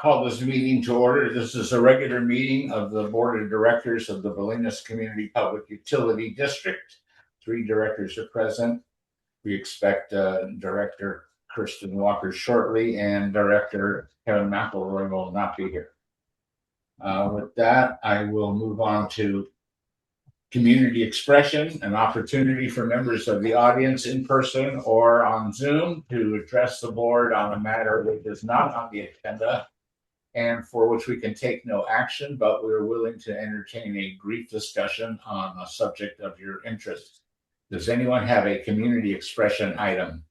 call this meeting to order. This is a regular meeting of the Board of Directors of the Bolinas Community Public Utility District. 3 directors are present. We expect Director Kirsten Walker shortly, and Director Kevin McElroy will not be here. With that, I will move on to community expression, an opportunity for members of the audience in person or on Zoom to address the board on a matter which is not on the agenda and for which we can take no action, but we're willing to entertain a brief discussion on a subject of your interest. Does anyone have a community expression item?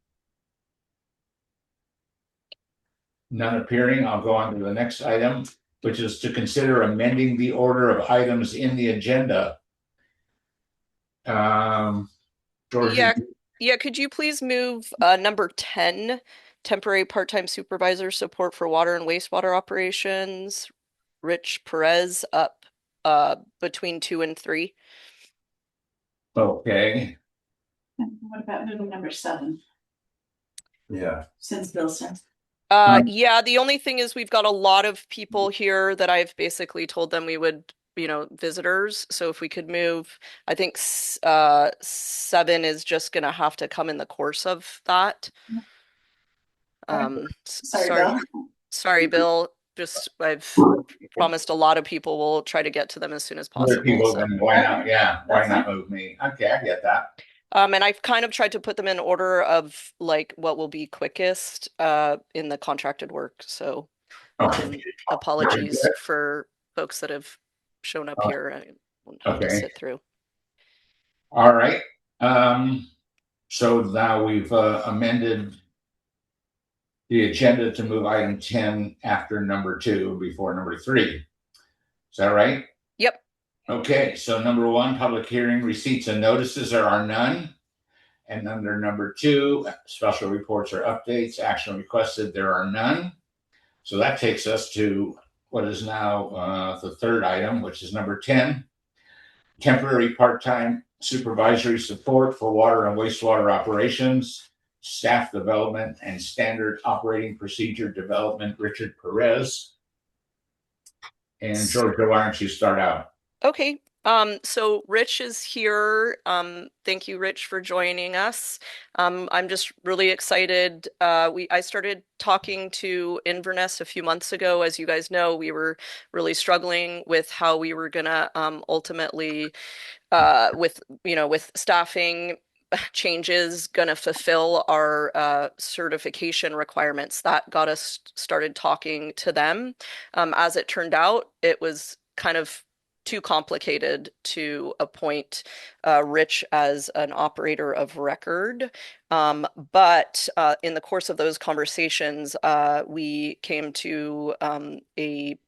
None appearing. I'll go on to the next item, which is to consider amending the order of items in the agenda. Georgia. Yeah. Could you please move number 10, temporary part-time supervisor support for water and wastewater operations, Rich Perez, up between 2 and 3? Okay. And what about moving number 7? Yeah. Since Bill said. Yeah, the only thing is we've got a lot of people here that I've basically told them we would, visitors. So if we could move, I think 7 is just gonna have to come in the course of that. Sorry, Bill. Just I've promised a lot of people we'll try to get to them as soon as possible. People, so. Then why not? Yeah, why not move me? Okay, I get that. And I've kind of tried to put them in order of like what will be quickest in the contracted work. So apologies for folks that have shown up here and won't have to sit through. All right. So now we've amended the agenda to move item 10 after number 2 before number 3. Is that right? Yep. Okay, so number 1, public hearing receipts and notices, there are none. And under number 2, special reports or updates, action requested, there are none. So that takes us to what is now the 3rd item, which is number 10, temporary part-time supervisory support for water and wastewater operations, staff development, and standard operating procedure development, Richard Perez. And Georgia, why don't you start out? Okay. So Rich is here. Thank you, Rich, for joining us. I'm just really excited. I started talking to Inverness a few months ago. As you guys know, we were really struggling with how we were gonna ultimately, with staffing changes, gonna fulfill our certification requirements. That got us started talking to them. As it turned out, it was kind of too complicated to appoint Rich as an operator of record. But in the course of those conversations, we came to a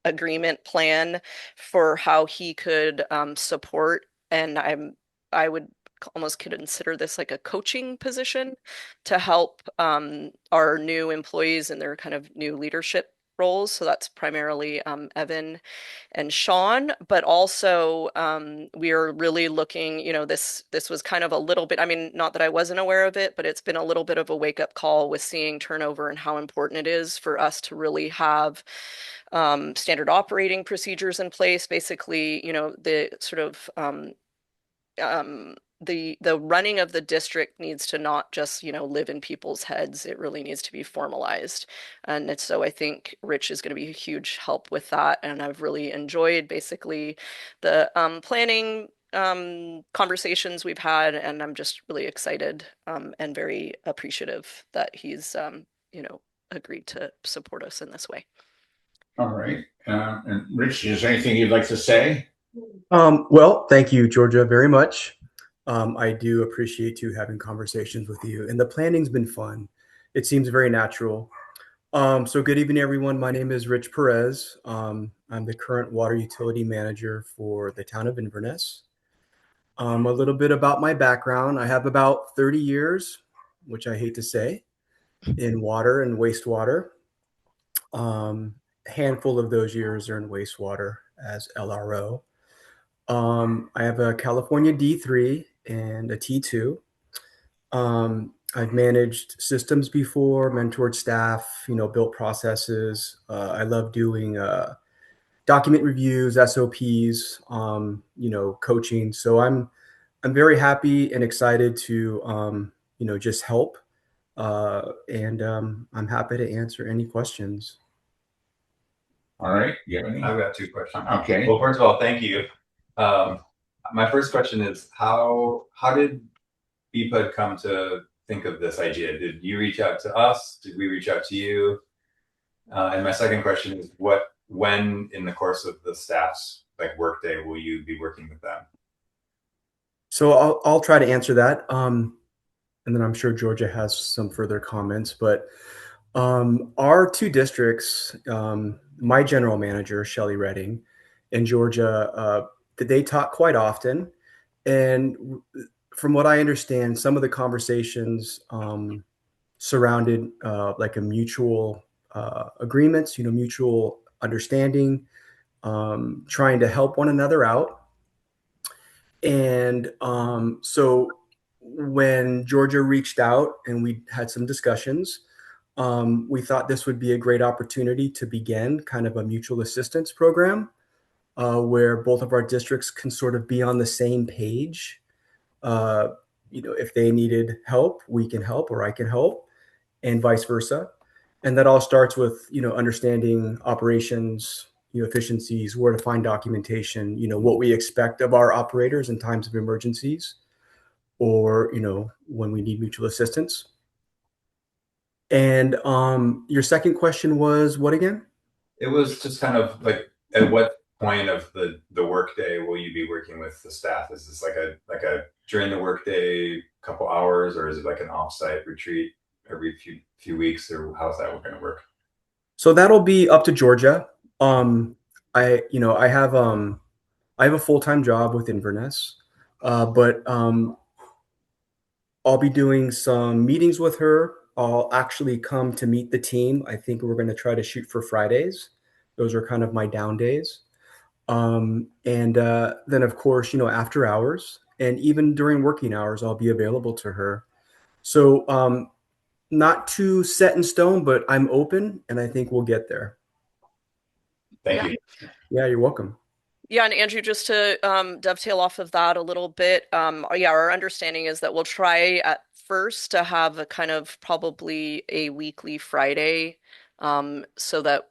agreement plan for how he could support, and I would almost consider this like a coaching position to help our new employees in their kind of new leadership roles. So that's primarily Evan and Sean, but also we are really looking, this was kind of a little bit, I mean, not that I wasn't aware of it, but it's been a little bit of a wake-up call with seeing turnover and how important it is for us to really have standard operating procedures in place. Basically, the sort of the running of the district needs to not just live in people's heads. It really needs to be formalized, and so I think Rich is going to be a huge help with that. And I've really enjoyed basically the planning conversations we've had, and I'm just really excited and very appreciative that he's agreed to support us in this way. All right, and Rich, is there anything you'd like to say? Well, thank you, Georgia, very much. I do appreciate you having conversations with you, and the planning's been fun. It seems very natural. So good evening, everyone. My name is Rich Perez. I'm the current water utility manager for the town of Inverness. A little bit about my background. I have about 30 years, which I hate to say, in water and wastewater. A handful of those years are in wastewater as LRO. I have a California D3 and a T2. I've managed systems before, mentored staff, built processes. I love doing document reviews, SOPs, coaching. So I'm very happy and excited to just help. And I'm happy to answer any questions. All right, you have any? I've got 2 questions. Okay. Well, first of all, thank you. My first question is how did BPUD come to think of this idea? Did you reach out to us? Did we reach out to you? And my second question is when in the course of the staff's workday will you be working with them? So I'll try to answer that. And then I'm sure Georgia has some further comments, but our 2 districts, my general manager, Shelley Redding, and Georgia, they talk quite often. And from what I understand, some of the conversations surrounded like a mutual agreements, mutual understanding, trying to help one another out. And so when Georgia reached out and we had some discussions, we thought this would be a great opportunity to begin kind of a mutual assistance program where both of our districts can sort of be on the same page. If they needed help, we can help, or I can help, and vice versa. And that all starts with, understanding operations, efficiencies, where to find documentation, what we expect of our operators in times of emergencies, or, when we need mutual assistance. And your second question was what again? It was just kind of like, at what point of the workday will you be working with the staff? Is this like a during the workday couple hours, or is it like an offsite retreat every few weeks, or how's that going to work? So that'll be up to Georgia. I have a full-time job with Inverness, but I'll be doing some meetings with her. I'll actually come to meet the team. I think we're going to try to shoot for Fridays. Those are kind of my down days. And then, of course, after hours and even during working hours, I'll be available to her. So not too set in stone, but I'm open, and I think we'll get there. Thank you. Yeah, you're welcome. Yeah, and Andrew, just to dovetail off of that a little bit, our understanding is that we'll try at first to have a kind of probably a weekly Friday, so that,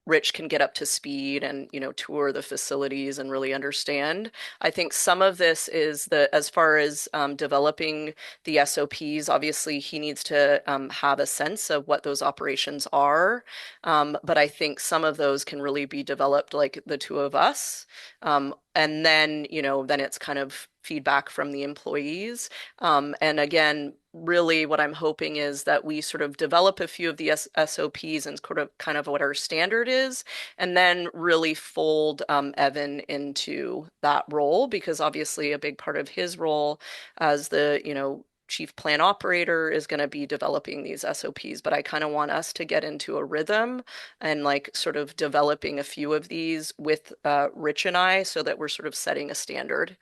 Rich can get up to speed and, tour the facilities and really understand. I think some of this is as far as developing the SOPs, obviously he needs to have a sense of what those operations are. But I think some of those can really be developed like the 2 of us. And then, then it's kind of feedback from the employees. And again, really what I'm hoping is that we sort of develop a few of the SOPs and kind of what our standard is, and then really fold Evan into that role, because obviously a big part of his role as the, chief plan operator is going to be developing these SOPs, but I kind of want us to get into a rhythm and like sort of developing a few of these with Rich and I, so that we're sort of setting a standard.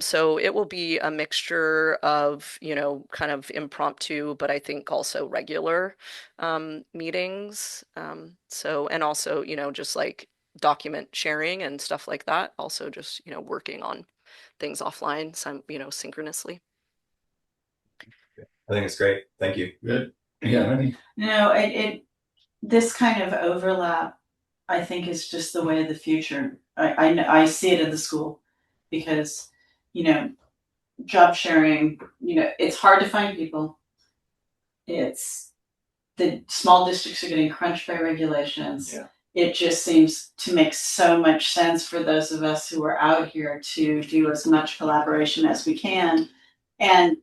So it will be a mixture of, kind of impromptu, but I think also regular meetings. And also, just like document sharing and stuff like that. Also just, working on things offline, synchronously. I think it's great. Thank you. Good. Yeah. No, this kind of overlap, I think, is just the way of the future. I see it in the school because, job sharing, it's hard to find people. It's the small districts are getting crunched by regulations. Yeah. It just seems to make so much sense for those of us who are out here to do as much collaboration as we can. And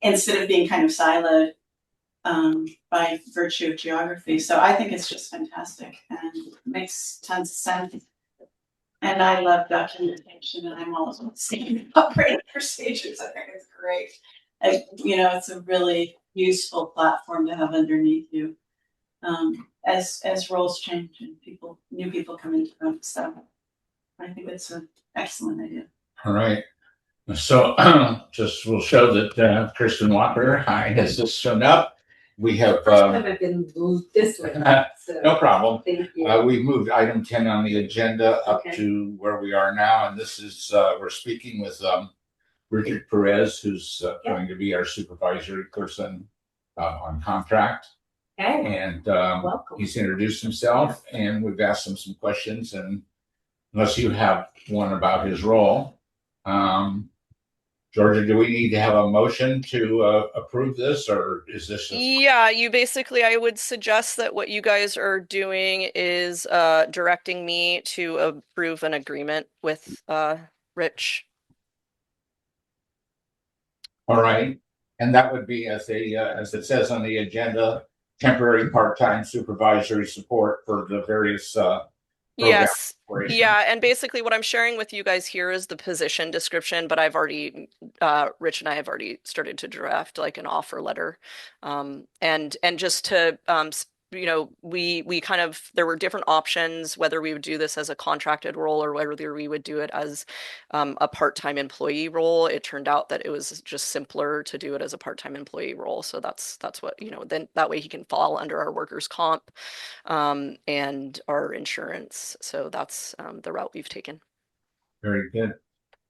instead of being kind of siloed by virtue of geography. So I think it's just fantastic and makes tons of sense. And I love documentation, and I'm always seeing operating procedures. I think it's great. It's a really useful platform to have underneath you as roles change and new people come into them. So I think it's an excellent idea. All right. So just will show that Kristen Walker, hi, has just shown up. We have, First time I've been moved this way, so no problem. thank you. We moved item 10 on the agenda up Okay. to where we are now, and this is, we're speaking with Richard Perez, who's going to be our supervisory person on contract. Okay, And welcome. he's introduced himself, and we've asked him some questions, and unless you have one about his role. Georgia, do we need to have a motion to approve this, or is this just? Yeah, you basically, I would suggest that what you guys are doing is directing me to approve an agreement with Rich. All right, and that would be as it says on the agenda, temporary part-time supervisory support for the various Yes. operations. Yeah, and basically what I'm sharing with you guys here is the position description, but I've already, Rich and I have already started to draft like an offer letter. And just to, you know, we kind of, there were different options, whether we would do this as a contracted role or whether we would do it as a part-time employee role. It turned out that it was just simpler to do it as a part-time employee role. So that's what, you know, then that way he can fall under our workers' comp and our insurance. So that's the route we've taken. Very good.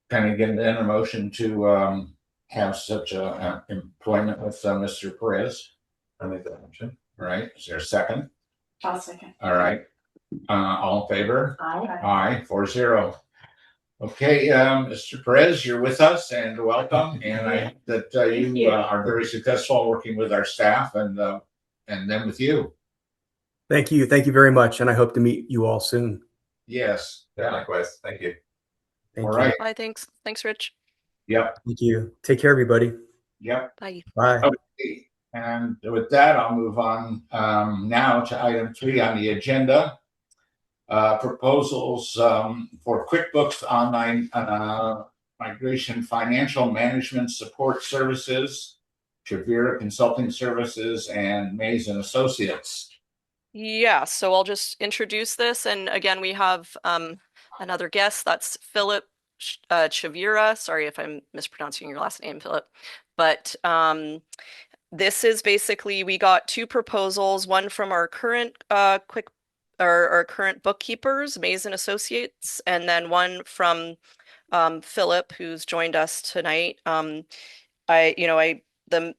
Can I get then a motion to have such a employment with Mr. Perez? I make that motion. All right, is there a second? I'll second. All right, all in favor? Aye. Aye, 4-0. Okay, Mr. Perez, you're with us and welcome. And I hope that you you. are very successful working with our staff and then with you. Thank you. Thank you very much. And I hope to meet you all soon. Yes. Yeah, likewise. Thank you. Thank All you. right. Bye, thanks. Thanks, Rich. Yep. Thank you. Take care, everybody. Yep. Bye. Bye. Okay. And with that, I'll move on now to item 3 on the agenda. Proposals for QuickBooks Online Migration Financial Management Support Services, Shavira Consulting Services, and Mays and Associates. Yeah, so I'll just introduce this. And again, we have another guest. That's Philip Chavira. Sorry if I'm mispronouncing your last name, Philip. But this is basically, we got 2 proposals, one from our current our current bookkeepers, Mays and Associates, and then one from Philip, who's joined us tonight. The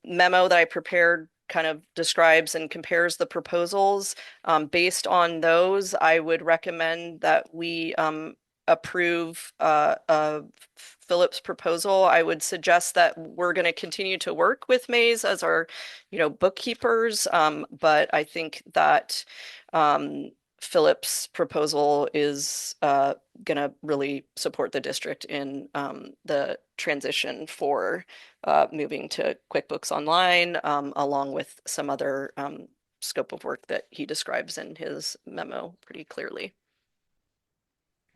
memo that I prepared kind of describes and compares the proposals. Based on those, I would recommend that we approve Philip's proposal. I would suggest that we're going to continue to work with Mays as our, bookkeepers, but I think that Philip's proposal is going to really support the district in the transition for moving to QuickBooks Online, along with some other scope of work that he describes in his memo pretty clearly.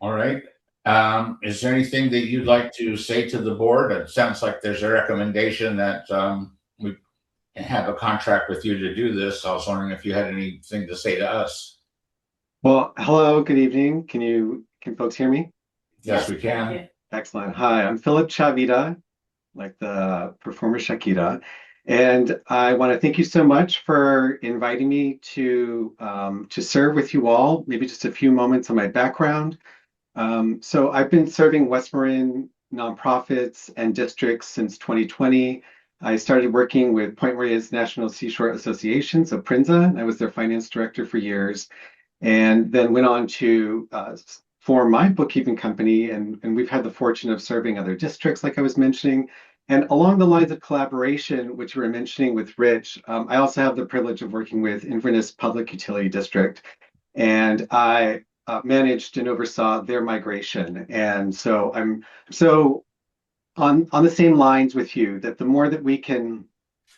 All right. Is there anything that you'd like to say to the board? It sounds like there's a recommendation that we have a contract with you to do this. I was wondering if you had anything to say to us. Well, hello, good evening. Can folks hear me? Yes, we can. Excellent. Hi, I'm Philip Chavira, like the performer Shakira. And I want to thank you so much for inviting me to serve with you all. Maybe just a few moments on my background. So I've been serving West Marin nonprofits and districts since 2020. I started working with Point Reyes National Seashore Association, so PRINZA. I was their finance director for years, and then went on to form my bookkeeping company. And we've had the fortune of serving other districts, like I was mentioning. And along the lines of collaboration, which we were mentioning with Rich, I also have the privilege of working with Inverness Public Utility District. And I managed and oversaw their migration. And so I'm on the same lines with you, that the more that we can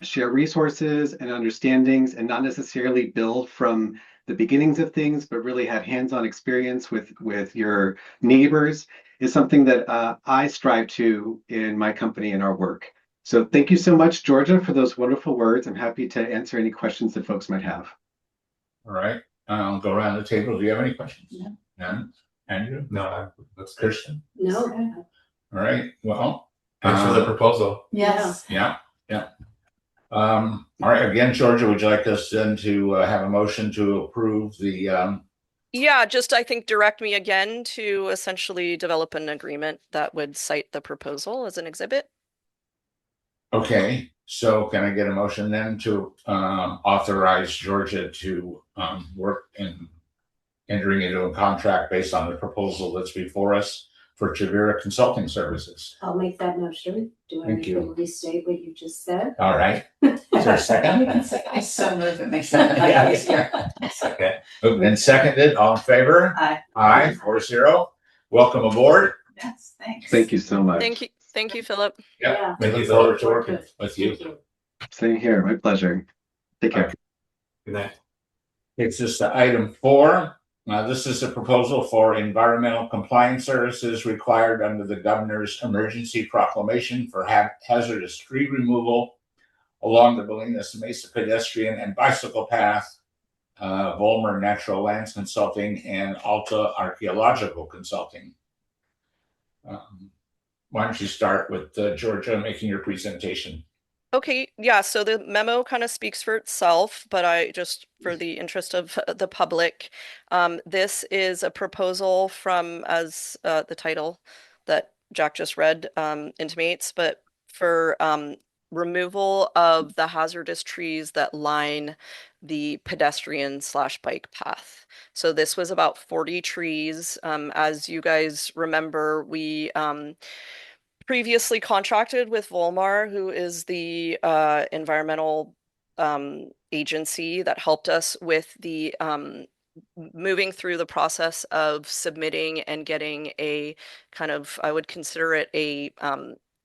share resources and understandings and not necessarily build from the beginnings of things, but really have hands-on experience with your neighbors is something that I strive to in my company and our work. So thank you so much, Georgia, for those wonderful words. I'm happy to answer any questions that folks might have. All right. I'll go around the table. Do you have any questions? No. None? Andrew? No, that's good. Kirsten? No. All right. Well, Thanks for the proposal. Yes. Yeah, yeah. All right, again, Georgia, would you like us then to have a motion to approve the Yeah, just I think direct me again to essentially develop an agreement that would cite the proposal as an exhibit. okay, so can I get a motion then to authorize Georgia to work in entering into a contract based on the proposal that's before us for Chavira Consulting Services? I'll make that motion. Do I Thank need you. to restate what you just said? All right. Is there a second? I so move it makes it Yeah. easier. Okay. Moved and seconded, all in favor? Aye. Aye, 4-0. Welcome aboard. Yes, thanks. Thank you so much. Thank you, Philip. Yep. Yeah. We Thank look you, forward to Philip. working with you. Thank you. Same here. My pleasure. Take care. Good night. It's just item 4. This is a proposal for environmental compliance services required under the governor's emergency proclamation for hazardous tree removal along the Bolinas Mesa pedestrian and bicycle path, Volmer Natural Lands Consulting, and Alta Archaeological Consulting. Why don't you start with Georgia making your presentation? Okay, yeah, so the memo kind of speaks for itself, but I just, for the interest of the public, this is a proposal from, as the title that Jack just read intimates, but for removal of the hazardous trees that line the pedestrian/bike path. So this was about 40 trees. As you guys remember, we previously contracted with Volmar, who is the environmental agency that helped us with the moving through the process of submitting and getting a kind of, I would consider it a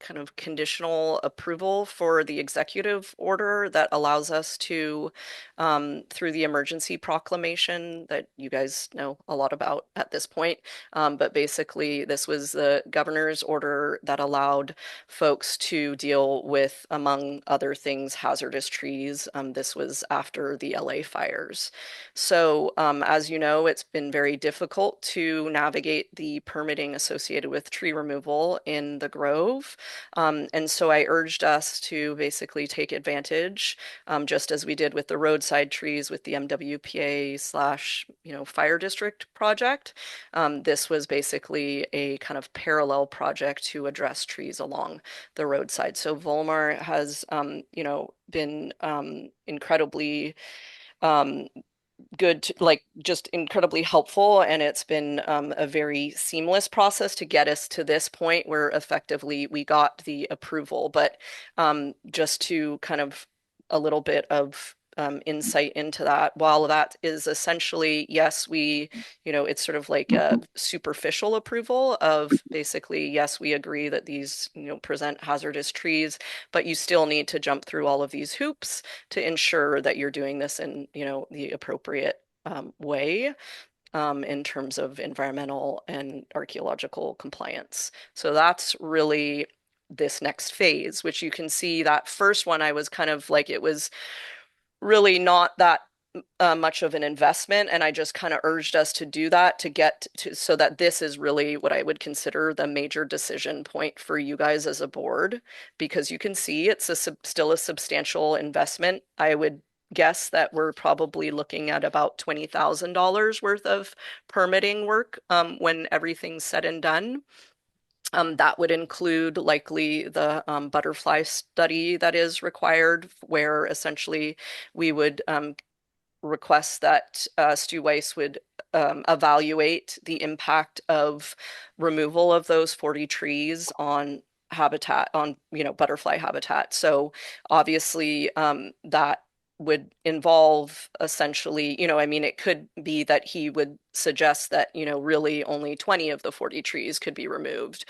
kind of conditional approval for the executive order that allows us to, through the emergency proclamation that you guys know a lot about at this point. But basically, this was the governor's order that allowed folks to deal with, among other things, hazardous trees. This was after the LA fires. So, as you know, it's been very difficult to navigate the permitting associated with tree removal in the Grove. And so I urged us to basically take advantage, just as we did with the roadside trees with the MWPA / fire district project. This was basically a kind of parallel project to address trees along the roadside. So Volmar has, been incredibly good just incredibly helpful, and it's been a very seamless process to get us to this point where effectively we got the approval. But just to kind of a little bit of insight into that, while that is essentially, yes, it's sort of like a superficial approval of basically, yes, we agree that these present hazardous trees, but you still need to jump through all of these hoops to ensure that you're doing this in the appropriate way in terms of environmental and archaeological compliance. So that's really this next phase, which you can see that first one I was kind of like, it was really not that much of an investment, and I just kind of urged us to do that to get to, so that this is really what I would consider the major decision point for you guys as a board, because you can see it's still a substantial investment. I would guess that we're probably looking at about $20,000 worth of permitting work when everything's said and done. That would include likely the butterfly study that is required, where essentially we would request that Stu Weiss would evaluate the impact of removal of those 40 trees on habitat, on butterfly habitat. So obviously that would involve essentially, it could be that he would suggest that, really only 20 of the 40 trees could be removed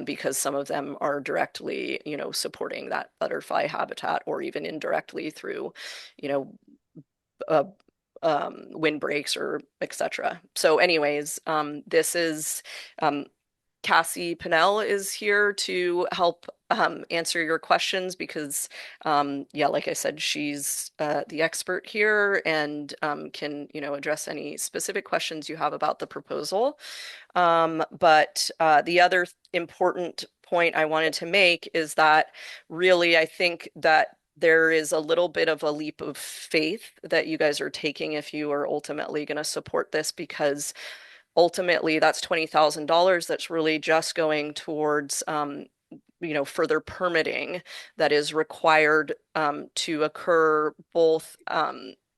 because some of them are directly, supporting that butterfly habitat, or even indirectly through, windbreaks or etc. So anyways, this is Cassie Pinnell is here to help answer your questions because, like I said, she's the expert here and can, address any specific questions you have about the proposal. But the other important point I wanted to make is that really I think that there is a little bit of a leap of faith that you guys are taking if you are ultimately going to support this, because ultimately that's $20,000 that's really just going towards further permitting that is required to occur both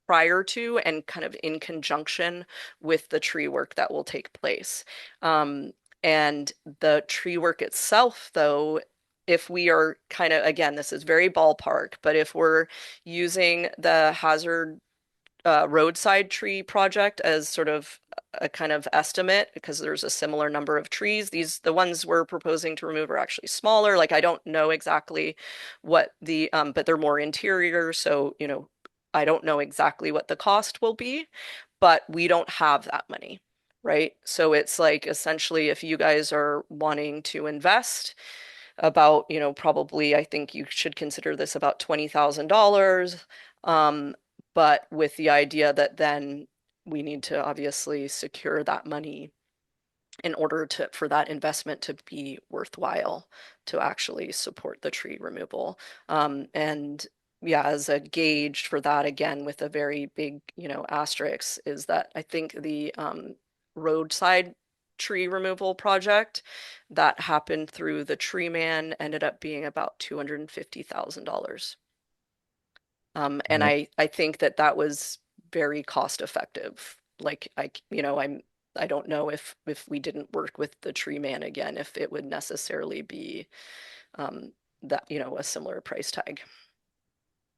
prior to and kind of in conjunction with the tree work that will take place. And the tree work itself, though, if we are kind of, again, this is very ballpark, but if we're using the hazard roadside tree project as sort of a kind of estimate, because there's a similar number of trees. The ones we're proposing to remove are actually smaller. Like I don't know exactly what but they're more interior. So, I don't know exactly what the cost will be, but we don't have that money, right? So it's like essentially if you guys are wanting to invest about, probably I think you should consider this about $20,000. But with the idea that then we need to obviously secure that money in order for that investment to be worthwhile to actually support the tree removal. And yeah, as a gauge for that, again, with a very big, asterisk, is that I think the roadside tree removal project that happened through the Tree Man ended up being about $250,000. And I think that was very cost effective. Like I don't know if we didn't work with the Tree Man again, if it would necessarily be that, a similar price tag.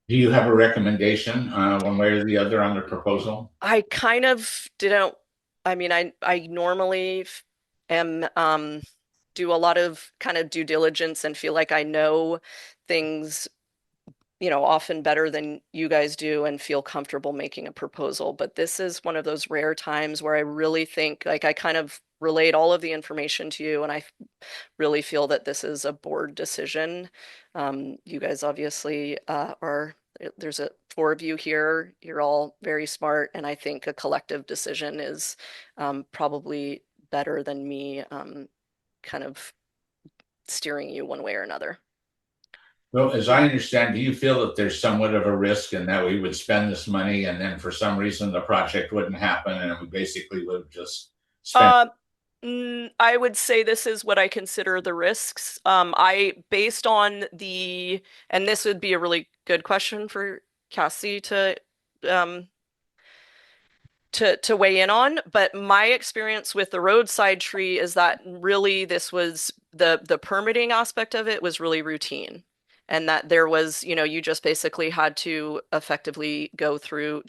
Do you have a recommendation, one way or the other on the proposal? I kind of didn't, I mean, I normally am do a lot of kind of due diligence and feel like I know things often better than you guys do and feel comfortable making a proposal. But this is one of those rare times where I really think, like, I kind of relayed all of the information to you, and I really feel that this is a board decision. You guys obviously there's four of you here. You're all very smart, and I think a collective decision is probably better than me kind of steering you one way or another. Well, as I understand, do you feel that there's somewhat of a risk in that we would spend this money and then for some reason the project wouldn't happen and we basically would have just spent? I would say this is what I consider the risks. Based on and this would be a really good question for Cassie um, to weigh in on, but my experience with the roadside tree is that really this was the permitting aspect of it was really routine. And that there was, you just basically had to effectively jump through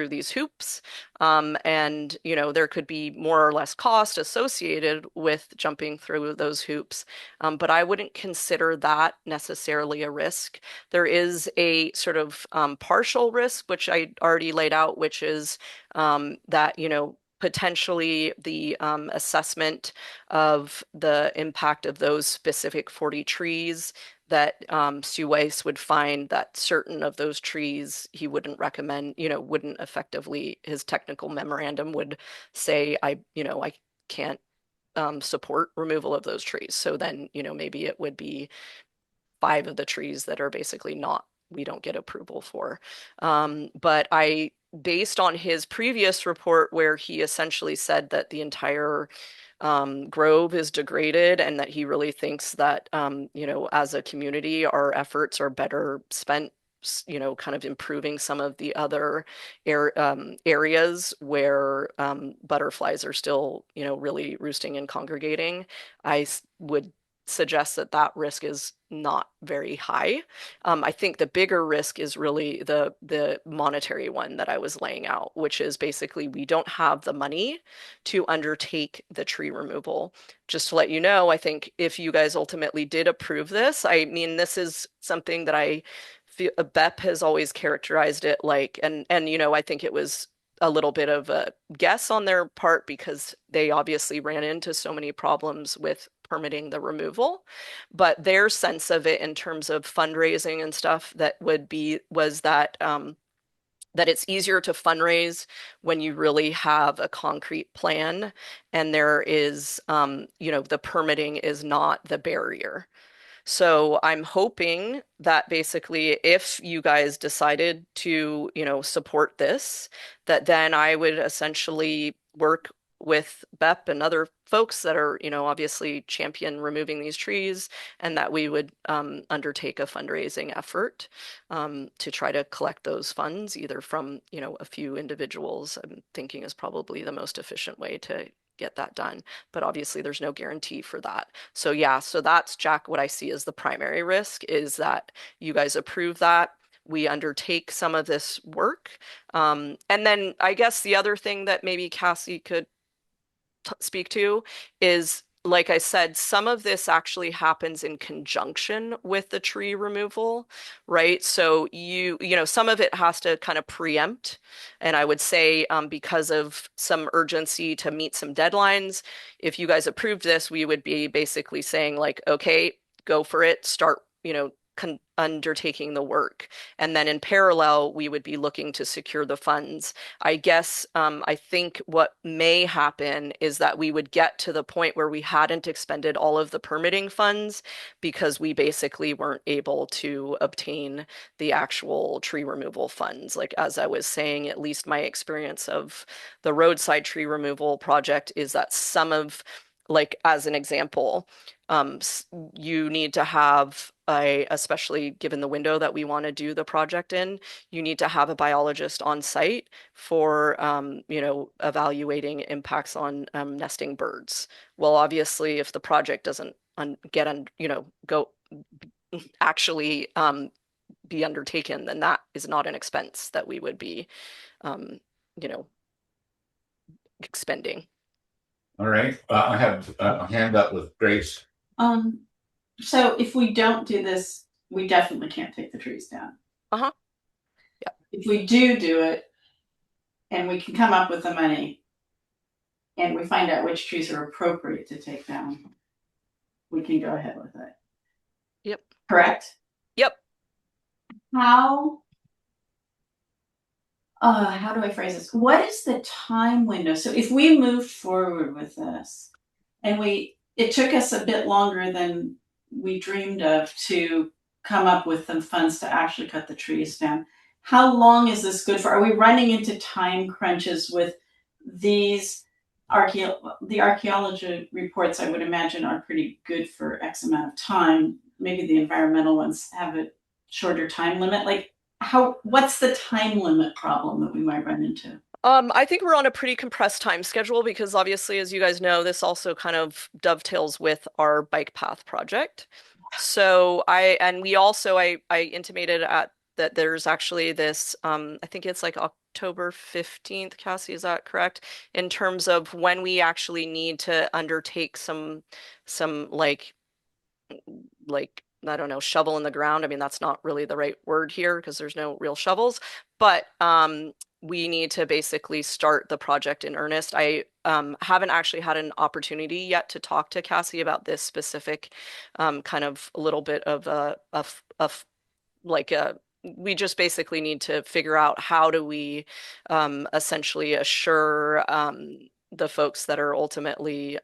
these hoops. And, there could be more or less cost associated with jumping through those hoops. But I wouldn't consider that necessarily a risk. There is a sort of partial risk, which I already laid out, which is that, potentially the assessment of the impact of those specific 40 trees that Stu Weiss would find that certain of those trees he wouldn't recommend, wouldn't effectively, his technical memorandum would say, I can't support removal of those trees. So then, maybe it would be 5 of the trees that are basically we don't get approval for. But based on his previous report where he essentially said that the entire grove is degraded and that he really thinks that, as a community, our efforts are better spent, kind of improving some of the other areas where butterflies are still, really roosting and congregating. I would suggest that risk is not very high. I think the bigger risk is really the monetary one that I was laying out, which is basically we don't have the money to undertake the tree removal. Just to let you know, I think if you guys ultimately did approve this, I mean, this is something that I feel BEP has always characterized it like, and I think it was a little bit of a guess on their part because they obviously ran into so many problems with permitting the removal, but their sense of it in terms of fundraising and stuff was that that it's easier to fundraise when you really have a concrete plan and there is, the permitting is not the barrier. So I'm hoping that basically if you guys decided to, support this, that then I would essentially work with BEP and other folks that are, obviously champion removing these trees, and that we would undertake a fundraising effort to try to collect those funds, either from, a few individuals. I'm thinking is probably the most efficient way to get that done. But obviously there's no guarantee for that. So yeah, so that's, Jack, what I see as the primary risk is that you guys approve that. We undertake some of this work. And then I guess the other thing that maybe Cassie could speak to is, like I said, some of this actually happens in conjunction with the tree removal, right? So some of it has to kind of preempt. And I would say because of some urgency to meet some deadlines, if you guys approved this, we would be basically saying like, okay, go for it, start, undertaking the work. And then in parallel, we would be looking to secure the funds. I guess I think what may happen is that we would get to the point where we hadn't expended all of the permitting funds because we basically weren't able to obtain the actual tree removal funds. Like, as I was saying, at least my experience of the roadside tree removal project is that some of, like, as an example, you need to have especially given the window that we want to do the project in, you need to have a biologist on site for, evaluating impacts on nesting birds. Well, obviously, if the project doesn't go actually be undertaken, then that is not an expense that we would be, expending. All right, I have a hand up with Grace. So if we don't do this, we definitely can't take the trees down. Uh-huh. Yeah. If we do it, and we can come up with the money, and we find out which trees are appropriate to take down, we can go ahead with it. Yep. Correct? Yep. How do I phrase this? What is the time window? So if we moved forward with this and it took us a bit longer than we dreamed of to come up with the funds to actually cut the trees down, how long is this good for? Are we running into time crunches with these the archaeology reports? I would imagine are pretty good for X amount of time. Maybe the environmental ones have a shorter time limit. Like, what's the time limit problem that we might run into? I think we're on a pretty compressed time schedule because obviously, as you guys know, this also kind of dovetails with our bike path project. So I intimated that there's actually this, I think it's like October 15th, Cassie, is that correct? In terms of when we actually need to undertake some like I don't know, shovel in the ground. I mean, that's not really the right word here because there's no real shovels, but we need to basically start the project in earnest. I haven't actually had an opportunity yet to talk to Cassie about this specific kind of a little bit of we just basically need to figure out how do we essentially assure the folks that are ultimately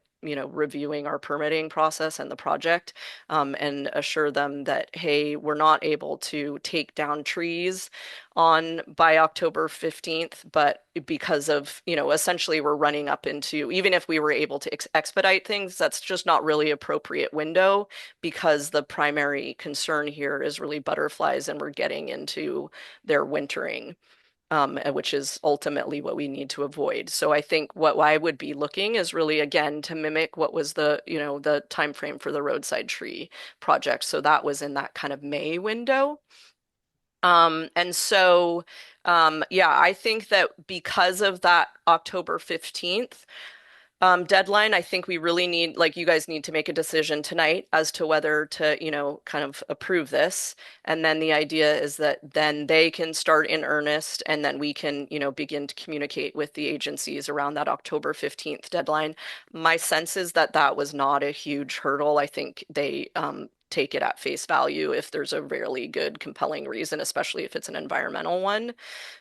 reviewing our permitting process and the project, and assure them that, hey, we're not able to take down trees by October 15th, but because of, essentially we're running up into, even if we were able to expedite things, that's just not really appropriate window because the primary concern here is really butterflies and we're getting into their wintering. Which is ultimately what we need to avoid. So I think what I would be looking is really, again, to mimic what was the time frame for the roadside tree project. So that was in that kind of May window. And so, yeah, I think that because of that October 15th deadline, I think we really need, like, you guys need to make a decision tonight as to whether to, kind of approve this. And then the idea is that then they can start in earnest and then we can, begin to communicate with the agencies around that October 15th deadline. My sense is that that was not a huge hurdle. I think they take it at face value if there's a really good, compelling reason, especially if it's an environmental one,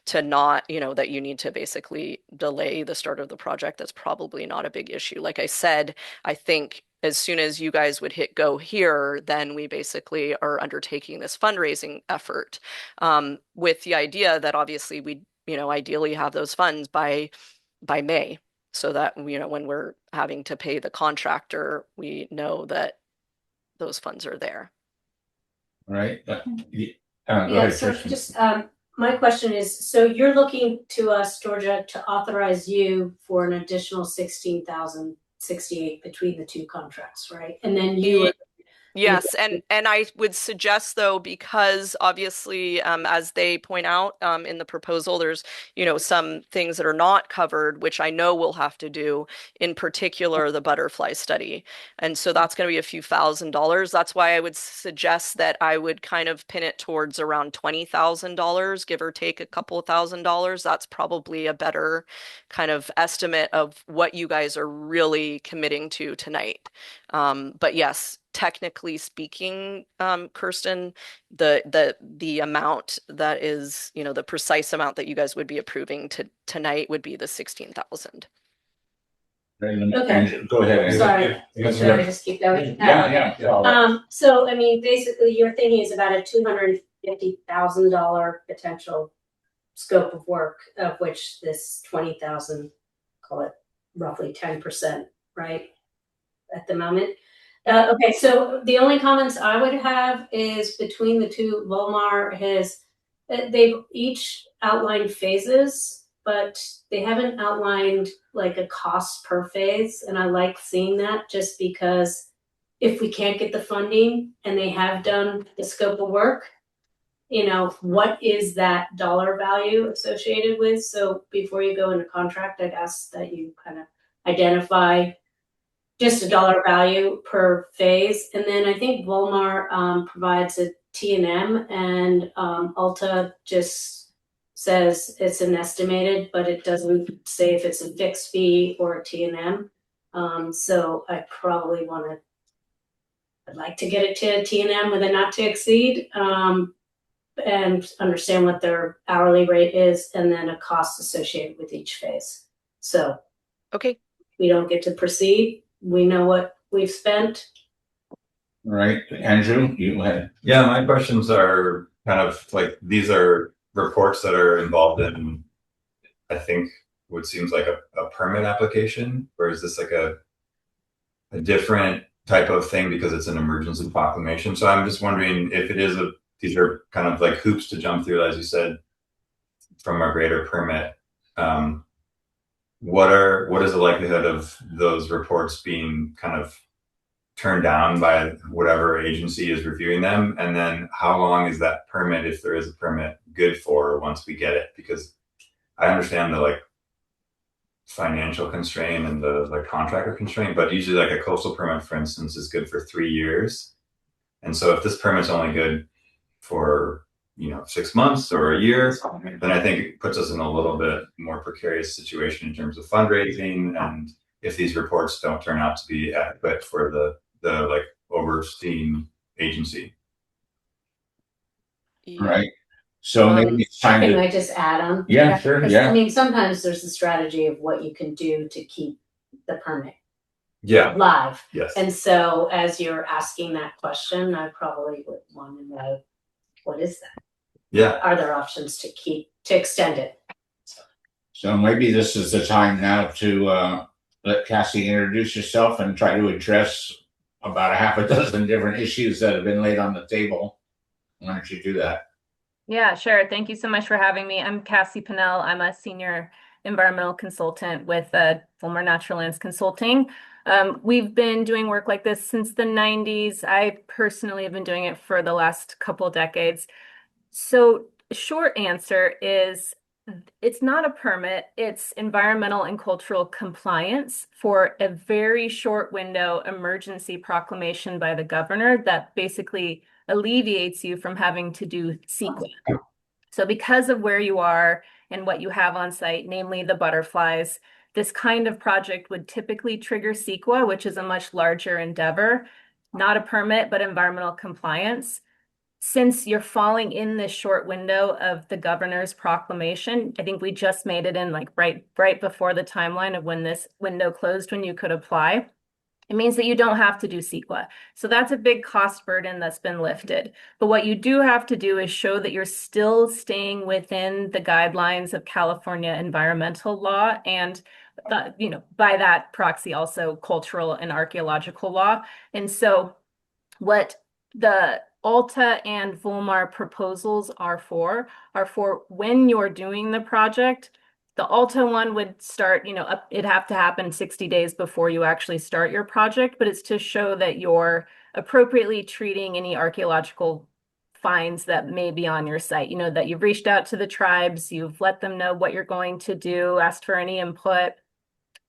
to not, that you need to basically delay the start of the project. That's probably not a big issue. Like I said, I think as soon as you guys would hit go here, then we basically are undertaking this fundraising effort, with the idea that obviously we, ideally have those funds by May, so that, when we're having to pay the contractor, we know that those funds are there. Right? Go Yeah, ahead, so Kirsten. just, my question is, so you're looking to us, Georgia, to authorize you for an additional 16,068 between the two contracts, right? And then you. Yes, and I would suggest, though, because obviously, as they point out in the proposal, there's some things that are not covered, which I know we'll have to do. In particular, the butterfly study, and so that's going to be a few $1,000s. That's why I would suggest that I would kind of pin it towards around $20,000, give or take a couple of $1,000s. That's probably a better kind of estimate of what you guys are really committing to tonight. But yes, technically speaking, Kirsten, the amount that is, the precise amount that you guys would be approving tonight would be the 16,000. Okay. Go ahead. Andrew. Sorry, should I just keep going? Yeah. So I mean, basically, your thinking is about a $250,000 potential scope of work, of which this 20,000, call it roughly 10%, right? At the moment. Okay, so the only comments I would have is between the two, Volmar they've each outlined phases, but they haven't outlined like a cost per phase. And I like seeing that, just because if we can't get the funding and they have done the scope of work, what is that dollar value associated with? So before you go into contract, I'd ask that you kind of identify just a dollar value per phase. And then I think Volmar provides a T&M, and Alta just says it's an estimated, but it doesn't say if it's a fixed fee or a T&M. So I probably I'd like to get it to a T&M with a not to exceed, and understand what their hourly rate is, and then a cost associated with each phase. So okay, we don't get to proceed. We know what we've spent. Right, Andrew, you had. Yeah, my questions are kind of like, these are reports that are involved in, I think, what seems like a permit application, or is this like a different type of thing because it's an emergency proclamation? So I'm just wondering if it is these are kind of like hoops to jump through, as you said, from a greater permit. What is the likelihood of those reports being kind of turned down by whatever agency is reviewing them? And then how long is that permit, if there is a permit, good for once we get it? Because I understand the like financial constraint and the like contractor constraint, but usually like a coastal permit, for instance, is good for 3 years. And so if this permit's only good for 6 months or a year, then I think it puts us in a little bit more precarious situation in terms of fundraising, and if these reports don't turn out to be adequate for the like overseeing agency. Right. So maybe it's time Can to. I just add on? Yeah, sure. 'Cause, Yeah. I mean, sometimes there's a strategy of what you can do to keep the permit Yeah. live. Yes. And so as you're asking that question, I probably would want to know, what is that? Yeah. Are there options to extend it? So maybe this is the time now to let Cassie introduce herself and try to address about a half a dozen different issues that have been laid on the table. Why don't you do that? Yeah, sure. Thank you so much for having me. I'm Cassie Pinnell. I'm a senior environmental consultant with Volmar Natural Lands Consulting. We've been doing work like this since the 90s. I personally have been doing it for the last couple decades. So short answer is, it's not a permit, it's environmental and cultural compliance for a very short window emergency proclamation by the governor that basically alleviates you from having to do CEQA. So because of where you are and what you have on site, namely the butterflies, this kind of project would typically trigger CEQA, which is a much larger endeavor. not a permit, but environmental compliance. Since you're falling in this short window of the governor's proclamation, I think we just made it in like right before the timeline of when this window closed, when you could apply. It means that you don't have to do CEQA. So that's a big cost burden that's been lifted. But what you do have to do is show that you're still staying within the guidelines of California environmental law and by that proxy also cultural and archaeological law. And so what the Alta and Volmar proposals are for when you're doing the project. The Alta one would start, it'd have to happen 60 days before you actually start your project, but it's to show that you're appropriately treating any archaeological finds that may be on your site, that you've reached out to the tribes, you've let them know what you're going to do, asked for any input,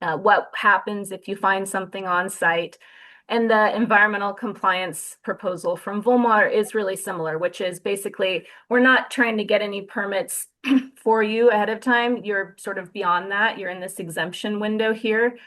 what happens if you find something on site. And the environmental compliance proposal from Volmar is really similar, which is basically, we're not trying to get any permits for you ahead of time. You're sort of beyond that. You're in this exemption window here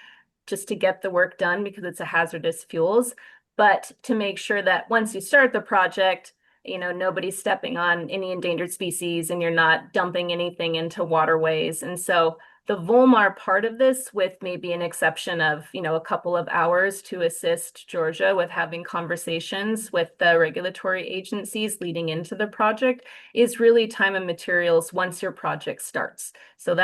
just to get the work done because it's a hazardous fuels. But to make sure that once you start the project, nobody's stepping on any endangered species and you're not dumping anything into waterways. And so the Volmar part of this, with maybe an exception of, a couple of hours to assist Georgia with having conversations with the regulatory agencies leading into the project, is really time and materials once your project starts. So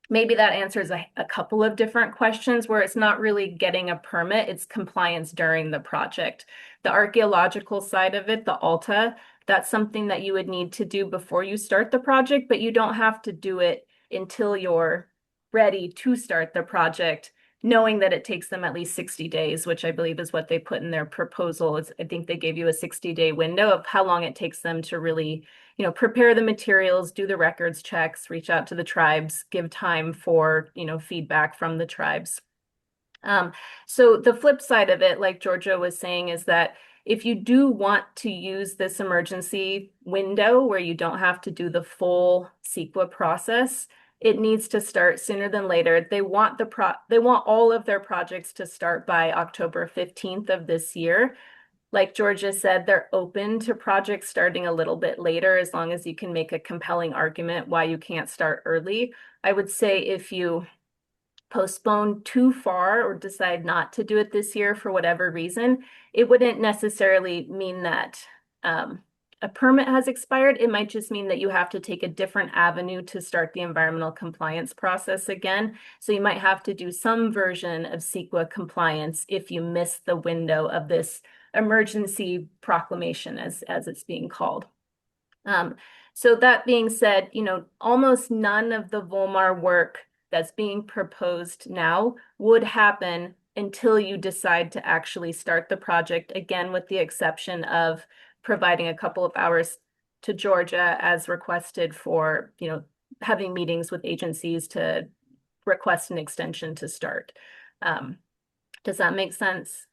maybe that answers a couple of different questions where it's not really getting a permit, it's compliance during the project. The archaeological side of it, the Alta, that's something that you would need to do before you start the project, but you don't have to do it until you're ready to start the project, knowing that it takes them at least 60 days, which I believe is what they put in their proposal. I think they gave you a 60-day window of how long it takes them to really, prepare the materials, do the records checks, reach out to the tribes, give time for, feedback from the tribes. So the flip side of it, like Georgia was saying, is that if you do want to use this emergency window where you don't have to do the full CEQA process, it needs to start sooner than later. They want all of their projects to start by October 15th of this year. Like Georgia said, they're open to projects starting a little bit later as long as you can make a compelling argument why you can't start early. I would say if you postpone too far or decide not to do it this year for whatever reason, it wouldn't necessarily mean that a permit has expired. It might just mean that you have to take a different avenue to start the environmental compliance process again. So you might have to do some version of CEQA compliance if you miss the window of this emergency proclamation, as it's being called. So that being said, almost none of the Volmar work that's being proposed now would happen until you decide to actually start the project, again, with the exception of providing a couple of hours to Georgia as requested for, having meetings with agencies to request an extension to start. Does that make sense?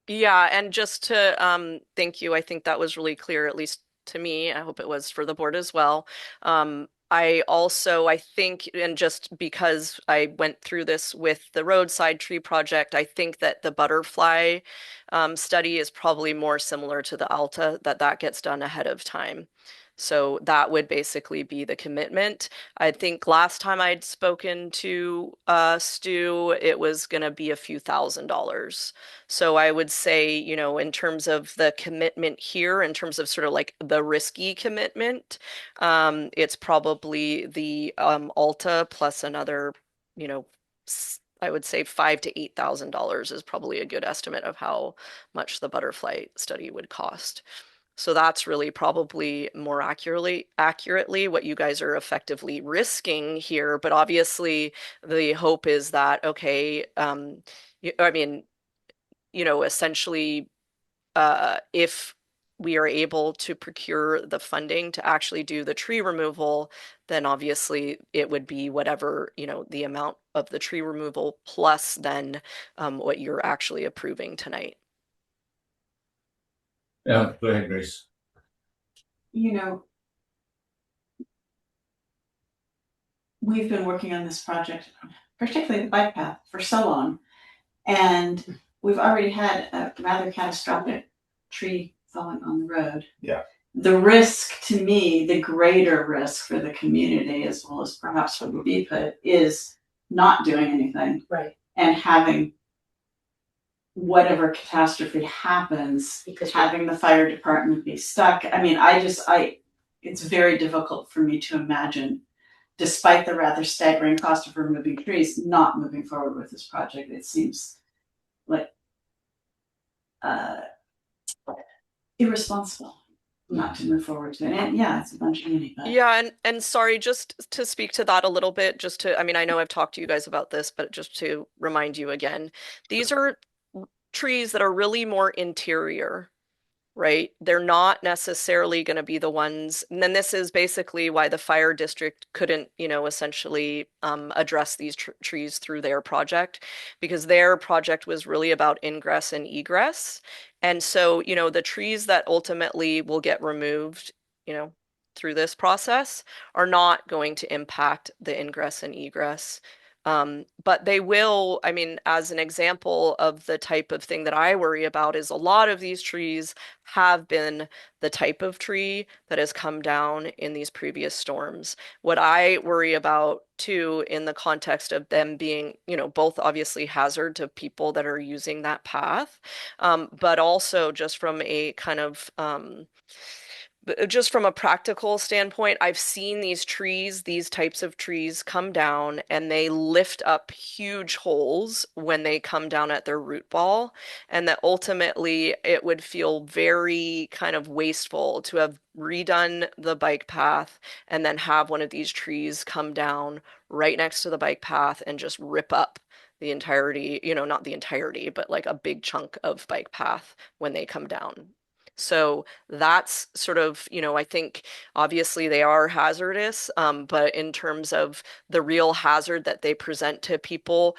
Yeah, and just to thank you. I think that was really clear, at least to me. I hope it was for the board as well. I think, and just because I went through this with the roadside tree project, I think that the butterfly study is probably more similar to the Alta, that gets done ahead of time. So that would basically be the commitment. I think last time I'd spoken to Stu, it was going to be a few $1,000s. So I would say, in terms of the commitment here, in terms of sort of like the risky commitment, it's probably the Alta plus another, I would say $5,000 to $8,000 is probably a good estimate of how much the butterfly study would cost. So that's really probably more accurately what you guys are effectively risking here. But obviously the hope is that, okay, essentially, if we are able to procure the funding to actually do the tree removal, then obviously it would be whatever, the amount of the tree removal plus then what you're actually approving tonight. Yeah, go ahead, Grace. We've been working on this project, particularly the bike path, for so long. And we've already had a rather catastrophic tree falling on the road. Yeah. The risk to me, the greater risk for the community as well as perhaps for the BPUD is not doing anything Right. and having whatever catastrophe happens, Because having the fire department be stuck. I mean, it's very difficult for me to imagine, despite the rather staggering cost of removing trees, not moving forward with this project. It seems like irresponsible not to move forward to it. And yeah, it's a bunch of money, but Yeah, and sorry, just to speak to that a little bit, I mean, I know I've talked to you guys about this, but just to remind you again, these are trees that are really more interior, right? They're not necessarily going to be the ones, and then this is basically why the fire district couldn't, essentially address these trees through their project, because their project was really about ingress and egress. And so, the trees that ultimately will get removed, through this process are not going to impact the ingress and egress. But they will, I mean, as an example of the type of thing that I worry about is a lot of these trees have been the type of tree that has come down in these previous storms. What I worry about too, in the context of them being, both obviously hazard to people that are using that path, but also just from a kind of, just from a practical standpoint, I've seen these types of trees come down and they lift up huge holes when they come down at their root ball. And that ultimately it would feel very kind of wasteful to have redone the bike path and then have one of these trees come down right next to the bike path and just rip up the entirety, not the entirety, but like a big chunk of bike path when they come down. So that's sort of, I think obviously they are hazardous, but in terms of the real hazard that they present to people,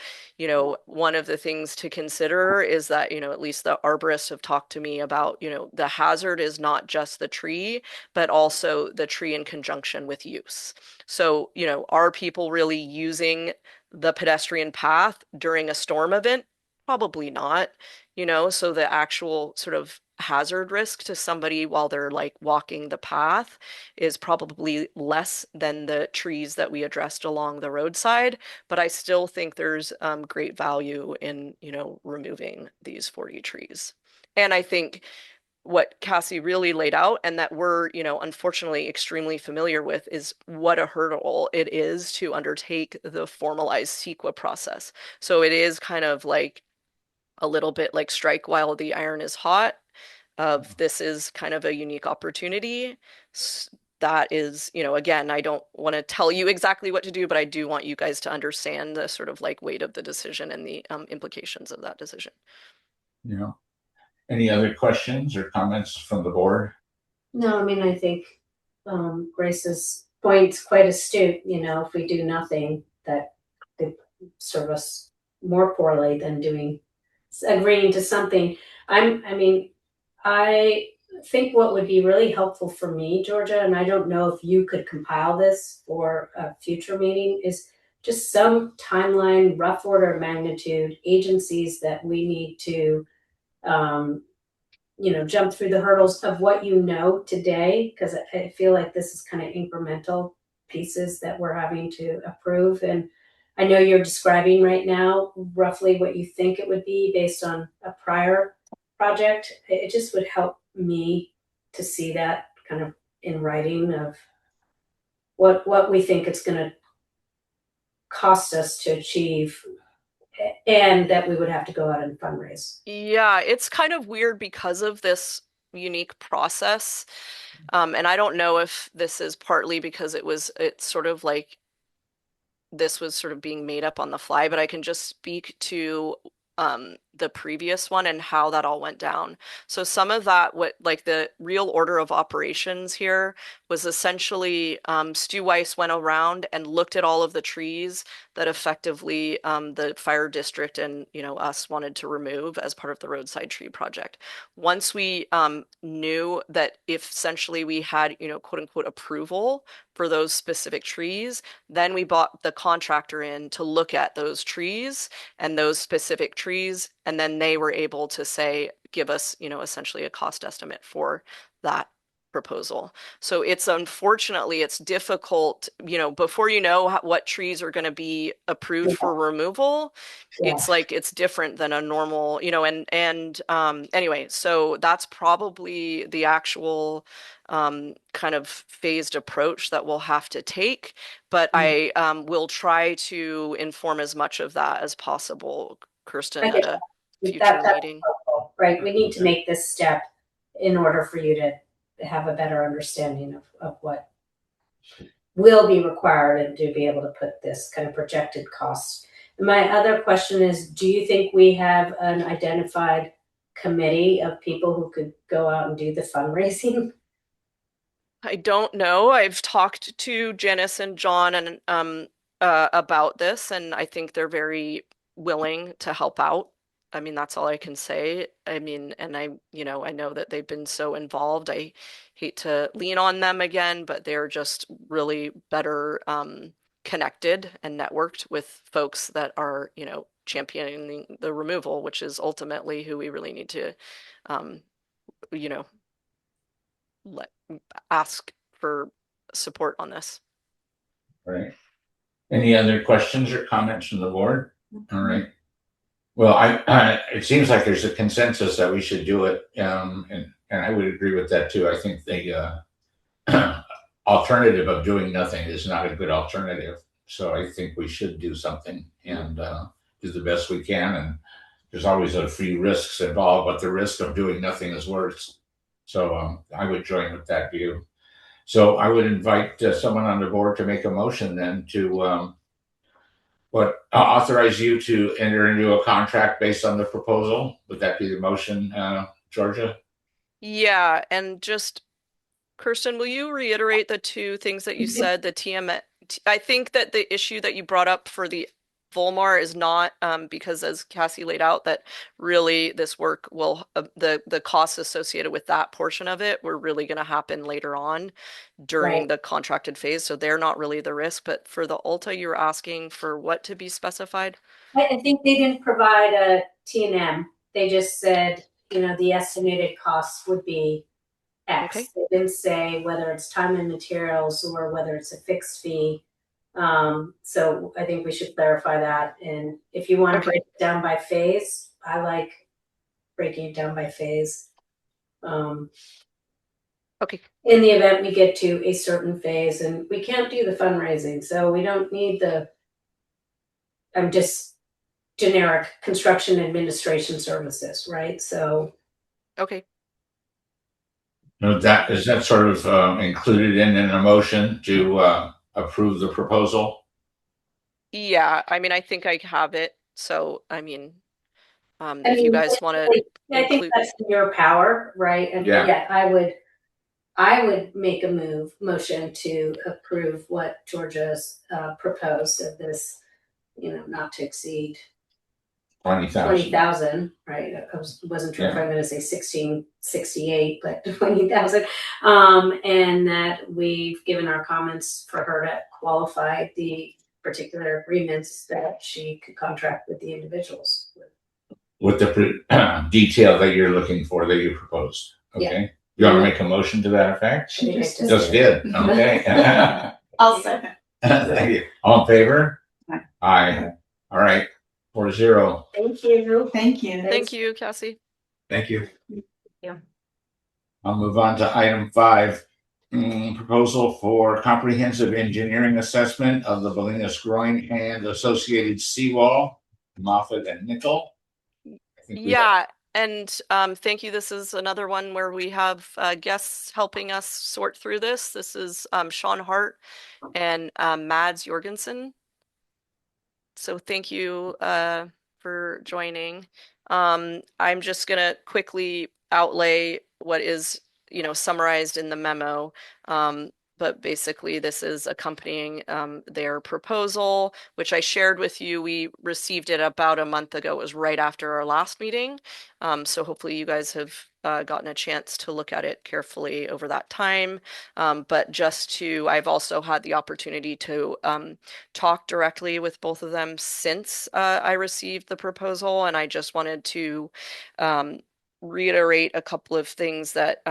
one of the things to consider is that, at least the arborists have talked to me about, the hazard is not just the tree, but also the tree in conjunction with use. So, are people really using the pedestrian path during a storm event? Probably not, so the actual sort of hazard risk to somebody while they're like walking the path is probably less than the trees that we addressed along the roadside. But I still think there's great value in, removing these 40 trees. And I think what Cassie really laid out and that we're, unfortunately extremely familiar with is what a hurdle it is to undertake the formalized CEQA process. So it is kind of like a little bit like strike while the iron is hot. This is kind of a unique opportunity. That is, again, I don't want to tell you exactly what to do, but I do want you guys to understand the sort of like weight of the decision and the implications of that decision. Any other questions or comments from the board? No, I mean, I think Grace's point's quite astute. If we do nothing, that could serve us more poorly than agreeing to something. I think what would be really helpful for me, Georgia, and I don't know if you could compile this for a future meeting, is just some timeline, rough order of magnitude, agencies that we need to, jump through the hurdles of what today, because I feel like this is kind of incremental pieces that we're having to approve. And I know you're describing right now roughly what you think it would be based on a prior project. It just would help me to see that kind of in writing of what we think it's going to cost us to achieve, and that we would have to go out and fundraise. Yeah, it's kind of weird because of this unique process. And I don't know if this is partly because it's sort of like this was sort of being made up on the fly, but I can just speak to the previous one and how that all went down. So some of that, like the real order of operations here was essentially Stu Weiss went around and looked at all of the trees that effectively the fire district and us wanted to remove as part of the roadside tree project. Once we knew that if essentially we had quote unquote approval for those specific trees, then we brought the contractor in to look at those trees and those specific trees And then they were able to say, give us, essentially a cost estimate for that proposal. So it's unfortunately, it's difficult, before what trees are going to be approved for removal, it's like it's different than a normal, anyway, so that's probably the actual kind of phased approach that we'll have to take. But I will try to inform as much of that as possible, Kirsten, at a future meeting. Helpful, right? We need to make this step in order for you to have a better understanding of what will be required and to be able to put this kind of projected costs. My other question is, do you think we have an identified committee of people who could go out and do the fundraising? I don't know. I've talked to Janice and John and about this, and I think they're very willing to help out. I mean, that's all I can say. I mean, and I know that they've been so involved. I hate to lean on them again, but they're just really better connected and networked with folks that are, championing the removal, which is ultimately who we really need to, ask for support on this. Right. Any other questions or comments from the board? All right. Well, it seems like there's a consensus that we should do it, and I would agree with that too. I think the alternative of doing nothing is not a good alternative. So I think we should do something and do the best we can. And there's always a few risks involved, but the risk of doing nothing is worse. So I would join with that view. So I would invite someone on the board to make a motion then to authorize you to enter into a contract based on the proposal. Would that be the motion, Georgia? Yeah, and just Kirsten, will you reiterate the two things that you said? The TM, I think that the issue that you brought up for the Volmar is not because, as Cassie laid out, that really this work will the costs associated with that portion of it were really going to happen later on during the contracted phase, so they're not really the risk. But for the Ulta, you were asking for what to be specified? I think they didn't provide a T&M. They just said, the estimated costs would be X. Okay. They didn't say whether it's time and materials or whether it's a fixed fee. So I think we should clarify that. And if you want to break it down by phase, I like breaking it down by phase. Okay. In the event we get to a certain phase, and we can't do the fundraising, so we don't need just generic construction administration services, right? So. Okay. No, is that sort of included in a motion to approve the proposal? Yeah, I mean, I think I have it. So, if you guys want to I think that's in your power, right? And yeah, I would make a motion to approve what Georgia's proposed of this, not to exceed 20,000, right? I wasn't sure if I'm going to say 1668, but 20,000. And that we've given our comments for her to qualify the particular agreements that she could contract with the individuals. With the detail that you're looking for, that you proposed. Okay. You want to make a motion to that effect? She just did. Okay. I'll second. Thank you. All in favor? Aye. Aye. All right. 4-0. Thank you. Thank you. Thank you, Cassie. Thank you. I'll move on to item 5. Proposal for comprehensive engineering assessment of the Bolinas Groin and associated seawall, Moffett and Nickel. Yeah, and thank you. This is another one where we have guests helping us sort through this. This is Sean Hart and Mads Jorgensen. So thank you for joining. I'm just going to quickly outlay what is, summarized in the memo. But basically, this is accompanying their proposal, which I shared with you. We received it about a month ago. It was right after our last meeting. So hopefully you guys have gotten a chance to look at it carefully over that time. But I've also had the opportunity to talk directly with both of them since I received the proposal, and I just wanted to reiterate a couple of things that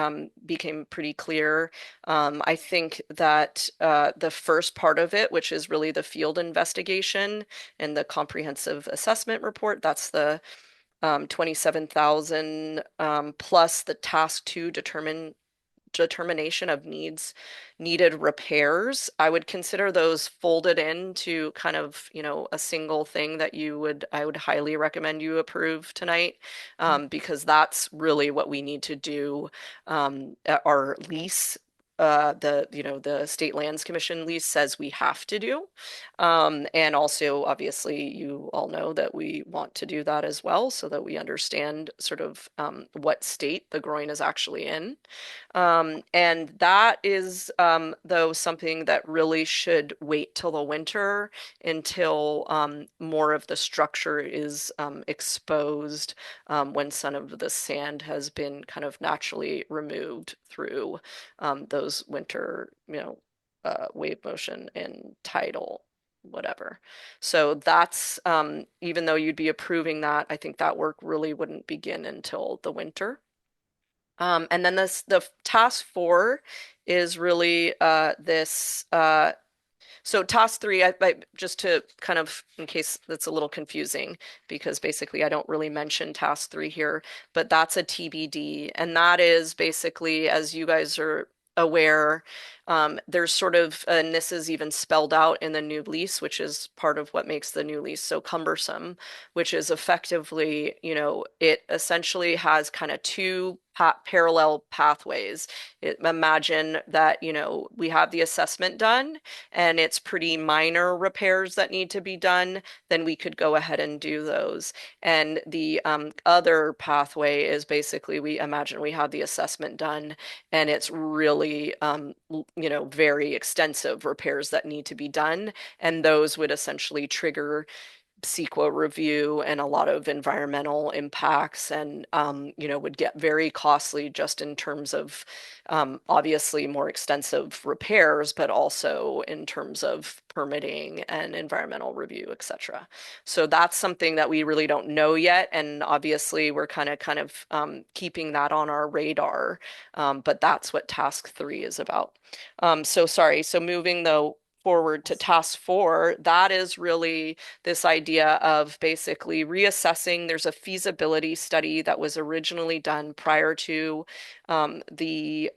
became pretty clear. I think that the first part of it, which is really the field investigation and the comprehensive assessment report, that's the 27,000 plus the task 2 determination of needed repairs. I would consider those folded into kind of, a single thing that I would highly recommend you approve tonight, because that's really what we need to do at our lease. The State Lands Commission lease says we have to do. And also, obviously, you all know that we want to do that as well so that we understand sort of what state the groin is actually in. And that is, though, something that really should wait till the winter until more of the structure is exposed when some of the sand has been kind of naturally removed through those winter, wave motion and tidal whatever. So that's, even though you'd be approving that, I think that work really wouldn't begin until the winter. And then the task 4 is really this. So task 3, just to kind of, in case that's a little confusing, because basically I don't really mention task 3 here, but that's a TBD. And that is basically, as you guys are aware, there's sort of, and this is even spelled out in the new lease, which is part of what makes the new lease so cumbersome, which is effectively, it essentially has kind of 2 parallel pathways. Imagine that, we have the assessment done and it's pretty minor repairs that need to be done, then we could go ahead and do those. And the other pathway is basically, we imagine we have the assessment done and it's really, very extensive repairs that need to be done. And those would essentially trigger CEQA review and a lot of environmental impacts, and would get very costly just in terms of obviously more extensive repairs, but also in terms of permitting and environmental review, etc. So that's something that we really don't know yet, and obviously we're kind of keeping that on our radar, but that's what task 3 is about. So moving though forward to task 4, that is really this idea of basically reassessing. There's a feasibility study that was originally done prior to the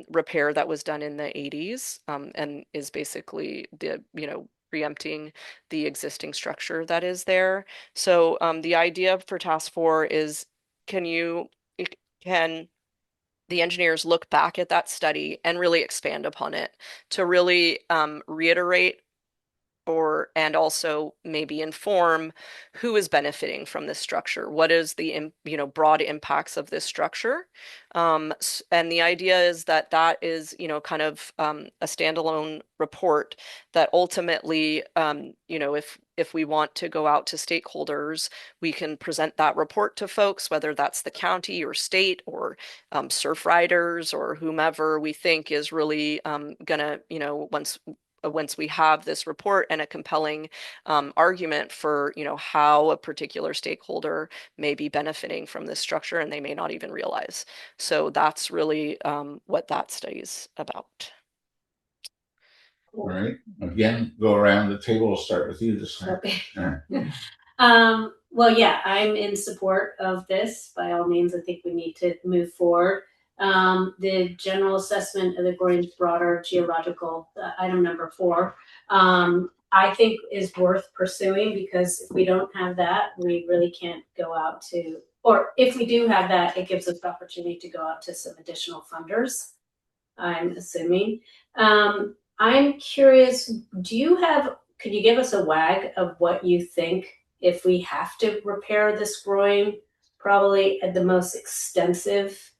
repair that was done in the 80s, and is basically preempting the existing structure that is there. So the idea for task 4 is, can the engineers look back at that study and really expand upon it to really reiterate and also maybe inform who is benefiting from this structure. What is the broad impacts of this structure? And the idea is that is kind of a standalone report that ultimately if we want to go out to stakeholders, we can present that report to folks, whether that's the county or state or surf riders or whomever we think is really gonna, once we have this report and a compelling argument for how a particular stakeholder may be benefiting from this structure and they may not even realize. So that's really what that study is about. All right. Again, go around the table. We'll start with you this time. Okay. Well, yeah, I'm in support of this. By all means, I think we need to move forward. The general assessment of the groin's broader geological, item number 4, I think is worth pursuing, because if we don't have that, we really can't go out to, or if we do have that, it gives us the opportunity to go out to some additional funders, I'm assuming. I'm curious, could you give us a WAG of what you think if we have to repair this groin, probably at the most extensive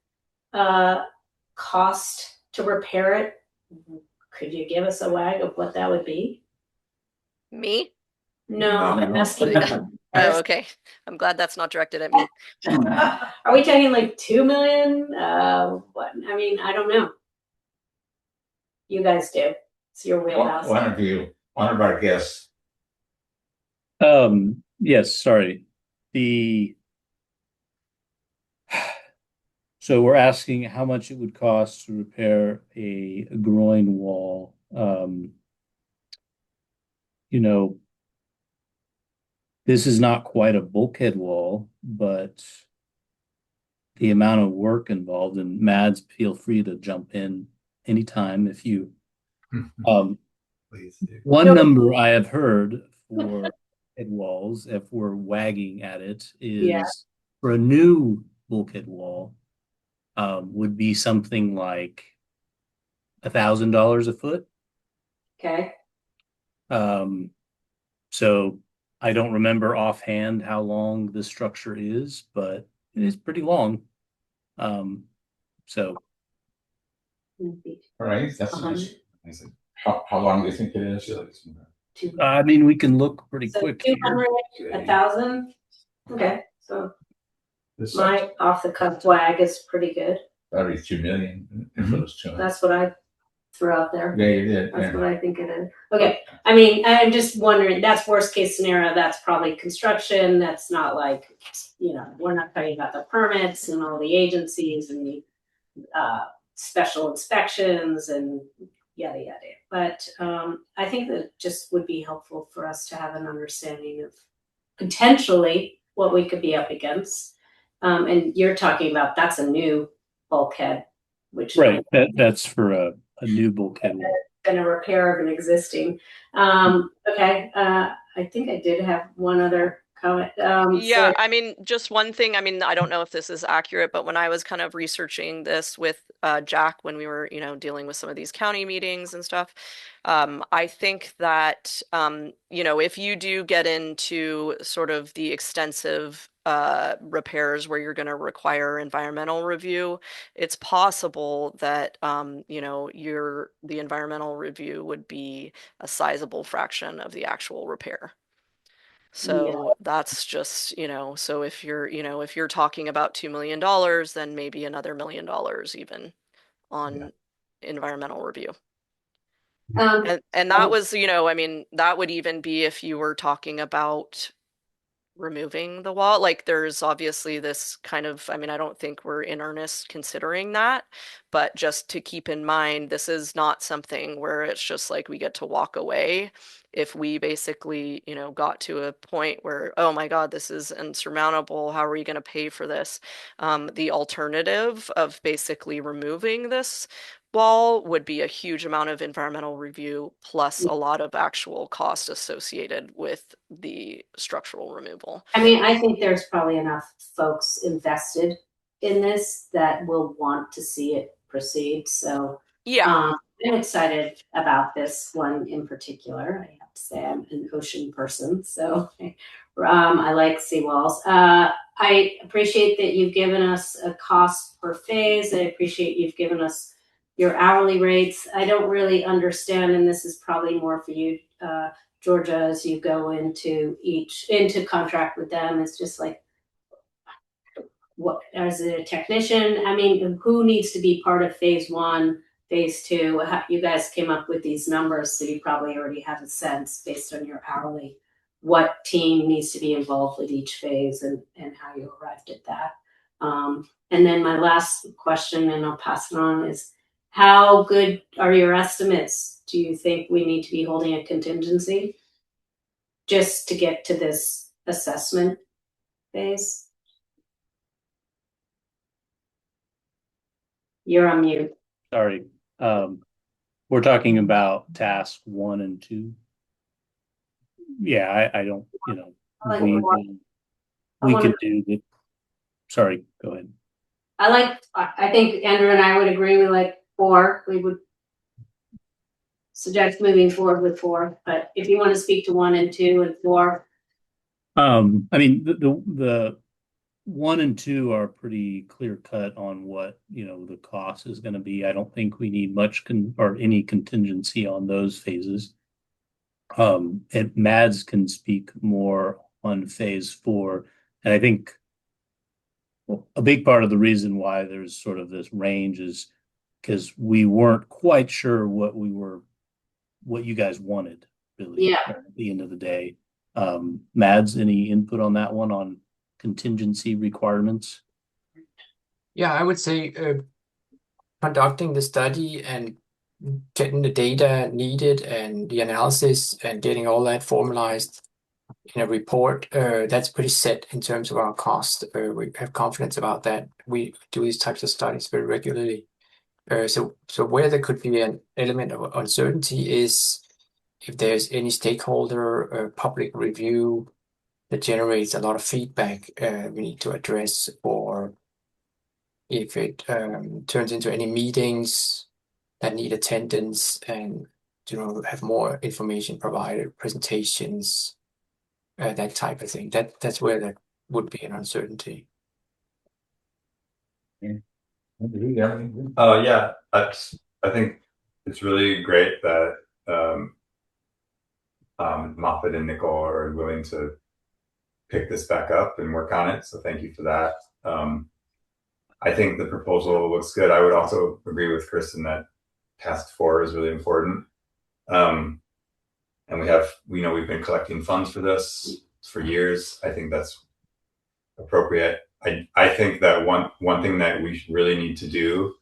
cost to repair it? Could you give us a WAG of what that would be? Me? No, I'm asking Oh, okay. I'm glad that's not directed at me. Are we talking like 2 million? What? I mean, I don't know. You guys do. It's your wheelhouse. One of our guests. Yes, sorry. So we're asking how much it would cost to repair a groin wall. You know, this is not quite a bulkhead wall, but the amount of work involved, and Mads, feel free to jump in anytime if you Please do. one number I have heard for head walls, if we're wagging at it, is Yeah. for a new bulkhead wall, would be something like $1,000 a foot. Okay. So I don't remember offhand how long the structure is, but it is pretty long. So All right, that's nice. Amazing. How long do you think it is? I mean, we can look pretty So quick here. 200, 1,000. Okay, so This my off the cuff wag is pretty good. probably 2 million. If it was 200. That's what I threw out there. Yeah, you did. That's Yeah. what I think it is. Okay. I mean, I'm just wondering, that's worst case scenario. That's probably construction. That's not like, we're not talking about the permits and all the agencies and the special inspections and yada, yada. But I think that just would be helpful for us to have an understanding of potentially what we could be up against. And you're talking about that's a new bulkhead, which Right. That's for a new bulkhead wall. and a repair of an existing. Okay. I think I did have one other comment. Yeah, So, I mean, just one thing. I mean, I don't know if this is accurate, but when I was kind of researching this with Jack when we were, dealing with some of these county meetings and stuff, I think that, if you do get into sort of the extensive repairs where you're going to require environmental review, it's possible that, the environmental review would be a sizable fraction of the actual repair. So that's just, so if you're talking about $2 million, then maybe another $1 million even on environmental review. And that was, I mean, that would even be if you were talking about removing the wall. Like there's obviously this kind of, I mean, I don't think we're in earnest considering that, but just to keep in mind, this is not something where it's just like we get to walk away. If we basically, got to a point where, oh my God, this is insurmountable, how are we going to pay for this? The alternative of basically removing this wall would be a huge amount of environmental review plus a lot of actual cost associated with the structural removal. I mean, I think there's probably enough folks invested in this that will want to see it proceed. So Yeah. I'm excited about this one in particular. I have to say I'm an ocean person, so I like seawalls. I appreciate that you've given us a cost per phase. I appreciate you've given us your hourly rates. I don't really understand, and this is probably more for you, Georgia, as you go into contract with them. It's just like, what, as a technician, I mean, who needs to be part of phase one, phase two? You guys came up with these numbers, so you probably already have a sense based on your hourly, what team needs to be involved with each phase and how you arrived at that. And then my last question, and I'll pass it on, is how good are your estimates? Do you think we need to be holding a contingency just to get to this assessment phase? You're on mute. Sorry. We're talking about task 1 and 2. Yeah, I don't, we could do the, sorry, go ahead. I think Andrew and I would agree with like 4. We would suggest moving forward with 4, but if you want to speak to 1 and 2 and 4. I mean, the 1 and 2 are pretty clear cut on what, the cost is going to be. I don't think we need much or any contingency on those phases. And Mads can speak more on phase 4. And I think a big part of the reason why there's sort of this range is because we weren't quite sure what you guys wanted, really, Yeah. at the end of the day. Mads, any input on that one on contingency requirements? Yeah, I would say conducting the study and getting the data needed and the analysis and getting all that formalized in a report, that's pretty set in terms of our cost. We have confidence about that. We do these types of studies very regularly. So where there could be an element of uncertainty is if there's any stakeholder public review that generates a lot of feedback we need to address, or if it turns into any meetings that need attendance and have more information provided, presentations, that type of thing. That's where that would be an uncertainty. Yeah, I think it's really great that Moffitt and Nickel are willing to pick this back up and work on it. So thank you for that. I think the proposal looks good. I would also agree with Kristen that task 4 is really important. And we've been collecting funds for this for years. I think that's appropriate. I think that one thing that we really need to do,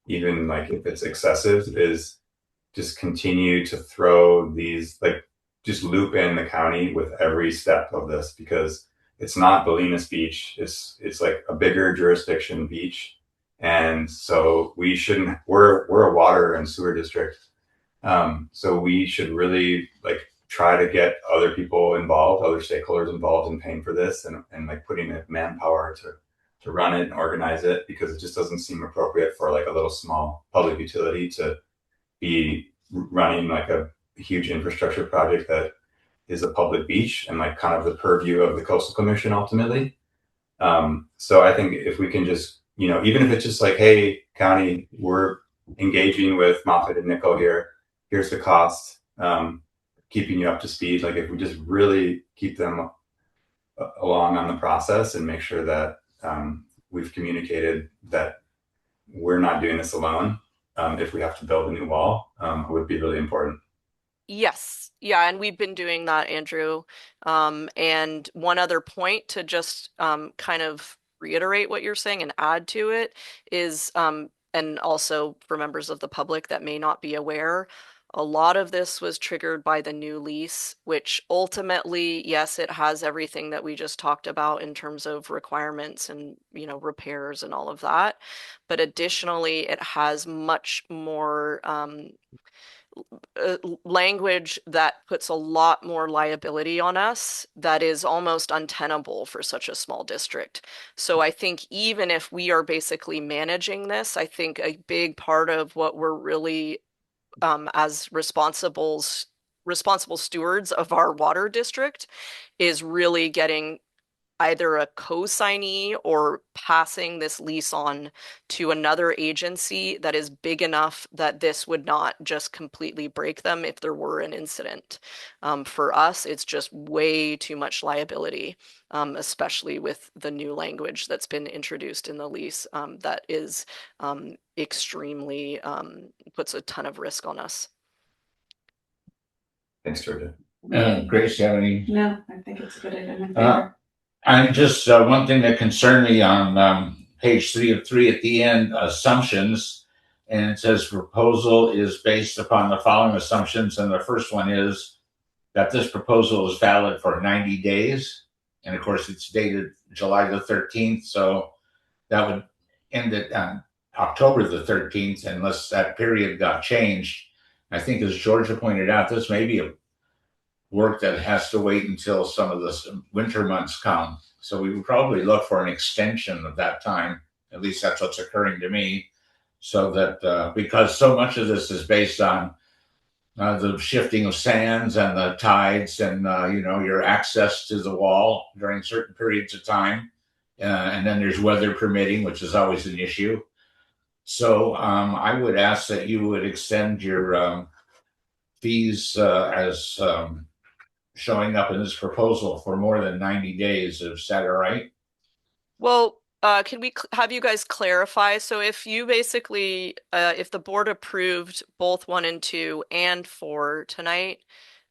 even like if it's excessive, is just continue to throw these, like, just loop in the county with every step of this, because it's not Bolinas Beach. It's like a bigger jurisdiction beach. And so we're a water and sewer district. So we should really like try to get other people involved, other stakeholders involved in paying for this and like putting the manpower to run it and organize it, because it just doesn't seem appropriate for like a little small public utility to be running like a huge infrastructure project that is a public beach and like kind of the purview of the Coastal Commission ultimately. So I think if we can just, even if it's just like, hey, county, we're engaging with Moffitt and Nickel here. Here's the cost, keeping you up to speed. Like if we just really keep them along on the process and make sure that we've communicated that we're not doing this alone. If we have to build a new wall, would be really important. Yes. Yeah, and we've been doing that, Andrew. And one other point to just kind of reiterate what you're saying and add to it is, and also for members of the public that may not be aware, a lot of this was triggered by the new lease, which ultimately, yes, it has everything that we just talked about in terms of requirements and, repairs and all of that. But additionally, it has much more language that puts a lot more liability on us that is almost untenable for such a small district. So I think even if we are basically managing this, I think a big part of what we're really as responsible stewards of our water district is really getting either a co-signee or passing this lease on to another agency that is big enough that this would not just completely break them if there were an incident. For us, it's just way too much liability, especially with the new language that's been introduced in the lease that is extremely, puts a ton of risk on us. Thanks, Georgia. Grace, do you have any? No, I think it's a good idea. And just one thing that concerned me on page 3 of 3 at the end, assumptions, and it says proposal is based upon the following assumptions. And the first one is that this proposal is valid for 90 days. And of course, it's dated July the 13th. So that would end it on October the 13th, unless that period got changed. I think, as Georgia pointed out, this may be a work that has to wait until some of the winter months come. So we would probably look for an extension of that time. At least that's what's occurring to me. So that because so much of this is based on the shifting of sands and the tides and, your access to the wall during certain periods of time. And then there's weather permitting, which is always an issue. So I would ask that you would extend your fees as showing up in this proposal for more than 90 days. Is that all right? Well, can we have you guys clarify? So if you basically, if the board approved both 1 and 2 and 4 tonight,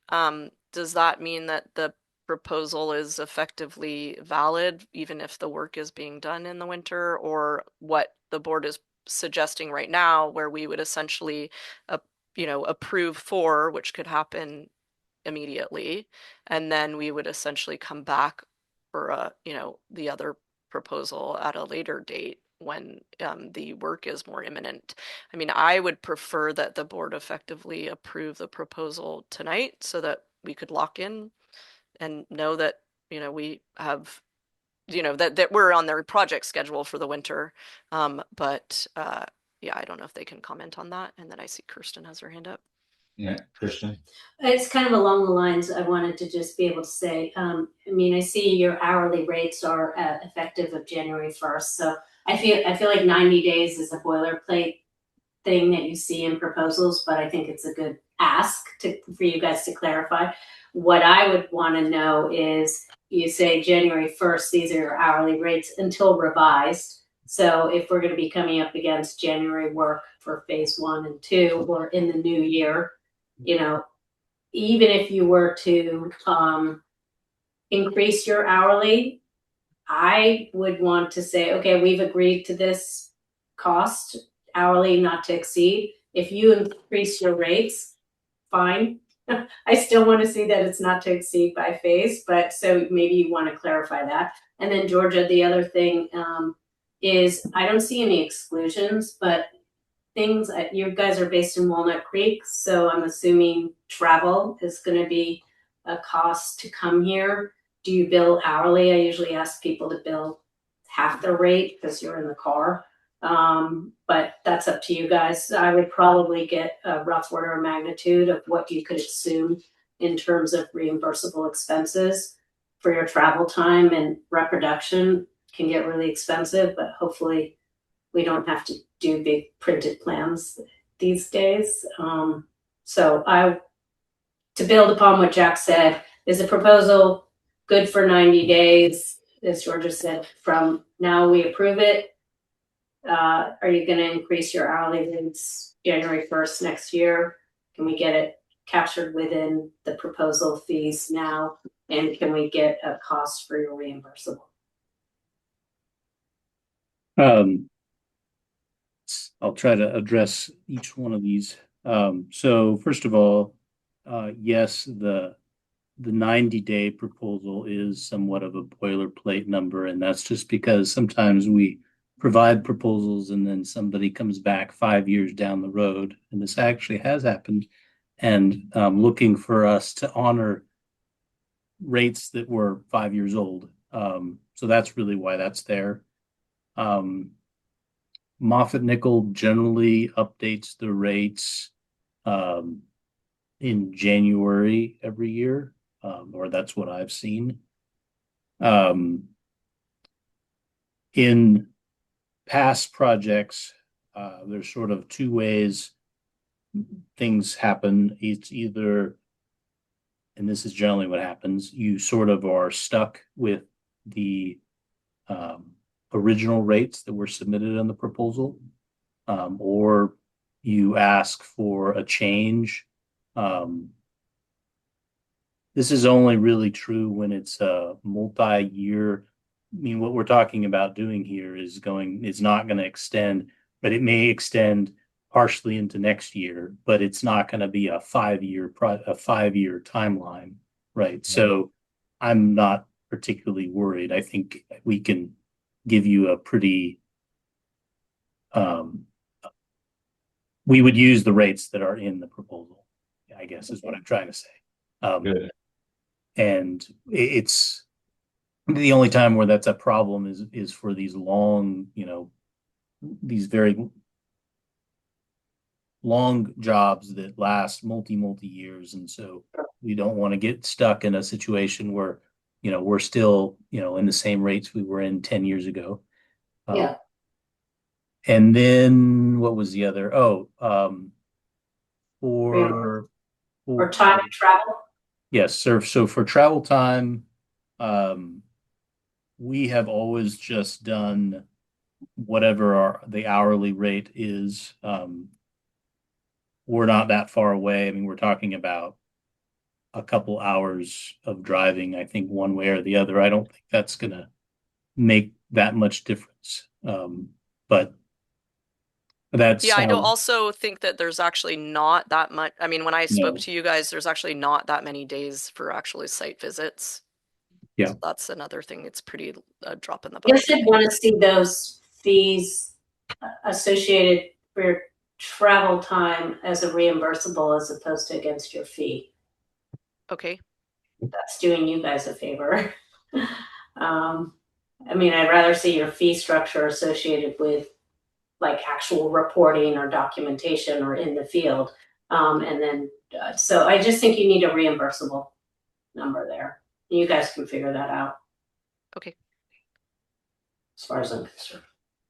does that mean that the proposal is effectively valid, even if the work is being done in the winter, or what the board is suggesting right now, where we would essentially, approve 4, which could happen immediately, and then we would essentially come back for the other proposal at a later date when the work is more imminent. I mean, I would prefer that the board effectively approve the proposal tonight so that we could lock in and know that, we have, that we're on their project schedule for the winter. But yeah, I don't know if they can comment on that. And then I see Kirsten has her hand up. Yeah, Kristen. It's kind of along the lines I wanted to just be able to say, I mean, I see your hourly rates are effective of January 1st. So I feel like 90 days is a boilerplate thing that you see in proposals, but I think it's a good ask for you guys to clarify. What I would want to know is, you say January 1st, these are your hourly rates until revised. So if we're going to be coming up against January work for phase 1 and 2, or in the new year, even if you were to increase your hourly, I would want to say, okay, we've agreed to this cost, hourly not to exceed. If you increase your rates, fine. I still want to see that it's not to exceed by phase, but so maybe you want to clarify that. And then Georgia, the other thing is I don't see any exclusions, but things, you guys are based in Walnut Creek, so I'm assuming travel is going to be a cost to come here. Do you bill hourly? I usually ask people to bill half the rate because you're in the car. But that's up to you guys. I would probably get a rough order of magnitude of what you could assume in terms of reimbursable expenses for your travel time, and reproduction can get really expensive, but hopefully we don't have to do big printed plans these days. So to build upon what Jack said, is the proposal good for 90 days? As Georgia said, from now we approve it. Are you going to increase your hourly rates January 1st next year? Can we get it captured within the proposal fees now? And can we get a cost for your reimbursable? I'll try to address each one of these. So first of all, yes, the 90-day proposal is somewhat of a boilerplate number, and that's just because sometimes we provide proposals and then somebody comes back 5 years down the road, and this actually has happened, and looking for us to honor rates that were 5 years old. So that's really why that's there. Moffett Nickel generally updates the rates in January every year, or that's what I've seen. In past projects, there's sort of two ways things happen. It's either, and this is generally what happens, you sort of are stuck with the original rates that were submitted in the proposal, or you ask for a change. This is only really true when it's a multi-year. I mean, what we're talking about doing here is not going to extend, but it may extend partially into next year, but it's not going to be a 5-year timeline, right? So I'm not particularly worried. I think we can give you a pretty, we would use the rates that are in the proposal, I guess is what I'm trying to say. Good. And it's the only time where that's a problem is for these long, these very long jobs that last multi years. And so we don't want to get stuck in a situation where, we're still, in the same rates we were in 10 years ago. Yeah. And then what was the other? For time and travel. Yes, sir. So for travel time, we have always just done whatever the hourly rate is. We're not that far away. I mean, we're talking about a couple hours of driving, I think, one way or the other. I don't think that's going to make that much difference. But that's Yeah, I don't also think that there's actually not that much. I mean, when I spoke No. to you guys, there's actually not that many days for actually site visits. Yeah. So that's another thing. It's pretty drop in the I guess bucket. I'd want to see those fees associated for your travel time as a reimbursable as opposed to against your fee. Okay. That's doing you guys a favor. I mean, I'd rather see your fee structure associated with like actual reporting or documentation or in the field. And then, so I just think you need a reimbursable number there. You guys can figure that out. Okay. As far as I'm concerned.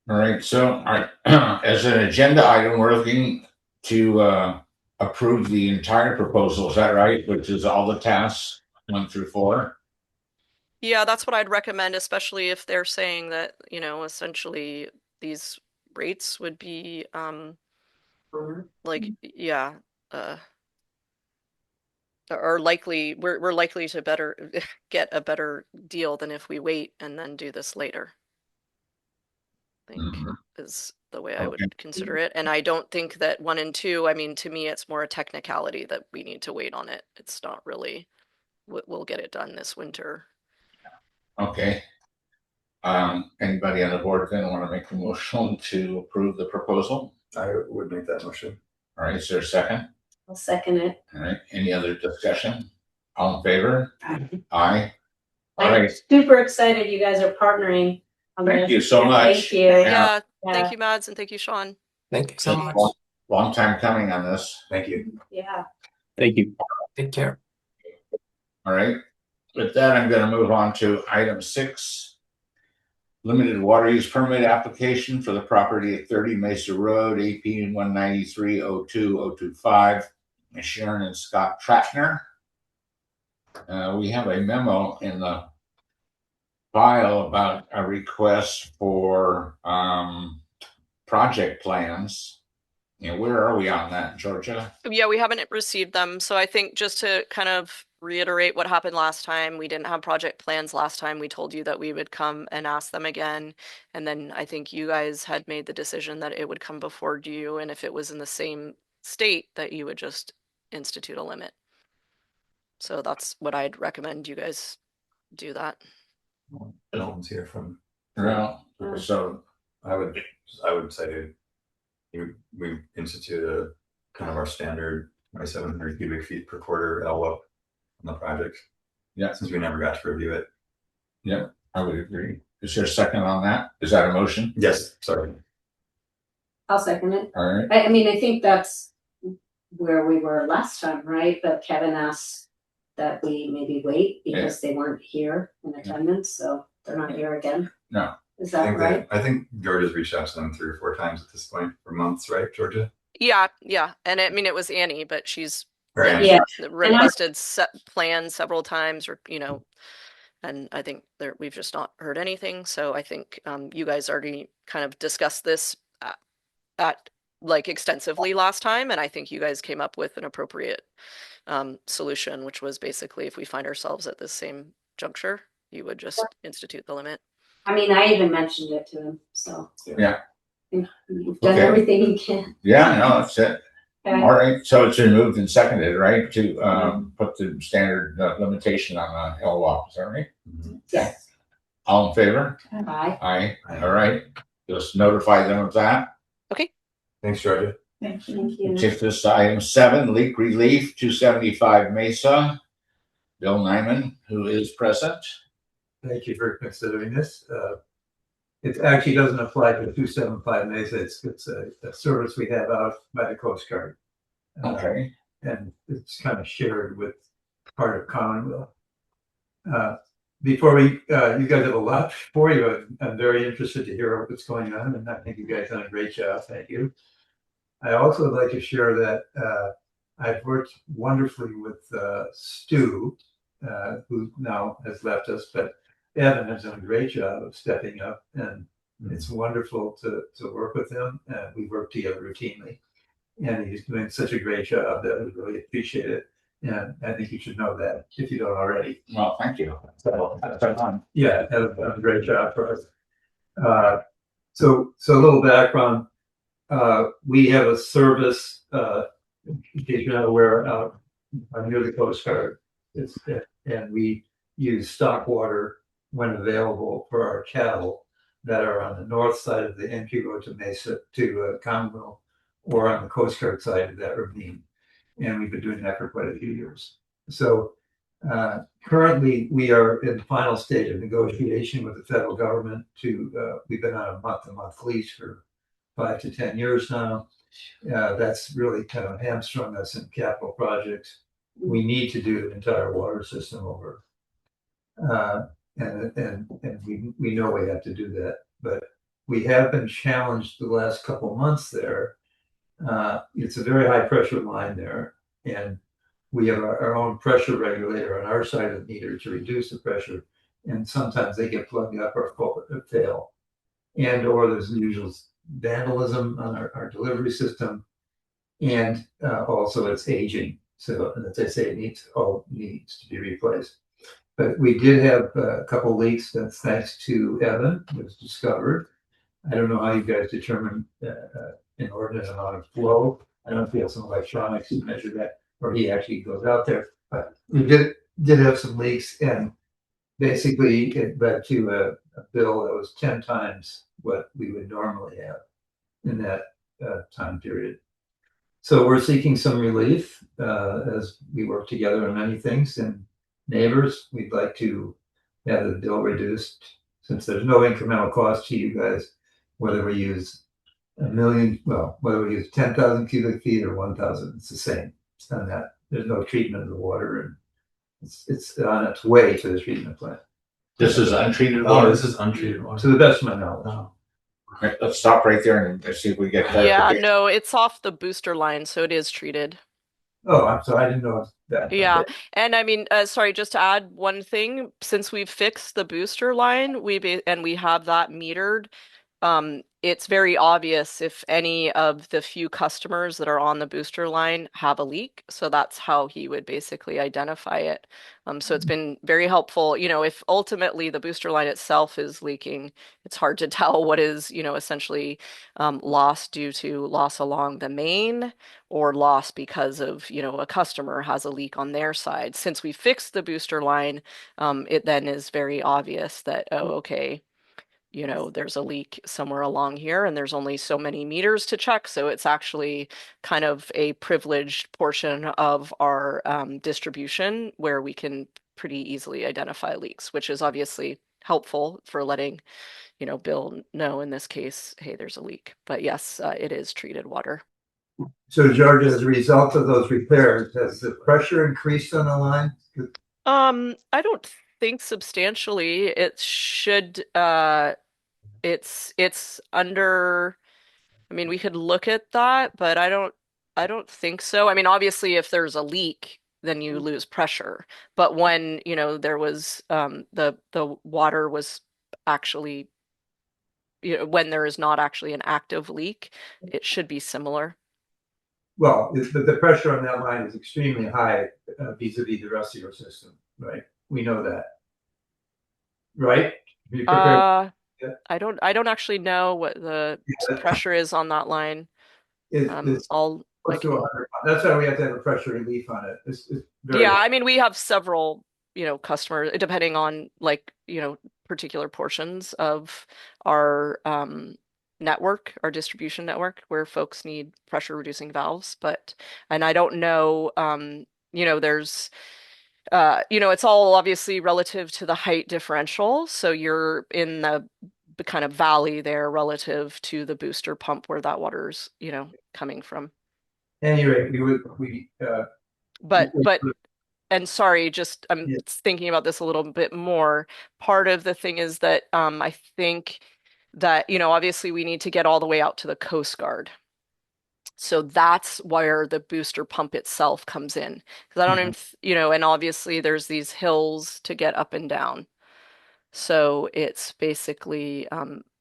All right, so as an agenda item, we're looking to approve the entire proposal. Is that right? Which is all the tasks 1 through 4. Yeah, that's what I'd recommend, especially if they're saying that, essentially these rates would be like, yeah, are likely we're likely to better get a better deal than if we wait and then do this later. I think is the way I would consider it. And I don't think that 1 and 2, I mean, to me, it's more a technicality that we need to wait on it. It's not really, we'll get it done this winter. Okay. Anybody on the board then want to make a motion to approve the proposal? I would make that motion. All right, is there a second? I'll second it. All right, any other discussion? All in favor? Aye. Aye. All I'm right, super excited you guys are partnering on thank this. you so much. Thank you. Yeah, Yeah. thank you, Mads, and thank you, Sean. Thank you so much. Long time coming on this. Thank you. Yeah. Thank you. Take care. All right, with that, I'm going to move on to item 6. Limited water use permit application for the property at 30 Mesa Road, AP 193-02-025, Sharon and Scott Tratner. We have a memo in the file about a request for project plans. Where are we on that, Georgia? Yeah, we haven't received them. So I think just to kind of reiterate what happened last time, we didn't have project plans last time. We told you that we would come and ask them again. And then I think you guys had made the decision that it would come before you. And if it was in the same state, that you would just institute a limit. So that's what I'd recommend you guys do that. No one's here from. Well, so I would say we institute a kind of our standard 2,700 cubic feet per quarter LWIP on the project. Yeah. Since we never got to review it. Yeah, I would agree. Is there a second on that? Is that a motion? Yes, sorry. I'll second it. All right. I mean, I think that's where we were last time, right? But Kevin asked that we maybe wait because they weren't here in attendance, so they're not here again. No. Is that right? I think Georgia's reached out to them 3 or 4 times at this point for months, right, Georgia? Yeah. And I mean, it was Annie, but she's Yeah. requested set plans several times, or and I think we've just not heard anything. So I think you guys already kind of discussed this at like extensively last time, and I think you guys came up with an appropriate solution, which was basically if we find ourselves at the same juncture, you would just institute the limit. I mean, I even mentioned it to him, so. Yeah. You've done everything you can. Yeah, no, that's it. Okay. All right, so it's been moved and seconded, right, to put the standard limitation on the LWAP, is that right? Yes. All in favor? Bye. Aye. All right, just notify them of that. Okay. Thanks, Georgia. Thank you. Take this to item 7, leak relief, 275 Mesa. Bill Nyman, who is present. Thank you for considering this. It actually doesn't apply to 275 Mesa. It's a service we have out by the Coast Guard. Okay. And it's kind of shared with part of Commonwealth. Before we, you guys have a lot for you. I'm very interested to hear what's going on, and I think you guys done a great job. Thank you. I also would like to share that I've worked wonderfully with Stu, who now has left us, but Evan has done a great job of stepping up, and it's wonderful to work with him. We work together routinely, and he's doing such a great job that we really appreciate it. And I think you should know that if you don't already. Well, thank you. So, That's fun. yeah, Evan done a great job for us. So a little background. We have a service, in case you're not aware, near the Coast Guard. And we use stock water when available for our cattle that are on the north side of the entry road to Mesa to Congo, or on the Coast Guard side of that ravine. And we've been doing that for quite a few years. So currently we are in the final stage of negotiation with the federal government we've been on a month-to-month lease for 5 to 10 years now. That's really kind of hamstrung us in capital projects. We need to do the entire water system over. And we know we have to do that, but we have been challenged the last couple months there. It's a very high pressure line there, and we have our own pressure regulator on our side of the meter to reduce the pressure, and sometimes they get plugged up or fail, or there's usual vandalism on our delivery system, and also it's aging. So as I say, it needs to be replaced. But we did have a couple leaks. That's thanks to Evan. It was discovered. I don't know how you guys determine an ordinate amount of flow. I don't know if he has some electronics to measure that, or he actually goes out there. But we did have some leaks, and basically it led to a bill that was 10 times what we would normally have in that time period. So we're seeking some relief as we work together on many things. And neighbors, we'd like to have the bill reduced, since there's no incremental cost to you guys, whether we use whether we use 10,000 cubic feet or 1,000, it's the same. It's not that. There's no treatment of the water, and it's on its way to the treatment plant. This is untreated Oh, water. this is untreated water. To the best of my knowledge. Okay, let's stop right there and see if we get that. Yeah, no, it's off the booster line, so it is treated. Oh, I'm sorry, I didn't know that. Yeah, Okay. and I mean, sorry, just to add one thing, since we've fixed the booster line, and we have that metered, it's very obvious if any of the few customers that are on the booster line have a leak. So that's how he would basically identify it. So it's been very helpful. You know, if ultimately the booster line itself is leaking, it's hard to tell what is, essentially lost due to loss along the main, or loss because of, a customer has a leak on their side. Since we fixed the booster line, it then is very obvious that, oh, okay, there's a leak somewhere along here, and there's only so many meters to check. So it's actually kind of a privileged portion of our distribution where we can pretty easily identify leaks, which is obviously helpful for letting, Bill know in this case, hey, there's a leak. But yes, it is treated water. So George, as a result of those repairs, has the pressure increased on the line? I don't think substantially. It should it's under, I mean, we could look at that, but I don't think so. I mean, obviously if there's a leak, then you lose pressure. But when, there was the water was actually, when there is not actually an active leak, it should be similar. Well, the pressure on that line is extremely high vis-a-vis the rest of your system, right? We know that, right? I don't actually know what the pressure is on that line. It's close to 100. That's why we have to have a pressure relief on it. It's very Yeah, I mean, we have several, customers, depending on particular portions of our network, our distribution network, where folks need pressure reducing valves. And I don't know, there's it's all obviously relative to the height differential. So you're in the kind of valley there relative to the booster pump where that water's, coming from. Anyway, And sorry, just I'm thinking about this a little bit more. Part of the thing is that I think that, obviously we need to get all the way out to the Coast Guard. So that's where the booster pump itself comes in. Because I don't even, you know, and obviously there's these hills to get up and down. So it's basically,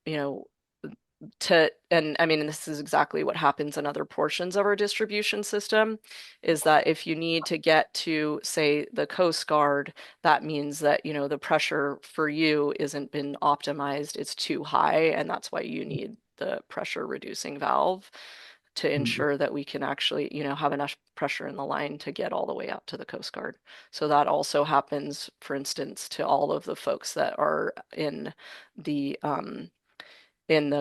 you know, and I mean, this is exactly what happens in other portions of our distribution system, is that if you need to get to, say, the Coast Guard, that means that, you know, the pressure for you isn't been optimized, it's too high, and that's why you need the pressure reducing valve to ensure that we can actually, you know, have enough pressure in the line to get all the way out to the Coast Guard. So that also happens, for instance, to all of the folks that are in the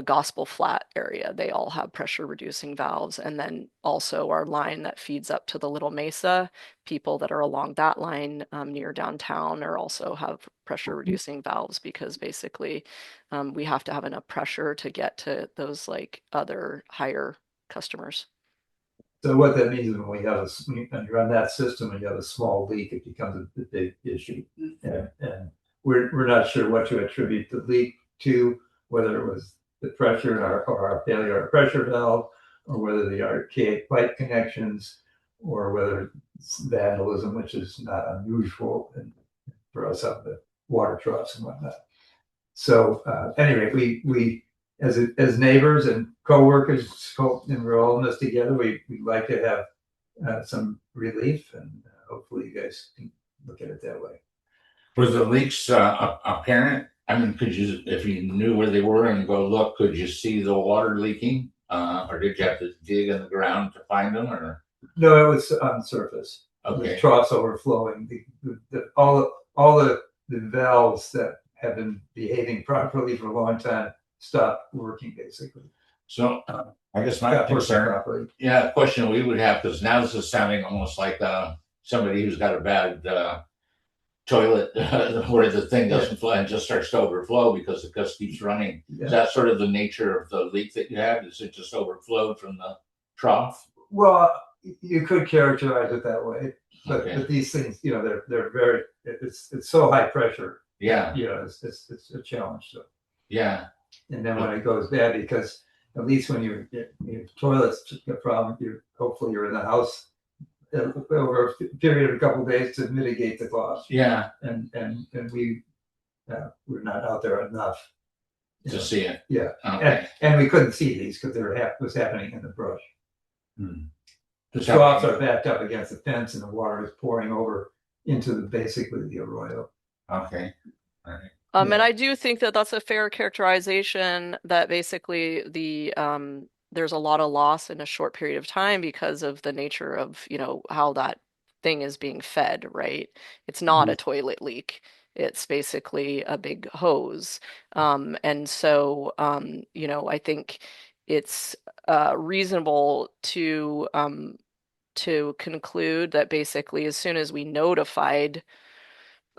Gospel Flat area. They all have pressure reducing valves. And then also our line that feeds up to the Little Mesa, people that are along that line near downtown are also have pressure reducing valves, because basically we have to have enough pressure to get to those like other higher customers. So what that means is when when you're on that system and you have a small leak, it becomes a big issue. And we're not sure what to attribute the leak to, whether it was the pressure or our failure of pressure valve, or whether the archaic pipe connections, or whether it's vandalism, which is not unusual for us up the water troughs and whatnot. So anyway, we as neighbors and co-workers, and we're all in this together, we'd like to have some relief, and hopefully you guys can look at it that way. Were the leaks apparent? I mean, could you, if you knew where they were and go look, could you see the water leaking? Or did you have to dig in the ground to find them? Or no, it was on the surface. Okay. The troughs overflowing. All the valves that have been behaving properly for a long time stopped working, basically. So I guess my concern, question we would have, because now this is sounding almost like somebody who's got a bad toilet where the thing doesn't flow and just starts to overflow because it just keeps running. Yeah. Is that sort of the nature of the leak that you had? Is it just overflowed from the trough? Well, you could characterize it that way, but, Okay. but these things, you know, they're very, it's so high pressure. Yeah. You know, it's a challenge. So. Yeah. And then when it goes bad, because at least when your toilet's a problem, hopefully you're in the house over a period of a couple of days to mitigate the cost. Yeah. And we're not out there enough To see it. Yeah. Okay. And we couldn't see these because was happening in the brush. Hmm. The troughs are backed up against the fence, and the water is pouring over into basically the arroyo. Okay. All right. And I do think that that's a fair characterization, that basically there's a lot of loss in a short period of time because of the nature of, you know, how that thing is being fed, right? It's not a toilet leak. It's basically a big hose. And so, you know, I think it's reasonable to conclude that basically as soon as we notified,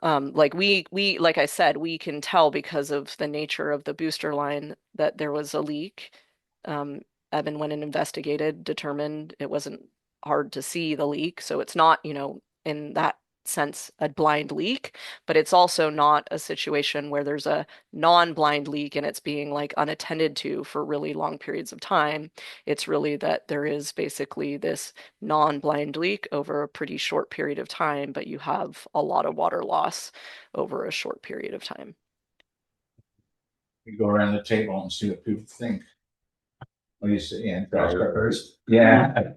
like like I said, we can tell because of the nature of the booster line that there was a leak. Evan went and investigated, determined it wasn't hard to see the leak. So it's not, you know, in that sense, a blind leak, but it's also not a situation where there's a non-blind leak and it's being like unattended to for really long periods of time. It's really that there is basically this non-blind leak over a pretty short period of time, but you have a lot of water loss over a short period of time. We go around the table and see what people think. What do you say, Ann? First? Yeah.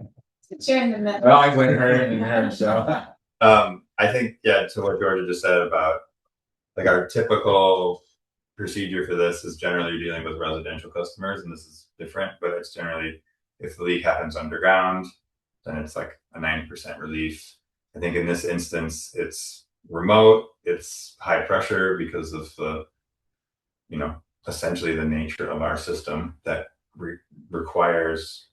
You're in the middle. Well, I went her in there, so. I think, to what Georgia just said about like our typical procedure for this is generally dealing with residential customers, and this is different, but it's generally if the leak happens underground, then it's like a 90% relief. I think in this instance, it's remote, it's high pressure because of the, you know, essentially the nature of our system that requires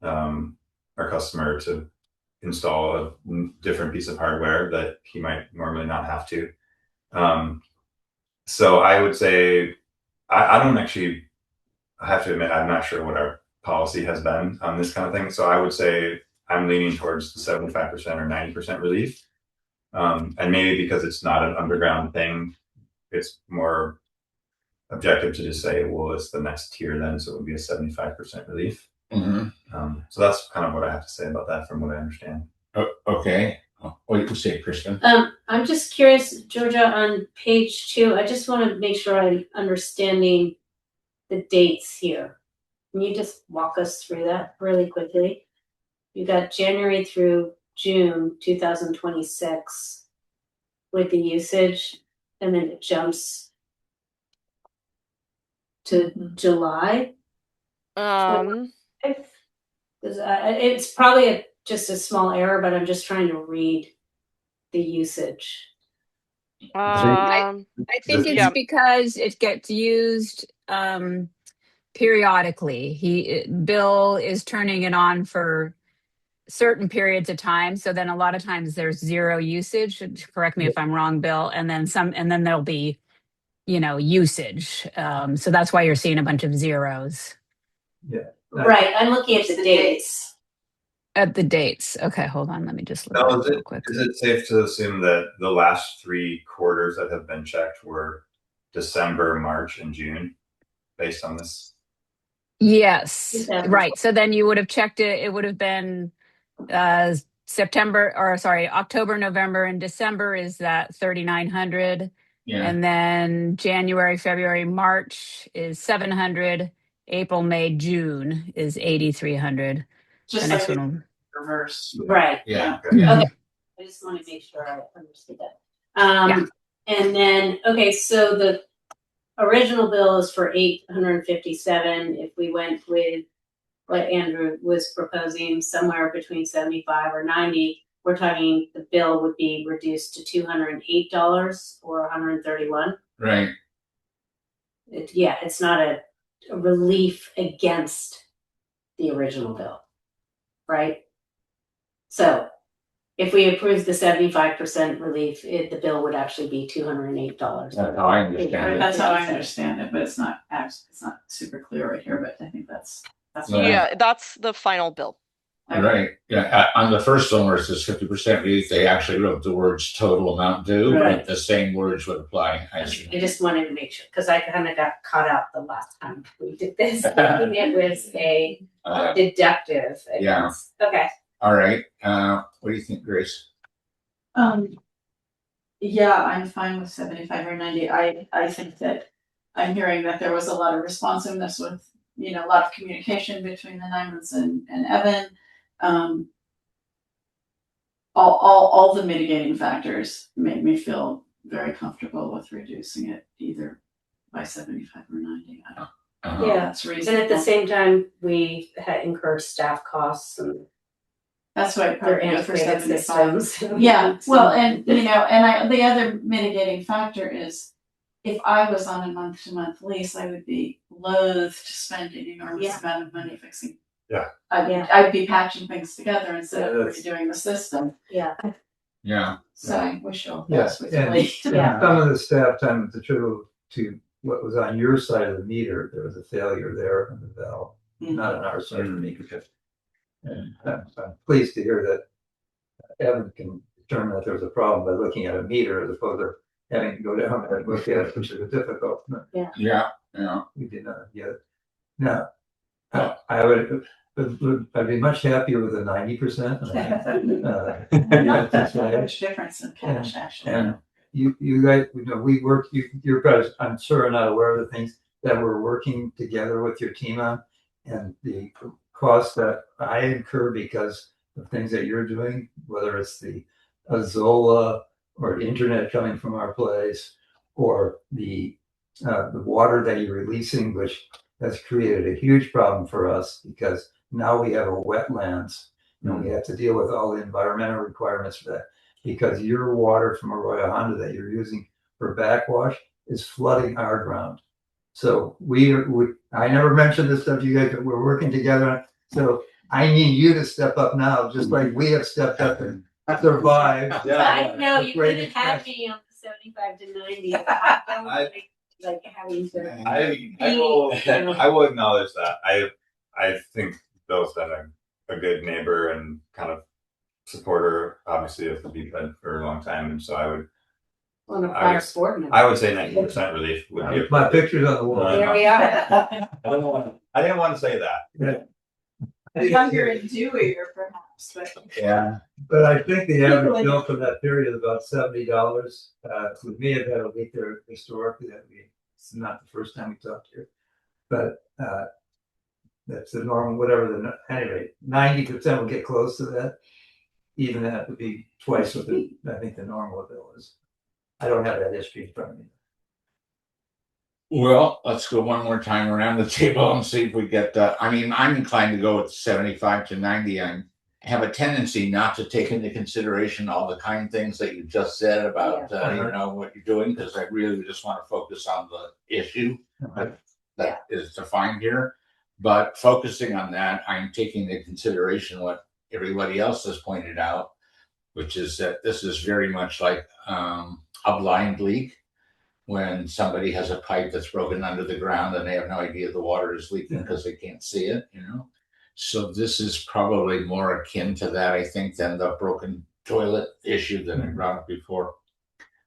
our customer to install a different piece of hardware that he might normally not have to. So I would say, I don't actually, I have to admit, I'm not sure what our policy has been on this kind of thing. So I would say I'm leaning towards the 75% or 90% relief. And maybe because it's not an underground thing, it's more objective to just say, well, it's the next tier then, so it would be a 75% relief. So that's kind of what I have to say about that from what I understand. Okay. What do you say, Kristen? I'm just curious, Georgia, on page 2, I just want to make sure I'm understanding the dates here. Can you just walk us through that really quickly? You got January through June 2026 with the usage, and then it jumps to July. It's probably just a small error, but I'm just trying to read the usage. I think it's because it gets used periodically. Bill is turning it on for certain periods of time, so then a lot of times there's zero usage. Correct me if I'm wrong, Bill. And then there'll be, usage. So that's why you're seeing a bunch of zeros. Yeah. Right. I'm looking at the dates. At the dates. Okay, hold on. Let me just look Now, at it real quick. is it safe to assume that the last 3 quarters that have been checked were December, March, and June, based on this? Yes. Right. So then you would have checked it. It would have been October, November, and December is that 3,900. Yeah. And then January, February, March is 700. April, May, June is 8,300. Just The next like one. Reverse. Right. Yeah. Okay. I just want to make sure I understood that. And then, okay, so the original bill is for 857. If we went with what Andrew was proposing, somewhere between 75 or 90, we're talking the bill would be reduced to $208 or 131. Right. It's not a relief against the original bill, right? So if we approve the 75% relief, the bill would actually be $208. That's how I understand it. That's how I understand it, but it's not super clear right here. But I think that's Yeah, that's the final bill. Right. Yeah. On the first one where it says 50% relief, they actually wrote the words total amount due, but the same words would apply. I just wanted to make sure because I kind of got caught out the last time we did this. Thinking it was a deductive. Yeah. Okay. All right. What do you think, Grace? Yeah, I'm fine with 75 or 90. I think that I'm hearing that there was a lot of responsiveness with, a lot of communication between the Nymans and Evan. All the mitigating factors made me feel very comfortable with reducing it either by 75 or 90. That's reasonable. And at the same time, we had incurred staff costs and that's why their antiquated systems. Yeah, well, and the other mitigating factor is if I was on a month-to-month lease, I would be loath to spend an enormous amount of money fixing. Yeah. I'd be patching things together instead of redoing the system. Yeah. Yeah. So I wish all Yes, this was and late. some of the staff time is attributable to what was on your side of the meter. There was a failure there on the valve, not on our side of the meter. And I'm pleased to hear that Evan can determine that there's a problem by looking at a meter as opposed to having to go down and look at it, which is difficult. Yeah. We did not yet. Now, I'd be much happier with a 90%. Not that much difference in cash, actually. And you guys, we work. You're probably, I'm sure, are not aware of the things that we're working together with your team on, and the costs that I incur because of things that you're doing, whether it's the Azola or internet coming from our place, or the water that you're releasing, which has created a huge problem for us because now we have a wetlands and we have to deal with all the environmental requirements for that because your water from Arroyo Hondo that you're using for backwash is flooding our ground. So I never mentioned this stuff to you guys, but we're working together on. So I need you to step up now, just like we have stepped up and survived. I know you couldn't have me on the 75 to 90. Like having to. I will acknowledge that. I think Bill's been a good neighbor and kind of supporter, obviously, of the BPED for a long time, and so I would. On a prior sport member. I would say 90% relief would be. My picture's on the wall. There we are. I didn't want to say that. Younger and dewier, perhaps, but. Yeah. But I think the People average in- bill for that period is about $70. We may have had a leak there historically, it's not the first time we talked here. But that's the normal, whatever anyway, 90% will get close to that. Even that would be twice what I think the normal bill is. I don't have that history in front of me. Well, let's go one more time around the table and see if we get I mean, I'm inclined to go with 75 to 90. I have a tendency not to take into consideration all the kind things that you just said about what you're doing, because I really just want to focus on the issue that is defined here. But focusing on that, I'm taking into consideration what everybody else has pointed out, which is that this is very much like a blind leak. When somebody has a pipe that's broken under the ground and they have no idea the water is leaking because they can't see it, So this is probably more akin to that, I think, than the broken toilet issue that I brought up before.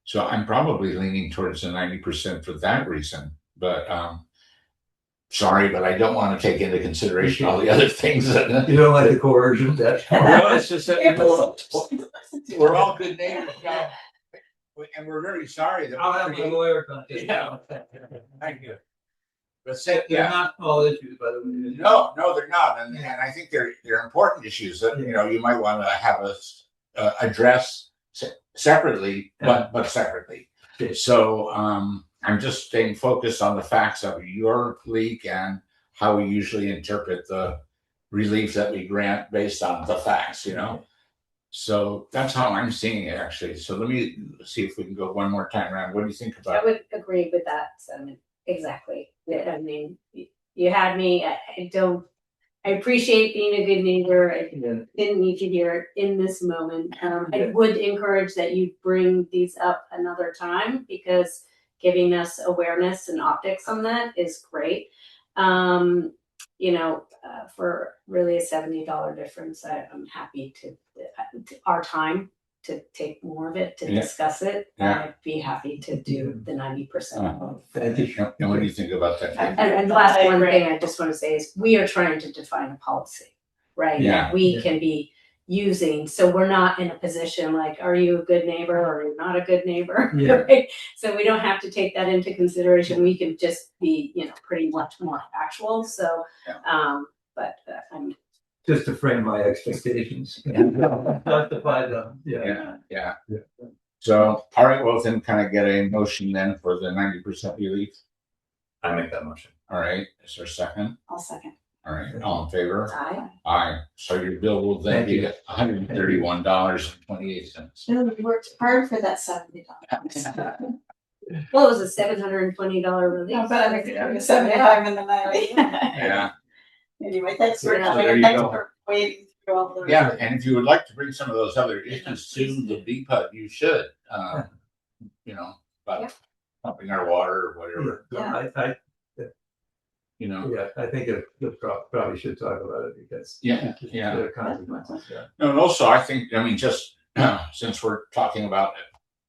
So I'm probably leaning towards the 90% for that reason. But sorry, but I don't want to take into consideration all the other things that You don't like the coercion? Well, it's just that we're all good neighbors. And we're very sorry that. I'll have my lawyer contact. Yeah. Thank you. But They're not all issues, by the way. No, they're not, and I think they're important issues that you might want to have us address separately, but separately. So I'm just staying focused on the facts of your leak and how we usually interpret the relief that we grant based on the facts. So that's how I'm seeing it, actually. So let me see if we can go one more time around. What do you think about I would agree with that sentiment. Exactly. I mean, you had me. I appreciate being a good neighbor. I didn't need to hear it in this moment. I would encourage that you bring these up another time, because giving us awareness and optics on that is great. For really a $70 difference, I'm happy to our time to take more of it to discuss it. I'd be happy to do the 90%. Thank you. And what do you think about that? And the last one thing I just want to say is we are trying to define a policy, right? Yeah. That we can be using, so we're not in a position like, are you a good neighbor or are you not a good neighbor? Yeah. Right? So we don't have to take that into consideration. We can just be, pretty much more factual. So, but I'm Just to frame my expectations. Justify them. Yeah. So, all right, well, then can I get a motion then for the 90% relief? I make that motion. All right, is there a second? I'll second. All right, all in favor? Aye. Aye. So your bill will then Thank be you. $131.28. Bill, you worked hard for that $70. Well, it was a $720 relief. How about the 75 and the 90? Yeah. Anyway, thanks for Yeah. So there you thanks go. for waiting through all the. Yeah, and if you would like to bring some of those other issues to the BPUD, you should. About pumping our water or whatever. I think it probably should talk about it because Yeah. there are consequences. No, and also I think, just since we're talking about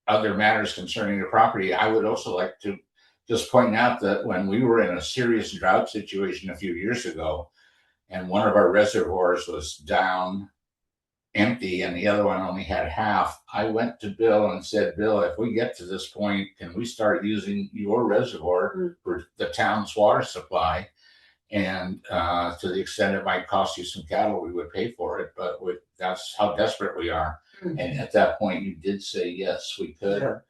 other matters concerning the property, I would also like to just point out that when we were in a serious drought situation a few years ago, and one of our reservoirs was down empty and the other one only had half, I went to Bill and said, Bill, if we get to this point, can we start using your reservoir for the town's water supply? And to the extent it might cost you some cattle, we would pay for it. But that's how desperate we are. And at that point, you did say, yes, we could. Yeah.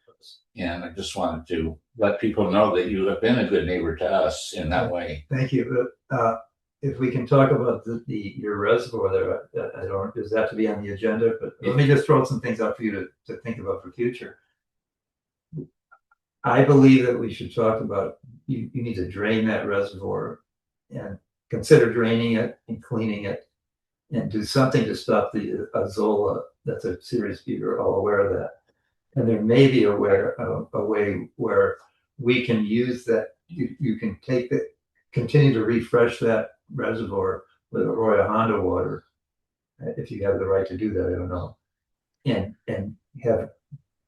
And I just wanted to let people know that you have been a good neighbor to us in that way. Thank you. But if we can talk about your reservoir there, does that have to be on the agenda? But let me just throw some things out for you to think about for future. I believe that we should talk about, you need to drain that reservoir and consider draining it and cleaning it and do something to stop the Azolla. That's a serious, you're all aware of that. And there may be a way where we can use that. You can continue to refresh that reservoir with Arroyo Hondo water, if you have the right to do that, I don't know, and have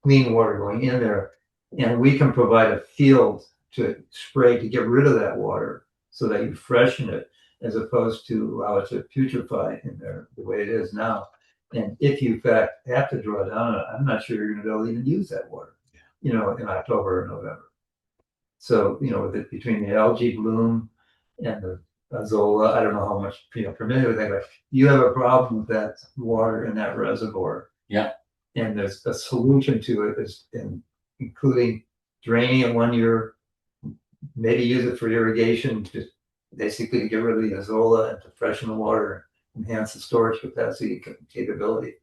clean water going in there, and we can provide a field to spray to get rid of that water so that you freshen it. as opposed to allow it to putrefy in there the way it is now. And if you in fact have to draw down on it, I'm not sure you're going to be able to even use that water, you know, in October or November. So, you know, with it, between the algae bloom and the azolla, I don't know how much familiar with that, but you have a problem with that water in that reservoir. Yeah. And there's a solution to it, including draining it 1 year, maybe use it for irrigation, just basically to get rid of the azolla and to freshen the water, enhance the storage capacity capability,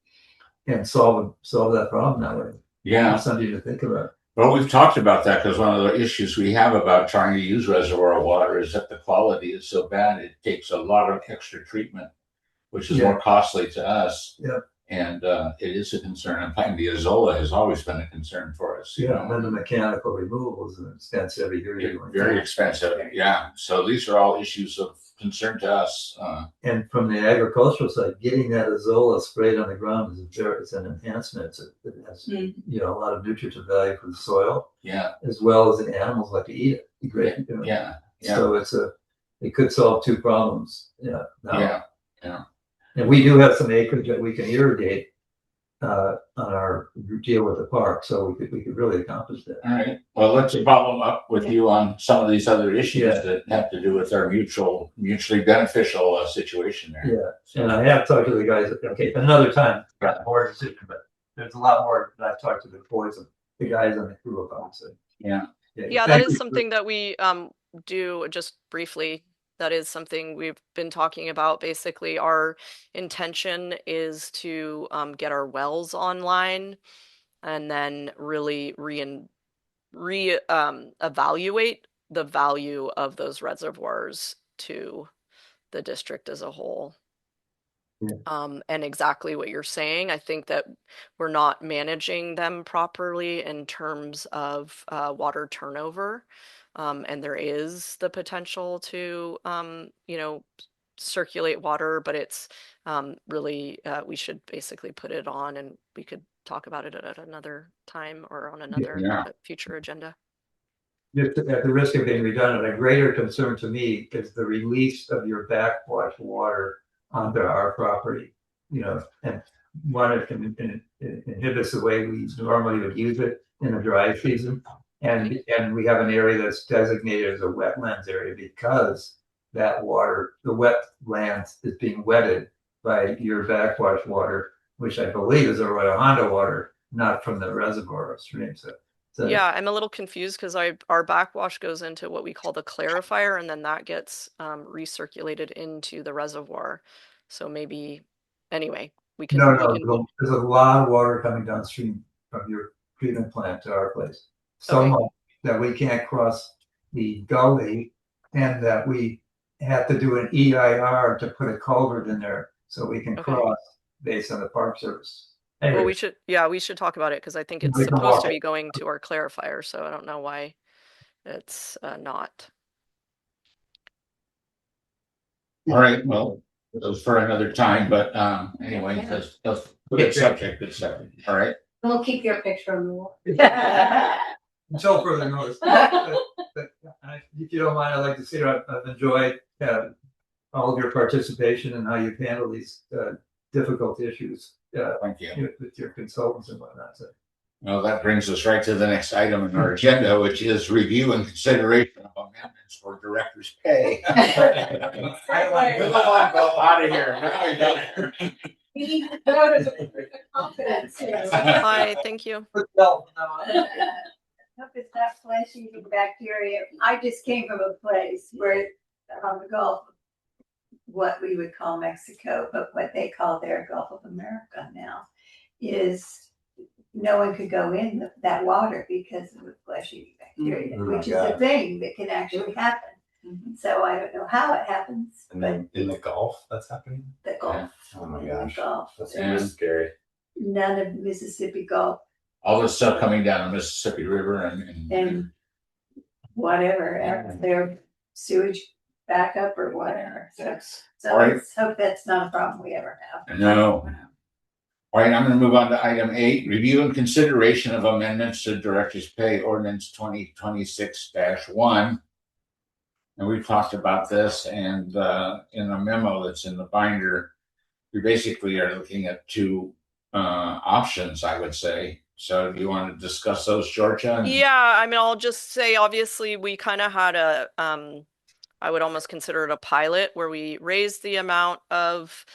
and solve that problem that way. Yeah. Something to think about. Well, we've talked about that because one of the issues we have about trying to use reservoir water is that the quality is so bad. It takes a lot of extra treatment, which is more costly to us. Yeah. And it is a concern. And finding the azolla has always been a concern for us. You know? And then the mechanical removal is an expense every year. Very expensive. Yeah. So these are all issues of concern to us. And from the agricultural side, getting that azolla sprayed on the ground is an enhancement. It has you know, a lot of nutritive value for the soil. Yeah. As well as the animals like to eat it. Great. You know? Yeah. So it could solve two problems. Yeah. Now, yeah. And we do have some acreage that we can irrigate on our deal with the park, so we could really accomplish that. All right. Well, let's follow up with you on some of these other issues that have to do with our mutually beneficial situation there. Yeah. And I have talked to the guys. Okay, another time, got more decision, but there's a lot more that I've talked to the guys on the crew about. So yeah. Yeah, that is something that we do just briefly. That is something we've been talking about. Basically, our intention is to get our wells online and then really evaluate the value of those reservoirs to the district as a whole. Yeah. And exactly what you're saying, I think that we're not managing them properly in terms of water turnover. And there is the potential to, you know, circulate water, but it's really, we should basically put it on, and we could talk about it at another time or on another future agenda. Just at the risk of being redundant, a greater concern to me is the release of your backwash water onto our property. You know, and one, it can inhibit the way we normally would use it in the dry season. And we have an area that's designated as a wetlands area because that water, the wetlands, is being wetted by your backwash water, which I believe is Arroyo Hondo water, not from the reservoir or stream. So yeah, I'm a little confused because our backwash goes into what we call the clarifier, and then that gets recirculated into the reservoir. So maybe, anyway, we can. No, there's a lot of water coming downstream from your treatment plant to our place. So much that we can't cross the gully, and that we have to do an EIR to put a culvert in there so we can cross based on the Park Service. Anyway. Well, we should talk about it because I think it's supposed to be going to our clarifier, so I don't know why it's not. All right. Well, those for another time, but anyway, that's good subject. Good subject. All right. We'll keep your picture on the wall. Until further notice. But if you don't mind, I'd like to say I've enjoyed all of your participation and how you've handled these difficult issues. Thank you. With your consultants and whatnot. So. Well, that brings us right to the next item in our agenda, which is review and consideration of amendments for director's pay. Come on, go out of here. We need to go to confidence here. Hi, thank you. Hope it's not fleshing the bacteria. I just came from a place where on the Gulf, what we would call Mexico, but what they call their Gulf of America now, is no one could go in that water because of the flesh-eating bacteria, which is a thing that can actually happen. So I don't know how it happens. And then in the Gulf, that's happening? The Gulf. Oh my gosh. The Gulf. That's scary. None of Mississippi Gulf. All this stuff coming down the Mississippi River and whatever, their sewage backup or whatever. So let's hope that's not a problem we ever have. No. All right, I'm going to move on to item 8, review and consideration of amendments to Director's Pay Ordinance 2026-1. And we've talked about this, and in a memo that's in the binder, we basically are looking at two options, I would say. So do you want to discuss those, Georgia? Yeah, I mean, I'll just say, obviously, we kind of had a, I would almost consider it a pilot where we raised the amount of,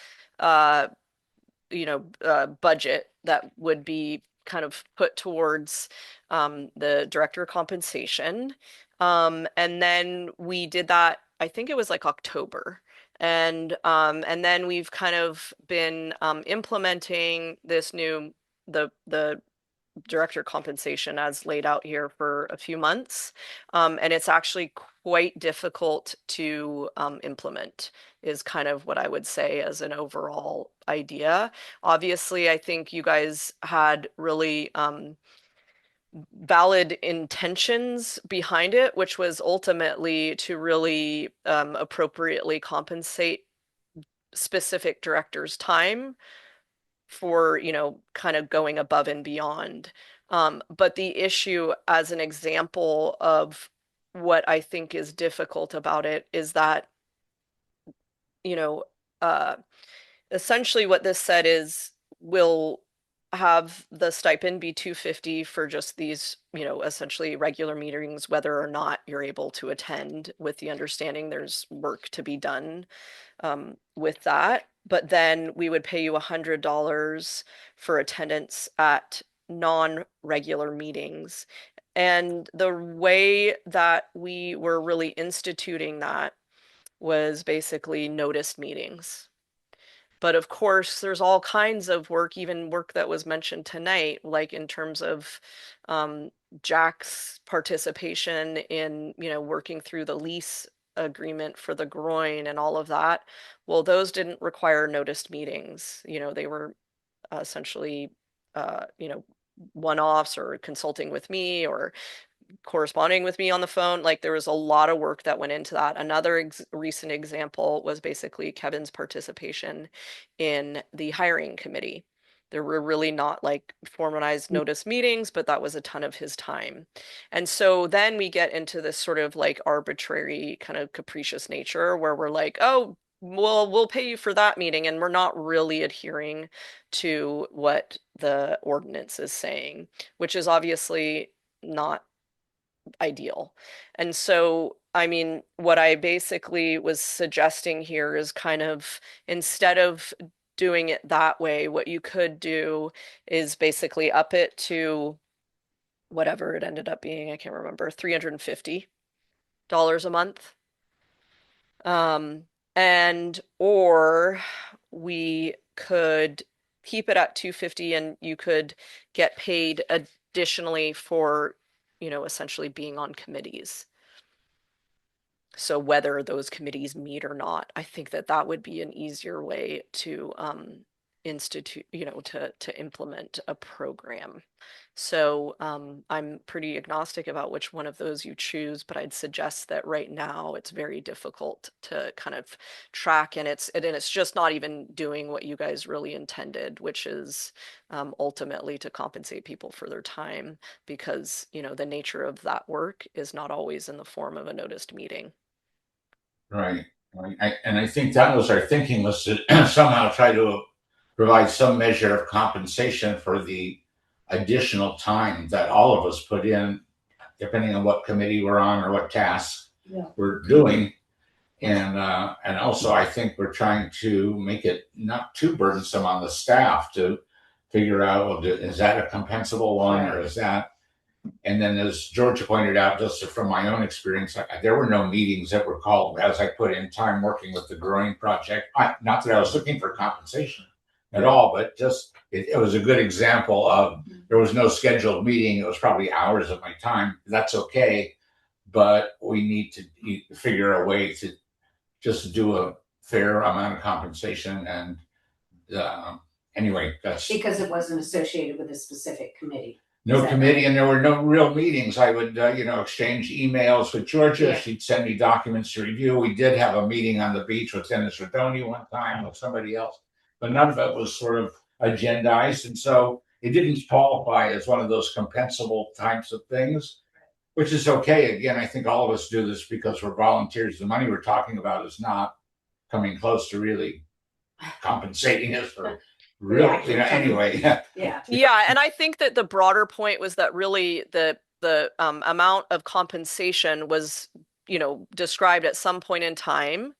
budget that would be kind of put towards the director compensation. And then we did that, I think it was like October. And then we've kind of been implementing this new the director compensation as laid out here for a few months. And it's actually quite difficult to implement, is kind of what I would say as an overall idea. Obviously, I think you guys had really valid intentions behind it, which was ultimately to really appropriately compensate specific directors' time for, kind of going above and beyond. But the issue, as an example of what I think is difficult about it, is that, you know, uh, essentially what this said is we'll have the stipend be $250 for just these, essentially regular meetings, whether or not you're able to attend, with the understanding there's work to be done with that. But then we would pay you $100 for attendance at non-regular meetings. And the way that we were really instituting that was basically noticed meetings. But of course, there's all kinds of work, even work that was mentioned tonight, like in terms of Jack's participation in, working through the lease agreement for the groin and all of that. Well, those didn't require noticed meetings. They were essentially, one-offs, or consulting with me, or corresponding with me on the phone. Like, there was a lot of work that went into that. Another recent example was basically Kevin's participation in the hiring committee. There were really not like formalized notice meetings, but that was a ton of his time. And so then we get into this sort of like arbitrary, kind of capricious nature where we're like, oh, well, we'll pay you for that meeting, and we're not really adhering to what the ordinance is saying, which is obviously not ideal. And so, I mean, what I basically was suggesting here is kind of, instead of doing it that way, what you could do is basically up it to whatever it ended up being, I can't remember, $350 a month. And or we could keep it at $250, and you could get paid additionally for, essentially being on committees. So whether those committees meet or not, I think that would be an easier way to institute, to implement a program. So I'm pretty agnostic about which one of those you choose, but I'd suggest that right now it's very difficult to kind of track, and it's just not even doing what you guys really intended, which is ultimately to compensate people for their time, because the nature of that work is not always in the form of a noticed meeting. Right. And I think that was our thinking, was to somehow try to provide some measure of compensation for the additional time that all of us put in, depending on what committee we're on or what tasks we're doing. And also, I think we're trying to make it not too burdensome on the staff to figure out, well, is that a compensable one, or is that? And then, as Georgia pointed out, just from my own experience, there were no meetings that were called as I put in time working with the growing project. Not that I was looking for compensation at all, but just it was a good example of, there was no scheduled meeting. It was probably hours of my time. That's okay, but we need to figure a way to just do a fair amount of compensation. And anyway, that's because it wasn't associated with a specific committee. No committee, and there were no real meetings. I would, exchange emails with Georgia. Yeah. She'd send me documents to review. We did have a meeting on the beach with Dennis Rodoni one time with somebody else, but none of it was sort of agendized. And so it didn't qualify as one of those compensable types of things. which is okay. Again, I think all of us do this because we're volunteers. The money we're talking about is not coming close to really compensating us for real, anyway. Yeah. Yeah, and I think that the broader point was that really the amount of compensation was, described at some point in time.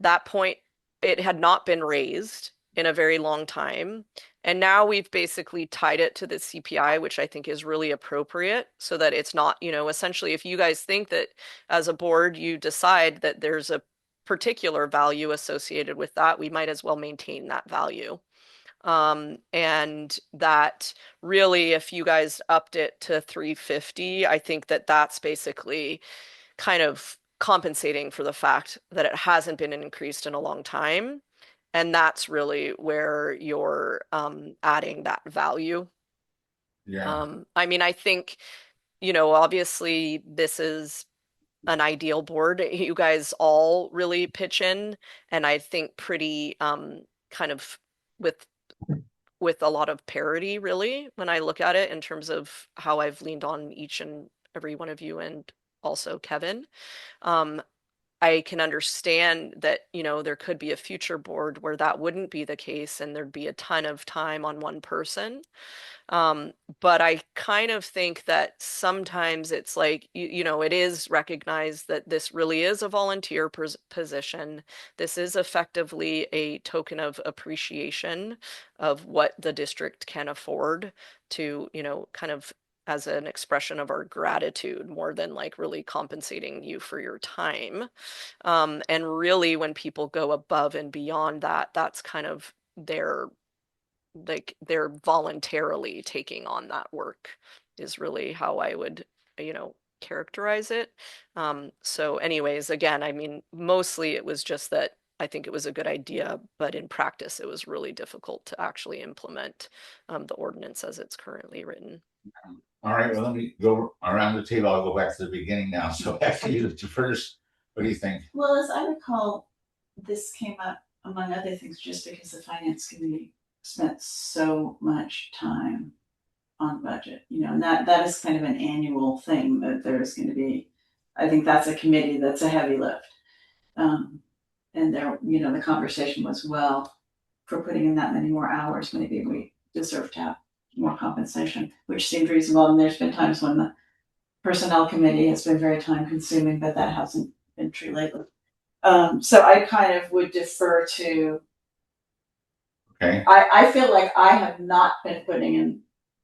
That point, it had not been raised in a very long time. And now we've basically tied it to the CPI, which I think is really appropriate so that it's not, essentially, if you guys think that as a board you decide that there's a particular value associated with that, we might as well maintain that value. And that really, if you guys upped it to 350, I think that that's basically kind of compensating for the fact that it hasn't been increased in a long time. And that's really where you're adding that value. Yeah. I mean, I think, obviously this is an ideal board. You guys all really pitch in, and I think pretty kind of with a lot of parity, really, when I look at it in terms of how I've leaned on each and every one of you, and also Kevin. I can understand that, there could be a future board where that wouldn't be the case and there'd be a ton of time on one person. But I kind of think that sometimes it's like, it is recognized that this really is a volunteer position. This is effectively a token of appreciation of what the district can afford to, kind of as an expression of our gratitude more than like really compensating you for your time. And really when people go above and beyond that, that's kind of they're voluntarily taking on that work is really how I would, characterize it. So anyways, again, I mean, mostly it was just that I think it was a good idea, but in practice, it was really difficult to actually implement the ordinance as it's currently written. All right, well, let me go around the table. I'll go back to the beginning now. So after you first, what do you think? Well, as I recall, this came up among other things just because the finance committee spent so much time on budget, and that is kind of an annual thing that there's going to be. I think that's a committee that's a heavy lift. And there, the conversation was, well, for putting in that many more hours, maybe we deserve to have more compensation, which seemed reasonable. And there's been times when the personnel committee has been very time consuming, but that hasn't been true lately. So I kind of would defer to. Okay. I feel like I have not been putting in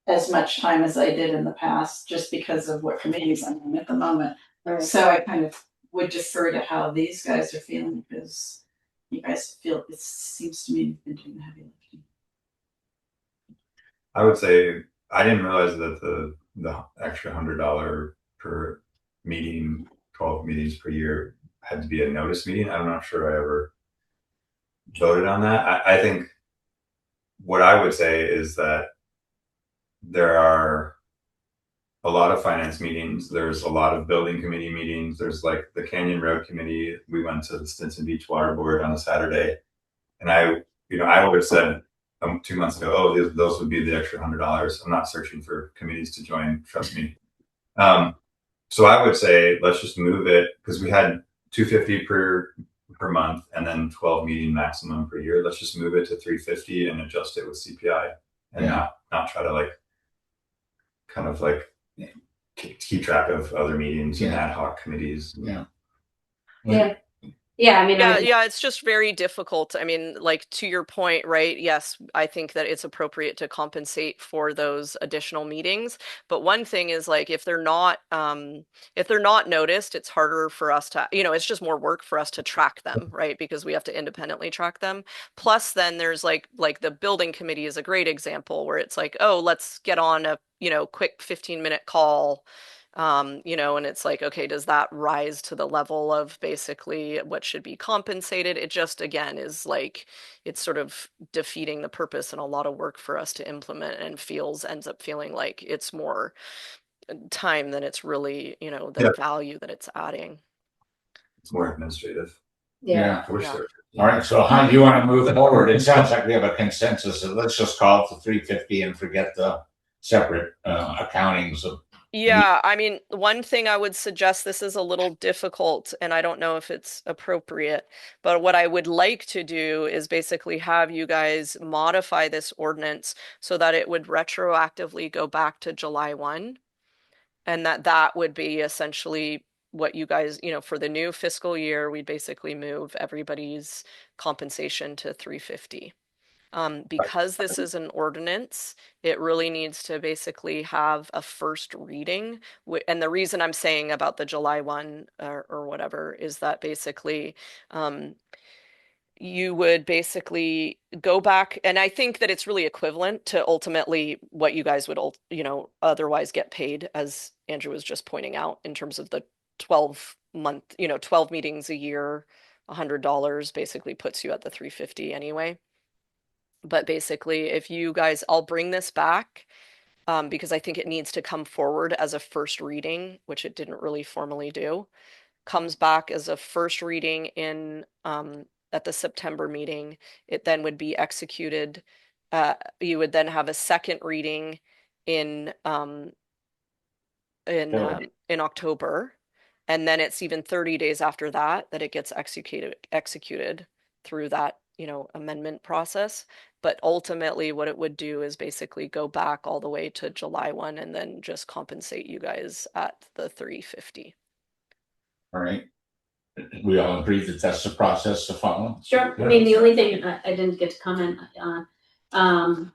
as much time as I did in the past, just because of what committees I'm in at the moment. Right. So I kind of would defer to how these guys are feeling, because you guys feel, it seems to me you've been doing the heavy lifting. I would say I didn't realize that the extra $100 per meeting, 12 meetings per year, had to be a notice meeting. I'm not sure I ever voted on that. I think what I would say is that there are a lot of finance meetings. There's a lot of building committee meetings. There's like the Canyon Road Committee. We went to the Stinson Beach Water Board on a Saturday, and I would have said 2 months ago, oh, those would be the extra $100. I'm not searching for committees to join. Trust me. So I would say let's just move it, because we had $250 per month and then 12 meeting maximum per year. Let's just move it to 350 and adjust it with CPI, and not try to kind of keep track of other meetings and ad hoc committees. Yeah. I mean, yeah, it's just very difficult. I mean, like, to your point, right? Yes, I think that it's appropriate to compensate for those additional meetings. But one thing is, like, if they're not noticed, it's harder for us to, it's just more work for us to track them, right? Because we have to independently track them. Plus, then there's like the building committee is a great example where it's like, oh, let's get on a quick 15-minute call. And it's like, okay, does that rise to the level of basically what should be compensated? It just, again, is like, it's sort of defeating the purpose and a lot of work for us to implement, and ends up feeling like it's more time than it's really, the value that it's adding. It's more administrative. Yeah. All right. So how do you want to move forward? It sounds like we have a consensus. So let's just call it the 350 and forget the separate accountings of Yeah, I mean, one thing I would suggest, this is a little difficult and I don't know if it's appropriate, but what I would like to do is basically have you guys modify this ordinance so that it would retroactively go back to July 1, and that would be essentially what you guys, for the new fiscal year, we'd basically move everybody's compensation to 350. Because this is an ordinance, it really needs to basically have a first reading. And the reason I'm saying about the July 1 or whatever is that basically you would basically go back, and I think that it's really equivalent to ultimately what you guys would, otherwise get paid, as Andrew was just pointing out, in terms of the 12-month, 12 meetings a year, $100 basically puts you at the 350 anyway. But basically, if you guys, I'll bring this back because I think it needs to come forward as a first reading, which it didn't really formally do. Comes back as a first reading in at the September meeting. It then would be executed. You would then have a second reading in October, and then it's even 30 days after that it gets executed through that amendment process. But ultimately what it would do is basically go back all the way to July 1 and then just compensate you guys at the 350. All right. We all agree that that's the process to follow? Sure. I mean, the only thing I didn't get to comment on,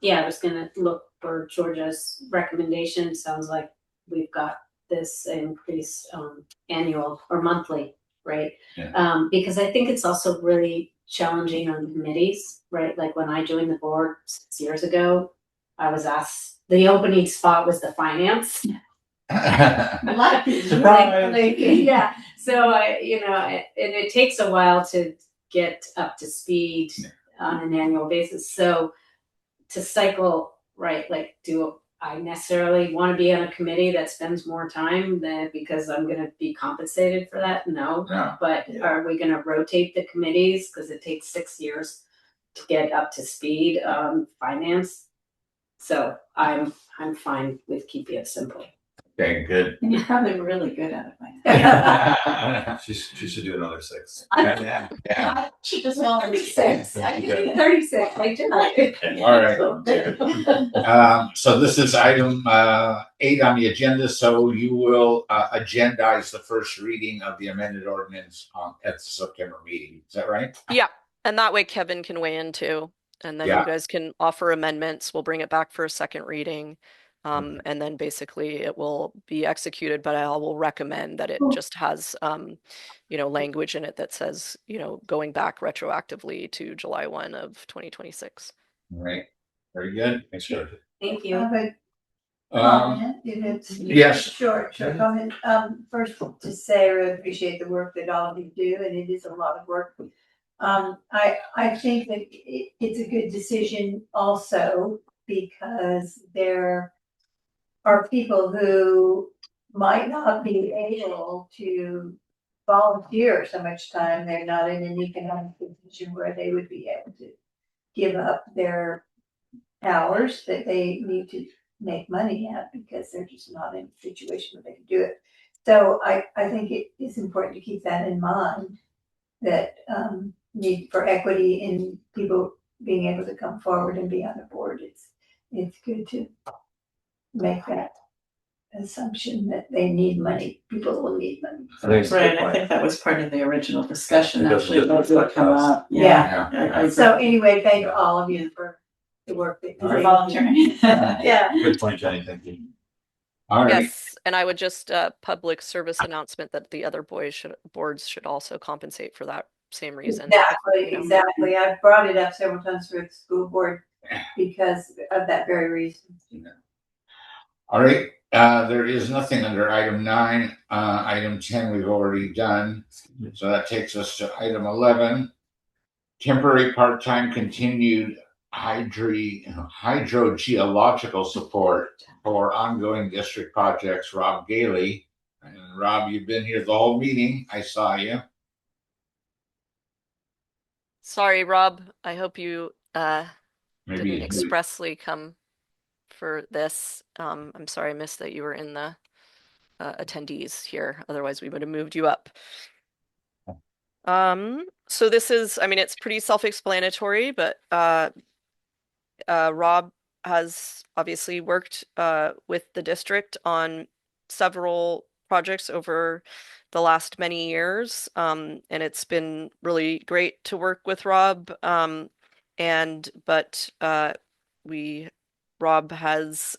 yeah, I was gonna look for Georgia's recommendation. Sounds like we've got this increase annual or monthly, right? Yeah. Because I think it's also really challenging on committees, right? Like when I joined the board 6 years ago, I was asked, the opening spot was the finance. Surprise. Yeah. So and it takes a while to get up to speed on an annual basis. So to cycle, right, like do I necessarily want to be on a committee that spends more time than because I'm going to be compensated for that? No. But are we going to rotate the committees because it takes 6 years to get up to speed on finance? So I'm fine with keeping it simple. Okay, good. And you're probably really good at it by now. She should do another 6. Yeah. She just wanted 6. I can do 36. I do like it. All right. So this is item 8 on the agenda. So you will agendize the first reading of the amended ordinance at the September meeting. Is that right? Yeah. And that way Kevin can weigh in too. And then you guys can offer amendments. We'll bring it back for a second reading. And then basically it will be executed, but I will recommend that it just has, language in it that says, going back retroactively to July 1 of 2026. All right. Very good. Thanks, George. Thank you. Comment, if it's Yes. short comment. First to say I really appreciate the work that all of you do, and it is a lot of work. I think that it's a good decision also because there are people who might not be able to volunteer so much time. They're not in an economic position where they would be able to give up their hours that they need to make money at because they're just not in a situation where they can do it. So I think it is important to keep that in mind, that need for equity in people being able to come forward and be on the board. It's good to make that assumption that they need money. People will need money. Right, I think that was part of the original discussion. It doesn't Actually, just what come up. Yeah. So anyway, thank all of you for the work that for volunteering. Yeah. Good point, Jenny. Thank you. All right. Yes, and I would just public service announcement that the other boards should also compensate for that same reason. Exactly. I've brought it up several times for the school board because of that very reason. All right. There is nothing under item 9. Item 10 we've already done. So that takes us to item 11. Temporary part-time continued hydrogeological support for ongoing district projects. Rob Gailey. And Rob, you've been here the whole meeting. I saw you. Sorry, Rob. I hope you Maybe didn't expressly come for this. I'm sorry I missed that you were in the attendees here. Otherwise, we would have moved you up. So this is, I mean, it's pretty self-explanatory, but Rob has obviously worked with the district on several projects over the last many years, and it's been really great to work with Rob. Rob has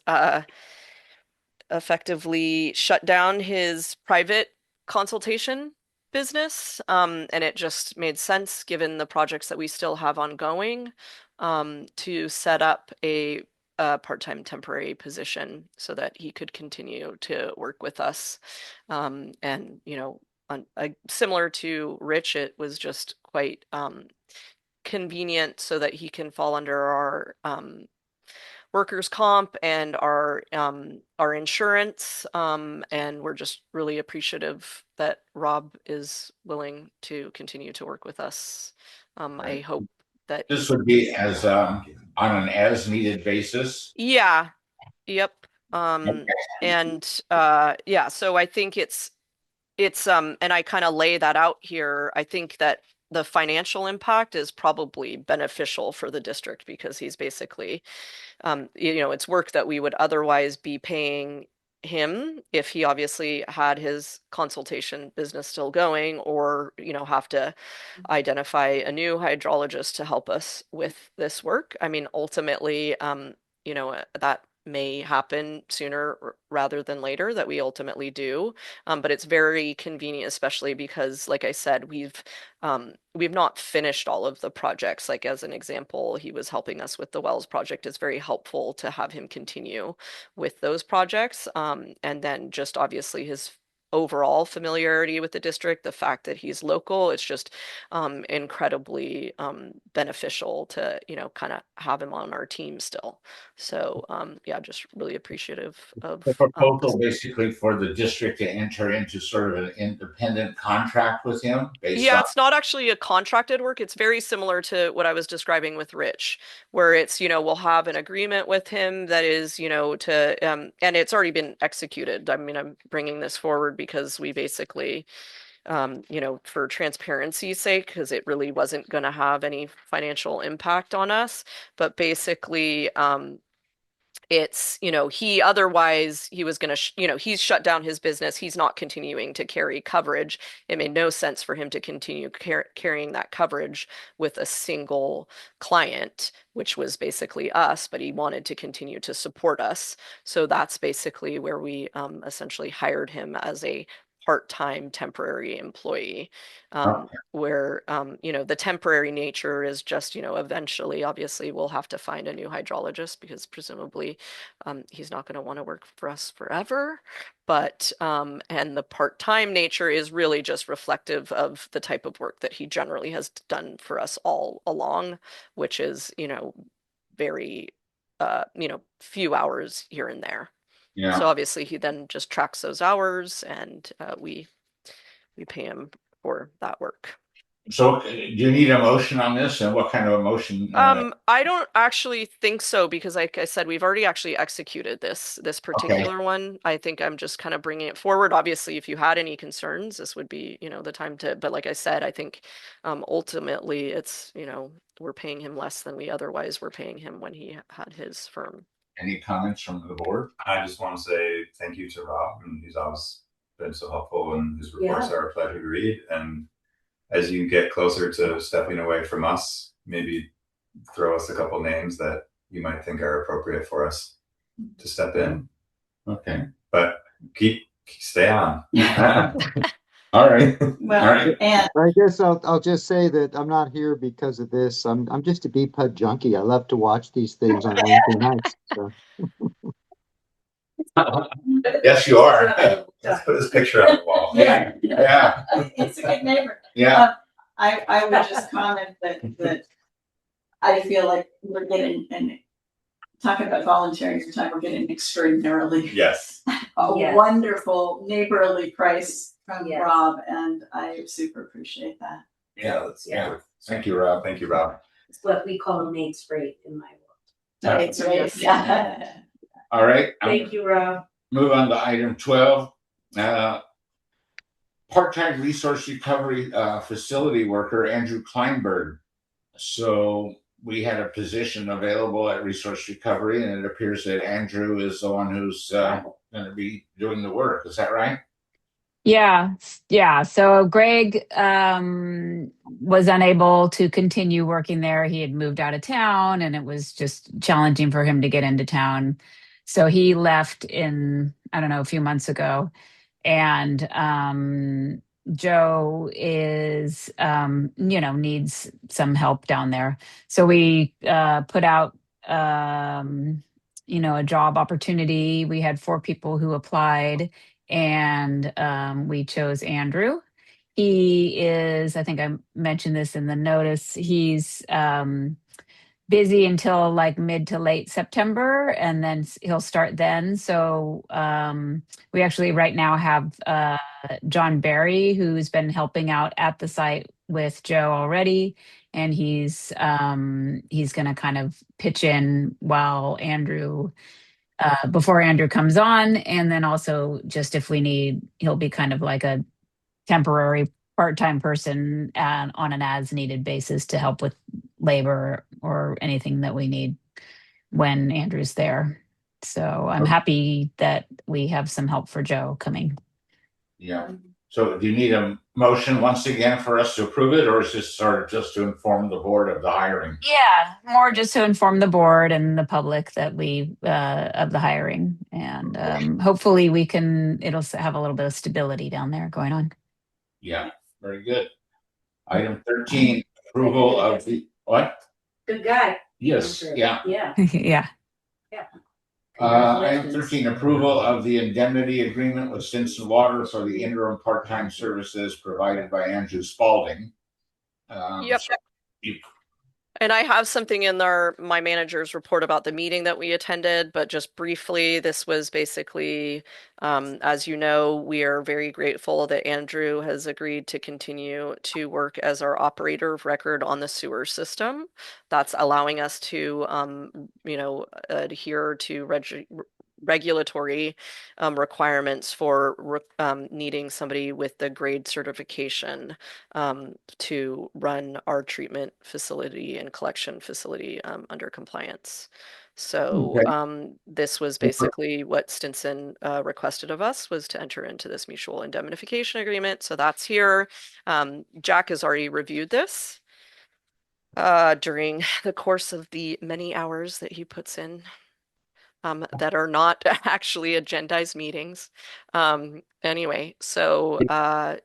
effectively shut down his private consultation business, and it just made sense given the projects that we still have ongoing, to set up a part-time temporary position so that he could continue to work with us. And similar to Rich, it was just quite convenient so that he can fall under our workers' comp and our insurance, and we're just really appreciative that Rob is willing to continue to work with us. I hope that this would be as on an as-needed basis. Yeah. Yep. Okay. And yeah, so I think it's and I kind of lay that out here. I think that the financial impact is probably beneficial for the district because he's basically it's work that we would otherwise be paying him if he obviously had his consultation business still going, or have to identify a new hydrologist to help us with this work. I mean, ultimately, that may happen sooner rather than later, that we ultimately do, but it's very convenient, especially because, like I said, we've not finished all of the projects. Like, as an example, he was helping us with the Wells project. It's very helpful to have him continue with those projects, and then just obviously his overall familiarity with the district, the fact that he's local, it's just incredibly beneficial to kind of have him on our team still. So yeah, just really appreciative of the proposal basically for the district to enter into sort of an independent contract with him. It's not actually a contracted work. It's very similar to what I was describing with Rich, where it's we'll have an agreement with him that is to and it's already been executed. I mean, I'm bringing this forward because we basically for transparency's sake, because it really wasn't going to have any financial impact on us, but basically it's he otherwise he was going to he's shut down his business. He's not continuing to carry coverage. It made no sense for him to continue carrying that coverage with a single client, which was basically us, but he wanted to continue to support us. So that's basically where we essentially hired him as a part-time temporary employee, where the temporary nature is just eventually, obviously, we'll have to find a new hydrologist because presumably he's not going to want to work for us forever. But and the part-time nature is really just reflective of the type of work that he generally has done for us all along, which is very few hours here and there. Yeah. So obviously he then just tracks those hours, and we pay him for that work. So do you need a motion on this, and what kind of a motion? I don't actually think so, because like I said, we've already actually executed this particular one. I think I'm just kind of bringing it forward. Obviously, if you had any concerns, this would be the time to, but like I said, I think ultimately it's we're paying him less than we otherwise were paying him when he had his firm. Any comments from the board? I just want to say thank you to Rob, and he's always been so helpful, and his reports are a pleasure to read. And as you get closer to stepping away from us, maybe throw us a couple names that you might think are appropriate for us to step in. Okay. But stay on. All right. Well, all right. And I guess I'll just say that I'm not here because of this. I'm just a BPUD junkie. I love to watch these things on Wednesday nights. So. Yes, you are. Let's put this picture on the wall. Yeah. Yeah. It's a good neighbor. Yeah. I would just comment that I feel like we're getting, and talking about volunteering for time, we're getting extraordinarily Yes. wonderful neighborly price from Rob, and I super appreciate that. Yeah. Thank you, Rob. Thank you, Rob. It's what we call mates rate in my So it's great. Yeah. All right. world. Thank you, Rob. Move on to item 12. Part-time resource recovery facility worker Andrew Kleinberg. So we had a position available at Resource Recovery, and it appears that Andrew is the one who's going to be doing the work. Is that right? Yeah, yeah. So Greg was unable to continue working there. He had moved out of town, and it was just challenging for him to get into town. So he left in, I don't know, a few months ago. And Joe is, needs some help down there. So we put out, a job opportunity. We had 4 people who applied, and we chose Andrew. He is, I think I mentioned this in the notice, he's busy until like mid to late September, and then he'll start then. So we actually right now have John Barry, who's been helping out at the site with Joe already, and he's going to kind of pitch in while Andrew before Andrew comes on, and then also just if we need, he'll be kind of like a temporary part-time person on an as-needed basis to help with labor or anything that we need when Andrew's there. So I'm happy that we have some help for Joe coming. Yeah. So do you need a motion once again for us to approve it, or is this sort of just to inform the board of the hiring? Yeah, more just to inform the board and the public that we of the hiring, and hopefully it'll have a little bit of stability down there going on. Yeah, very good. Item 13, approval of the what? Good guy. Yes, yeah. Yeah. Yeah. Item 13, approval of the indemnity agreement with Stinson Water for the interim part-time services provided by Andrew Spalding. Yep. And I have something in my manager's report about the meeting that we attended, but just briefly, this was basically, as you know, we are very grateful that Andrew has agreed to continue to work as our operator of record on the sewer system. That's allowing us to, adhere to regulatory requirements for needing somebody with the grade certification to run our treatment facility and collection facility under compliance. So this was basically what Stinson requested of us, was to enter into this mutual indemnification agreement. So that's here. Jack has already reviewed this during the course of the many hours that he puts in that are not actually agendized meetings. Anyway, so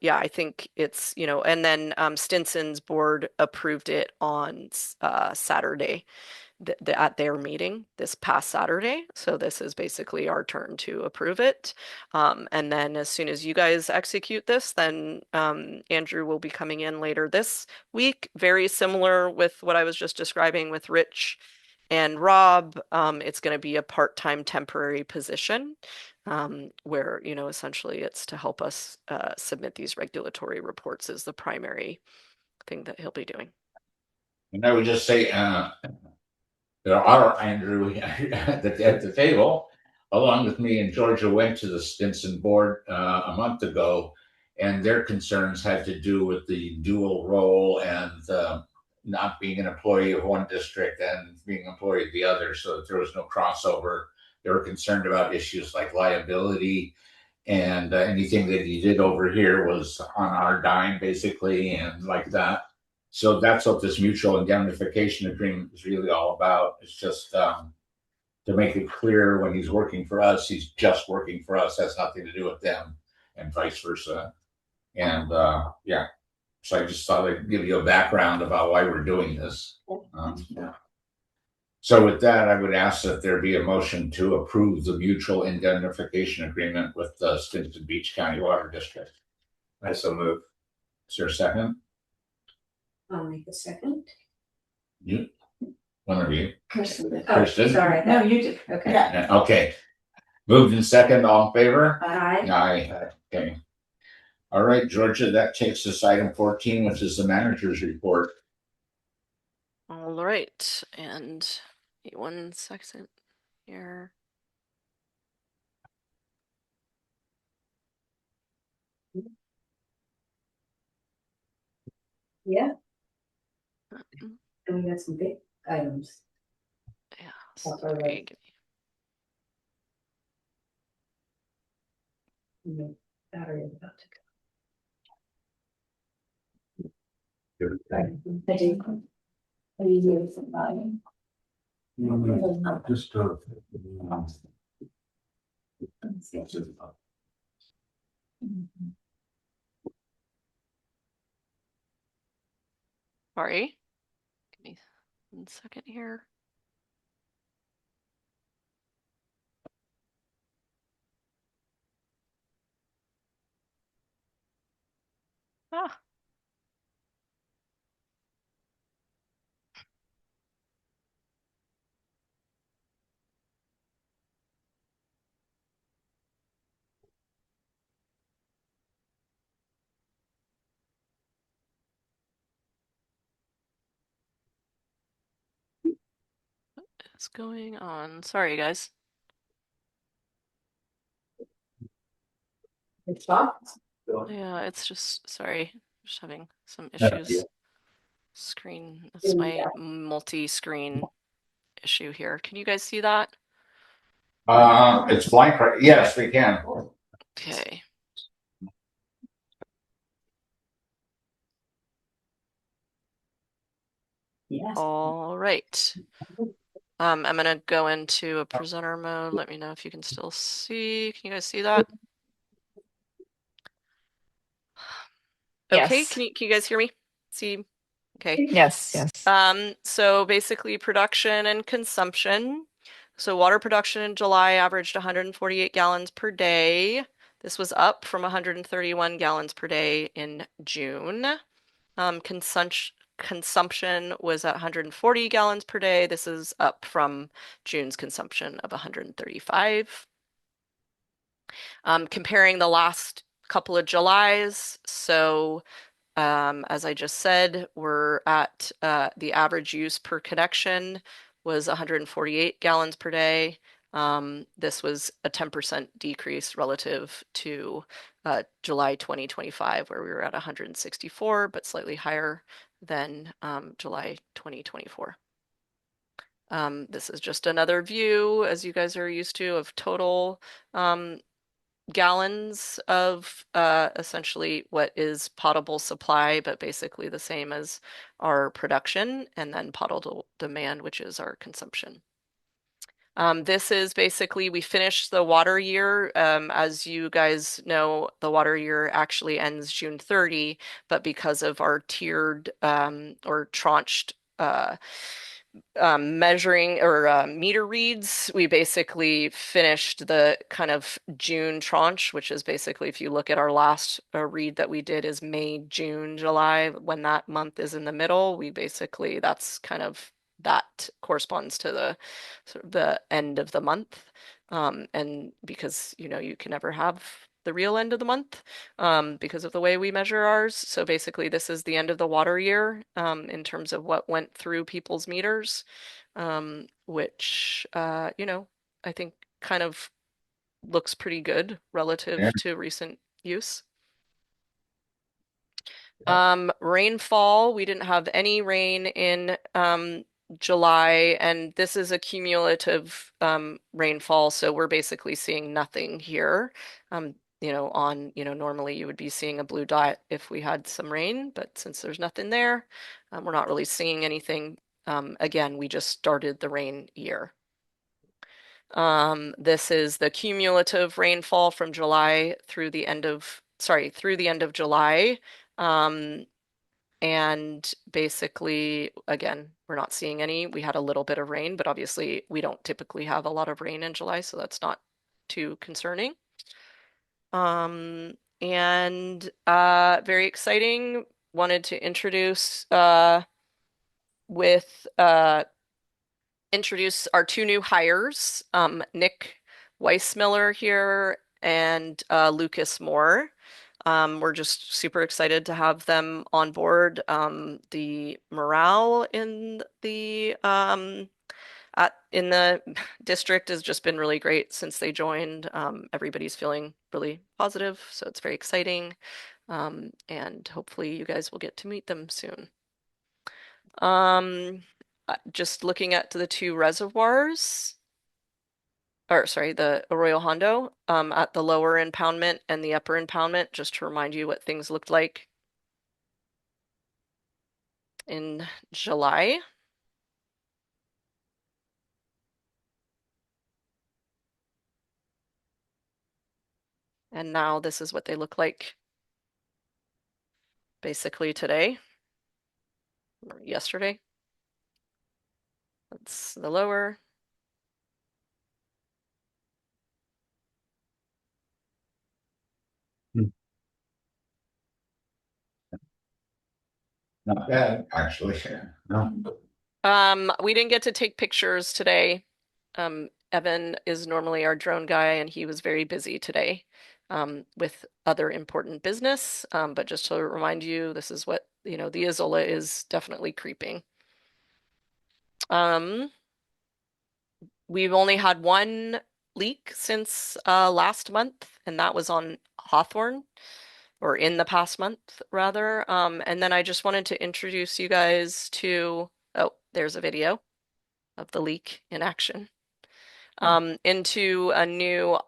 yeah, I think it's, and then Stinson's board approved it on Saturday at their meeting this past Saturday. So this is basically our turn to approve it. And then as soon as you guys execute this, then Andrew will be coming in later this week. Very similar with what I was just describing with Rich and Rob. It's going to be a part-time temporary position where, essentially it's to help us submit these regulatory reports is the primary thing that he'll be doing. And I would just say, there are Andrew at the table, along with me and Georgia, went to the Stinson board a month ago, and their concerns had to do with the dual role and not being an employee of one district and being an employee of the other, so that there was no crossover. They were concerned about issues like liability, and anything that he did over here was on our dime, basically, and like that. So that's what this mutual indemnification agreement is really all about. It's just to make it clear, when he's working for us, he's just working for us, has nothing to do with them, and vice versa. And yeah, so I just thought I'd give you a background about why we're doing this. Yeah. So with that, I would ask that there be a motion to approve the mutual indemnification agreement with the Stinson Beach County Water District. I so move. Is there a second? I'll make a second. You, one of you. Kirsten. Oh, Kirsten? sorry. No, you did. Okay. Yeah. Okay. Moved in second, all in favor? Aye. Aye. Okay. All right, Georgia, that takes us item 14, which is the manager's report. All right, and 1 second here. Yeah, Um, and we got some big items. Yeah, That's all right. The battery is about to go. I do. Are you doing some volume? Just Sorry. Give me 1 second here. Ah. What is going on? Sorry, guys. It's stopped. Yeah, it's just, sorry, just having some Yeah. issues. Screen, it's my multi-screen issue here. Can you guys see that? It's blank, right? Yes, we can. Okay. Yes. All right. I'm gonna go into a presenter mode. Let me know if you can still see. Can you guys see that? Okay, Yes. can you guys hear me? See? Okay. Yes. So basically production and consumption. So water production in July averaged 148 gallons per day. This was up from 131 gallons per day in June. Consumption was at 140 gallons per day. This is up from June's consumption of 135. Comparing the last couple of Julys, so as I just said, we're at the average use per connection was 148 gallons per day. This was a 10% decrease relative to July 2025, where we were at 164, but slightly higher than July 2024. This is just another view, as you guys are used to, of total gallons of essentially what is potable supply, but basically the same as our production, and then potable demand, which is our consumption. This is basically, we finished the water year. As you guys know, the water year actually ends June 30, but because of our tiered or tranched measuring or meter reads, we basically finished the kind of June tranche, which is basically, if you look at our last read that we did is May, June, July, when that month is in the middle, we basically, that's kind of, that corresponds to the sort of the end of the month. And because, you know, you can never have the real end of the month because of the way we measure ours. So basically, this is the end of the water year in terms of what went through people's meters, which, you know, I think kind of looks pretty good relative to recent use. Rainfall, we didn't have any rain in July, and this is a cumulative rainfall, so we're basically seeing nothing here. You know, on, you know, normally you would be seeing a blue dot if we had some rain, but since there's nothing there, we're not really seeing anything. Again, we just started the rain year. This is the cumulative rainfall from July through the end of, sorry, through the end of July. And basically, again, we're not seeing any. We had a little bit of rain, but obviously we don't typically have a lot of rain in July, so that's not too concerning. And very exciting. Wanted to introduce introduce our two new hires, Nick Weissmiller here and Lucas Moore. We're just super excited to have them on board. The morale in the district has just been really great since they joined. Everybody's feeling really positive, so it's very exciting. And hopefully you guys will get to meet them soon. Just looking at the two reservoirs, or sorry, the Arroyo Hondo, at the lower impoundment and the upper impoundment, just to remind you what things looked like in July. And now this is what they look like basically today or yesterday. That's the lower. Not bad, actually. No. We didn't get to take pictures today. Evan is normally our drone guy, and he was very busy today with other important business. But just to remind you, this is what, the Isola is definitely creeping. We've only had one leak since last month, and that was on Hawthorne, or in the past month, rather. And then I just wanted to introduce you guys to, oh, there's a video of the leak in action, into a new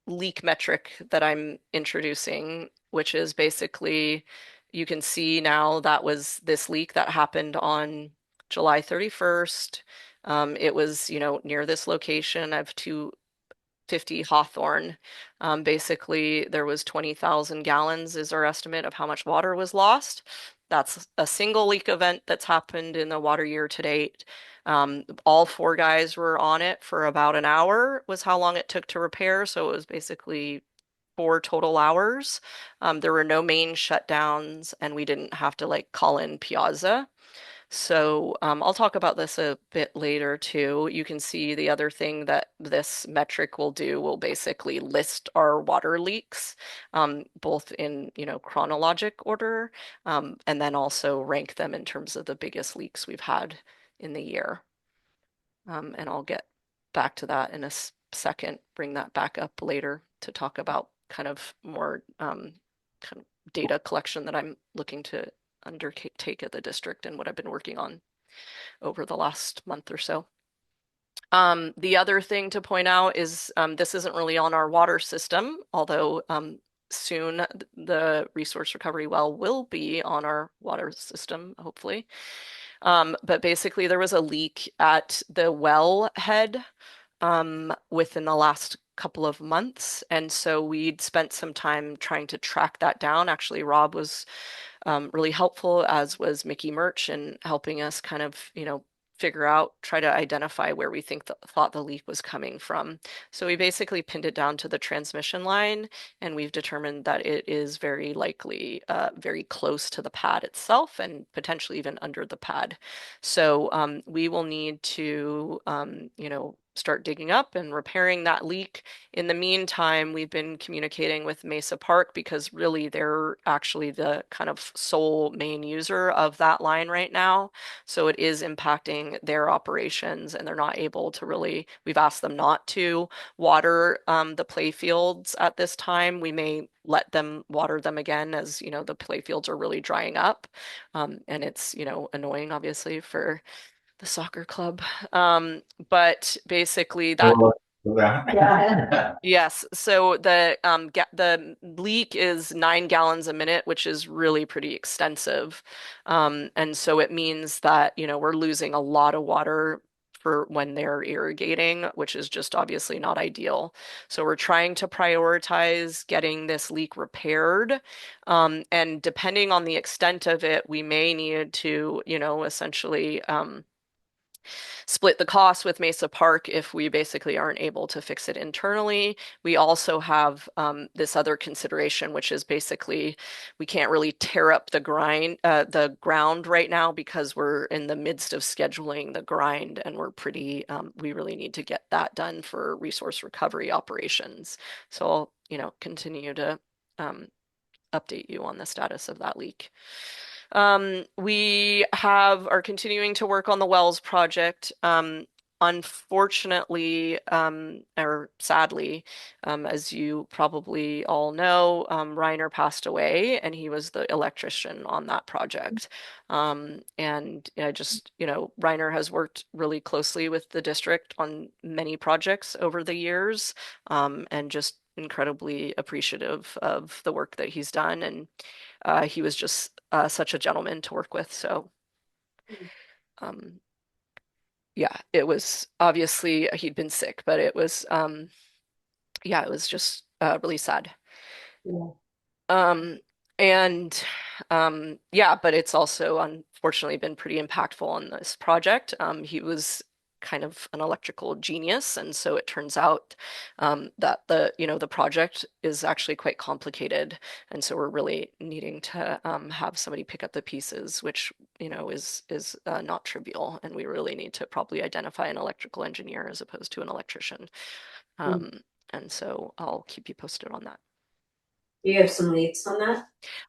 leak metric that I'm introducing, which is basically, you can see now that was this leak that happened on July 31st. It was, near this location of 250 Hawthorne. Basically, there was 20,000 gallons is our estimate of how much water was lost. That's a single leak event that's happened in the water year to date. All four guys were on it for about an hour, was how long it took to repair. So it was basically 4 total hours. There were no main shutdowns, and we didn't have to call in Piazza. So I'll talk about this a bit later too. You can see the other thing that this metric will do will basically list our water leaks, both in, chronologic order, and then also rank them in terms of the biggest leaks we've had in the year. And I'll get back to that in a second, bring that back up later to talk about kind of more kind of data collection that I'm looking to undertake at the district and what I've been working on over the last month or so. The other thing to point out is this isn't really on our water system, although soon the resource recovery well will be on our water system, hopefully. But basically there was a leak at the well head within the last couple of months. And so we'd spent some time trying to track that down. Actually, Rob was really helpful, as was Mickey Murch, in helping us kind of, figure out, try to identify where we thought the leak was coming from. So we basically pinned it down to the transmission line, and we've determined that it is very likely very close to the pad itself and potentially even under the pad. So we will need to, start digging up and repairing that leak. In the meantime, we've been communicating with Mesa Park, because really they're actually the kind of sole main user of that line right now. So it is impacting their operations, and they're not able to really, we've asked them not to water the play fields at this time. We may let them water them again as, the play fields are really drying up. And it's, annoying, obviously, for the soccer club. But basically that. Yeah. Yes. So the leak is 9 gallons a minute, which is really pretty extensive. And so it means that, we're losing a lot of water for when they're irrigating, which is just obviously not ideal. So we're trying to prioritize getting this leak repaired. And depending on the extent of it, we may need to, essentially split the cost with Mesa Park if we basically aren't able to fix it internally. We also have this other consideration, which is basically we can't really tear up the ground right now, because we're in the midst of scheduling the grind, and we're we really need to get that done for resource recovery operations. So I'll, continue to update you on the status of that leak. We are continuing to work on the wells project. unfortunately, or sadly, as you probably all know, Reiner passed away, and he was the electrician on that project. And I just, Reiner has worked really closely with the district on many projects over the years, and just incredibly appreciative of the work that he's done. And he was just such a gentleman to work with. So, yeah, it was obviously he'd been sick, but it was, yeah, it was just really sad. Yeah. And yeah, but it's also unfortunately been pretty impactful on this project. He was kind of an electrical genius, and so it turns out that the project is actually quite complicated, and so we're really needing to have somebody pick up the pieces, which is not trivial, and we really need to probably identify an electrical engineer as opposed to an electrician. And so I'll keep you posted on that. Do you have some leads on that?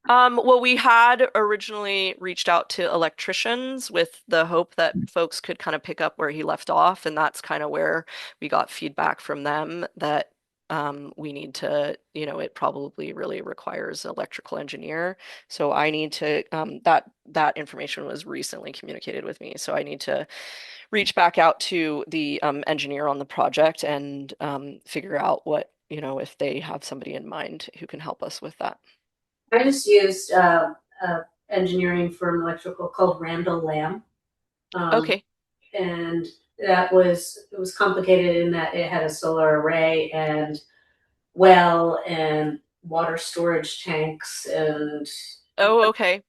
Well, we had originally reached out to electricians with the hope that folks could kind of pick up where he left off, and that's kind of where we got feedback from them that we need to, it probably really requires an electrical engineer. So I need to, that information was recently communicated with me. So I need to reach back out to the engineer on the project and figure out what, if they have somebody in mind who can help us with that. I just used engineering firm electrical called Randall Lamb. Okay. And it was complicated in that it had a solar array and well and water storage tanks and. Oh, okay.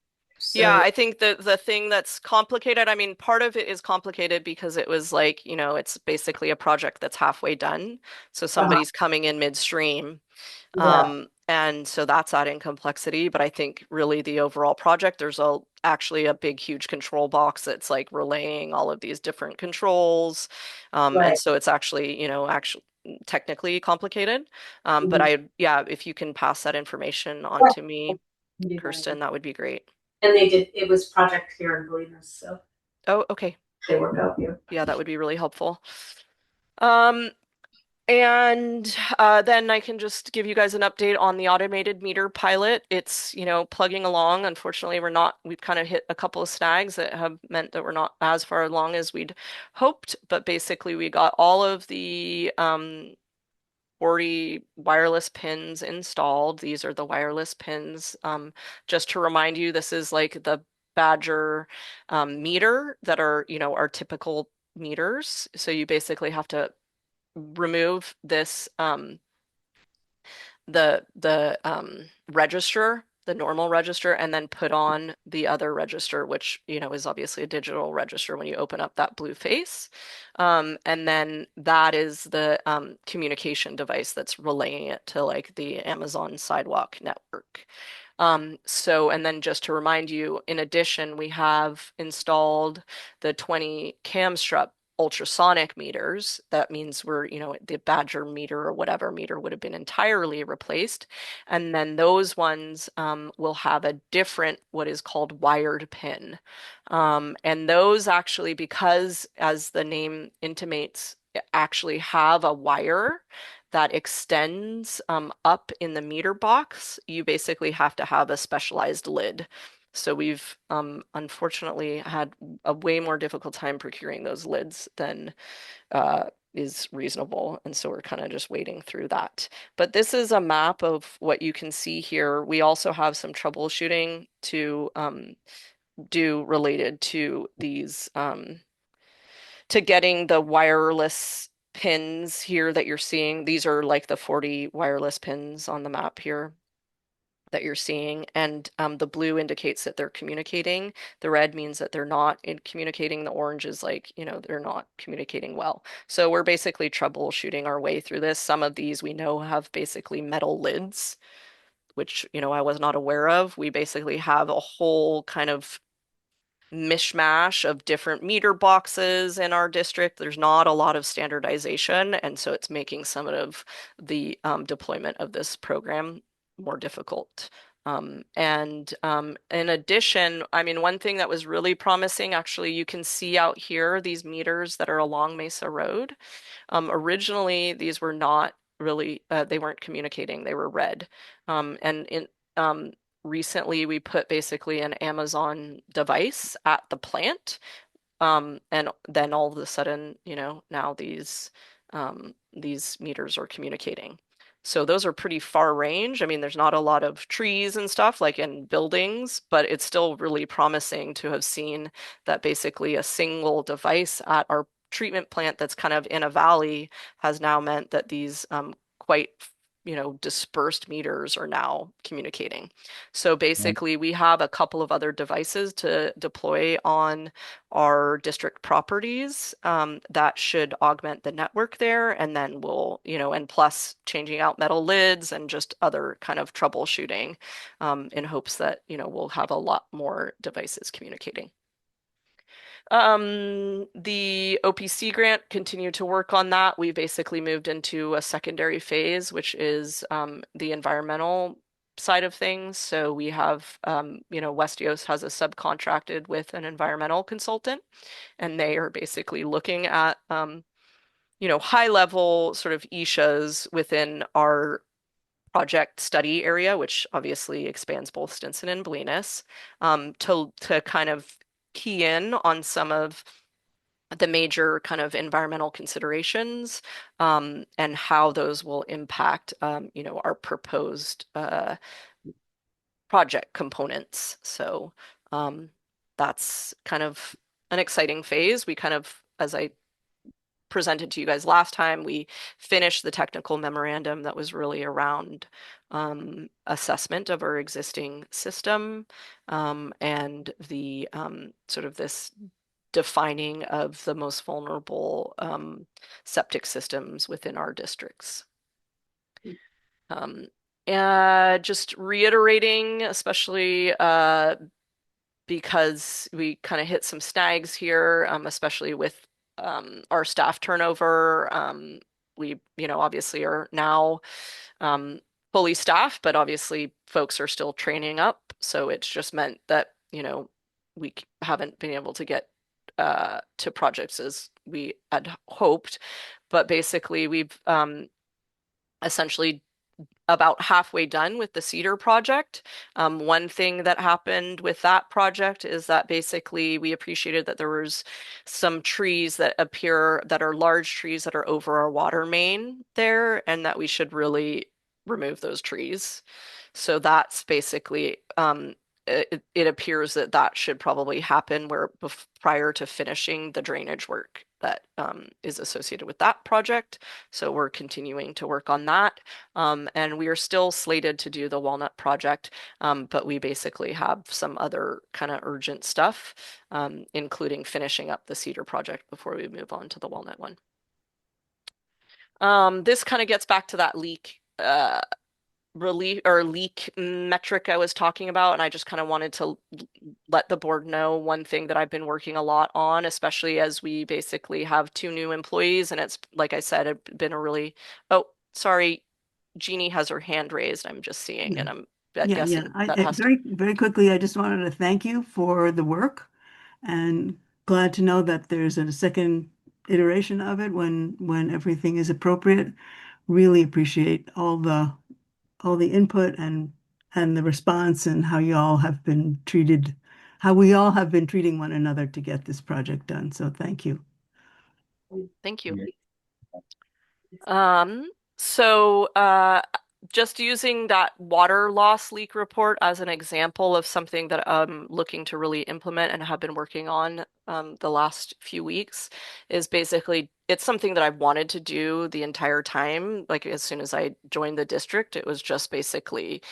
So, yeah, I think the thing that's complicated, I mean, part of it is complicated because it was like, it's basically a project that's halfway done. So somebody's coming in midstream. Yeah. And so that's adding complexity. But I think really the overall project, there's actually a big, huge control box that's like relaying all of these different controls. Right. And so it's actually, actually technically complicated. But if you can pass that information on to me, Kirsten, that would be great. And it was project here in Bolinas, so. Oh, okay. They work out here. Yeah, that would be really helpful. And then I can just give you guys an update on the automated meter pilot. It's, plugging along. Unfortunately, we've kind of hit a couple of snags that have meant that we're not as far along as we'd hoped. But basically, we got all of the 40 wireless pins installed. These are the wireless pins. Just to remind you, this is like the Badger meter that are, our typical meters. So you basically have to remove this the register, the normal register, and then put on the other register, which is obviously a digital register when you open up that blue face. And then that is the communication device that's relaying it to like the Amazon Sidewalk network. And then just to remind you, in addition, we have installed the 20 Camstrup ultrasonic meters. That means we're, the Badger meter or whatever meter would have been entirely replaced. And then those ones will have a different, what is called wired pin. And those actually, because as the name intimates, actually have a wire that extends up in the meter box, you basically have to have a specialized lid. So we've unfortunately had a way more difficult time procuring those lids than is reasonable. And so we're kind of just wading through that. But this is a map of what you can see here. We also have some troubleshooting to do related to these, to getting the wireless pins here that you're seeing. These are like the 40 wireless pins on the map here that you're seeing, and the blue indicates that they're communicating. The red means that they're not communicating. The orange is like, they're not communicating well. So we're basically troubleshooting our way through this. Some of these we know have basically metal lids, which, I was not aware of. We basically have a whole kind of mishmash of different meter boxes in our district. There's not a lot of standardization, and so it's making some of the deployment of this program more difficult In addition, I mean, one thing that was really promising, actually, you can see out here these meters that are along Mesa Road. Originally, these were not really, they weren't communicating, they were red. Recently, we put basically an Amazon device at the plant. And then all of a sudden, now these meters are communicating. So those are pretty far range. I mean, there's not a lot of trees and stuff like in buildings, but it's still really promising to have seen that basically a single device at our treatment plant that's kind of in a valley has now meant that these quite dispersed meters are now communicating. So basically, we have a couple of other devices to deploy on our district properties that should augment the network there. And then we'll, and plus changing out metal lids and just other kind of troubleshooting in hopes that, we'll have a lot more devices communicating. The OPC grant, continue to work on that. We basically moved into a secondary phase, which is the environmental side of things. So we have, West Yost has a subcontracted with an environmental consultant, and they are basically looking at, high level sort of ESHAs within our project study area, which obviously expands both Stinson and Bolinas, to kind of key in on some of the major kind of environmental considerations and how those will impact, our proposed project components. So that's kind of an exciting phase. We kind of, as I presented to you guys last time, we finished the technical memorandum that was really around assessment of our existing system and the sort of this defining of the most vulnerable septic systems within our districts. Just reiterating, especially because we kind of hit some snags here, especially with our staff turnover. We, obviously are now fully staffed, but obviously folks are still training up. So it's just meant that, we haven't been able to get to projects as we had hoped. But basically, we've essentially about halfway done with the Cedar project. One thing that happened with that project is that basically we appreciated that there was some trees that appear that are large trees that are over our water main there, and that we should really remove those trees. So that's basically it appears that that should probably happen prior to finishing the drainage work that is associated with that project. So we're continuing to work on that. And we are still slated to do the Walnut project, but we basically have some other kind of urgent stuff, including finishing up the Cedar project before we move on to the Walnut one. This kind of gets back to that leak relief or leak metric I was talking about, and I just kind of wanted to let the board know one thing that I've been working a lot on, especially as we basically have 2 new employees, and it's like I said, it's been a really sorry, Jeannie has her hand raised, I'm just seeing, and I'm guessing that has very, very quickly, I just wanted to thank you for the work, and glad to know that there's a second iteration of it when everything is appropriate. Really appreciate all the input and the response, and how we all have been treating one another to get this project done. So thank you. Thank you. So just using that water loss leak report as an example of something that I'm looking to really implement and have been working on the last few weeks is basically, it's something that I've wanted to do the entire time. Like as soon as I joined the district, it was just basically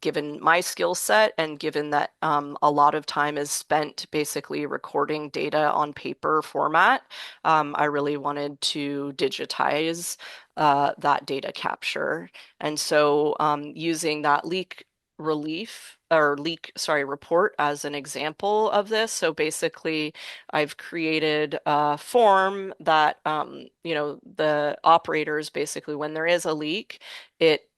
given my skill set and given that a lot of time is spent basically recording data on paper format, I really wanted to digitize that data capture. And so using that report as an example of this. So basically, I've created a form that, the operators basically, when there is a leak, it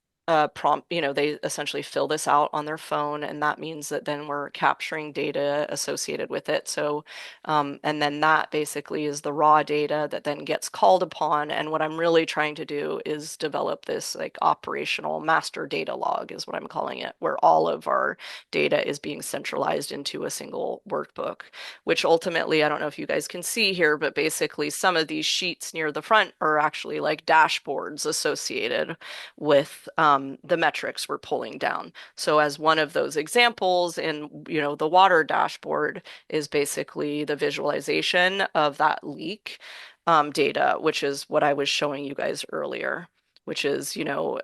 prompt, they essentially fill this out on their phone, and that means that then we're capturing data associated with it. So, and then that basically is the raw data that then gets called upon. And what I'm really trying to do is develop this like operational master data log is what I'm calling it, where all of our data is being centralized into a single workbook, which ultimately, I don't know if you guys can see here, but basically some of these sheets near the front are actually like dashboards associated with the metrics we're pulling down. So as one of those examples in, the water dashboard is basically the visualization of that leak data, which is what I was showing you guys earlier, which is,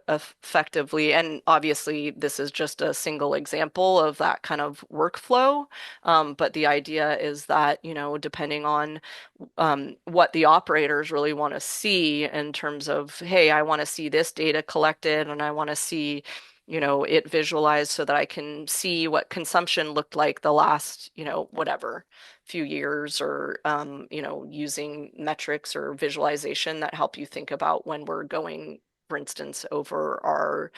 effectively, and obviously this is just a single example of that kind of workflow. But the idea is that, depending on what the operators really want to see in terms of, hey, I want to see this data collected and I want to see, it visualized so that I can see what consumption looked like the last, whatever few years, or, using metrics or visualization that help you think about when we're going, for instance, over our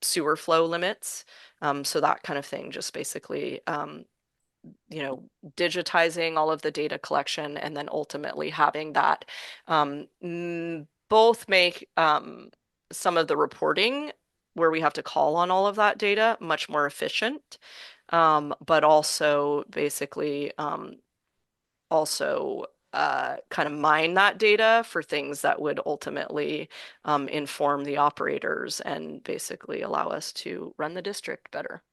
sewer flow limits. So that kind of thing, just basically, digitizing all of the data collection and then ultimately having that both make some of the reporting where we have to call on all of that data much more efficient, but also basically also kind of mine that data for things that would ultimately inform the operators and basically allow us to run the district better.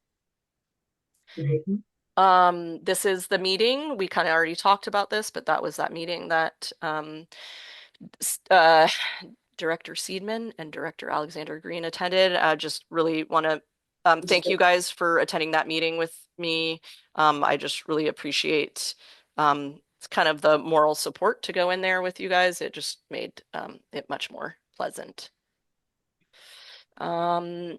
This is the meeting. We kind of already talked about this, but that was that meeting that Director Seidman and Director Alexander Green attended. Just really want to thank you guys for attending that meeting with me. I just really appreciate it's kind of the moral support to go in there with you guys. It just made it much more pleasant. Since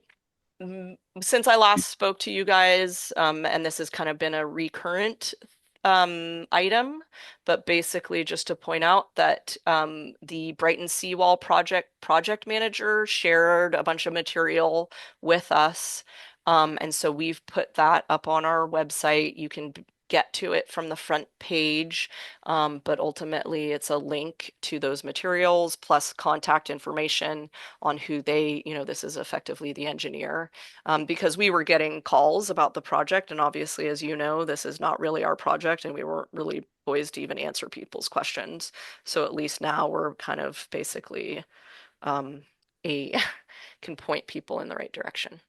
I last spoke to you guys, and this has kind of been a recurrent item, but basically just to point out that the Brighton Seawall project manager shared a bunch of material with us. And so we've put that up on our website. You can get to it from the front page, but ultimately it's a link to those materials plus contact information on who they, this is effectively the engineer, because we were getting calls about the project, and obviously, as you know, this is not really our project and we weren't really poised to even answer people's questions. So at least now we're kind of basically can point people in the right direction.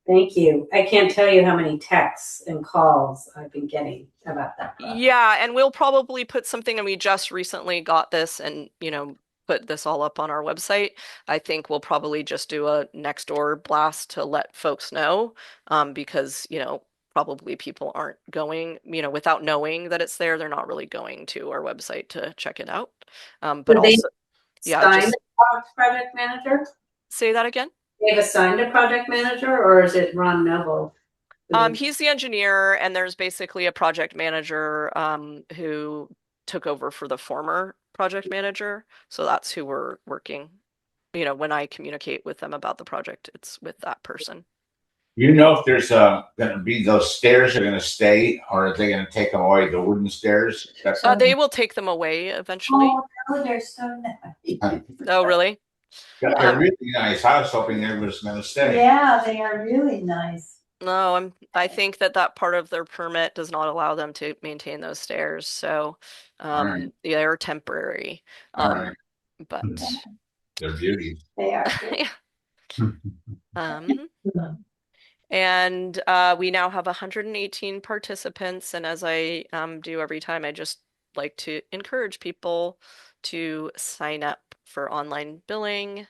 Thank you. I can't tell you how many texts and calls I've been getting about that project. Yeah, and we'll probably put something, and we just recently got this and, put this all up on our website. I think we'll probably just do a next door blast to let folks know, because, probably people aren't going, without knowing that it's there, they're not really going to our website to check it out. But also, yeah, just project manager. Say that again. They've assigned a project manager, or is it Ron Neville? He's the engineer, and there's basically a project manager who took over for the former project manager. So that's who we're working. When I communicate with them about the project, it's with that person. If there's going to be those stairs are going to stay, or are they going to take them away, the wooden stairs? They will take them away eventually. Oh, they're so nice. Oh, really? They're really nice. I was hoping they was going to stay. Yeah, they are really nice. No, I think that part of their permit does not allow them to maintain those stairs. So Right. they're temporary. Right. But they're beauties. They are. And we now have 118 participants. And as I do every time, I just like to encourage people to sign up for online billing,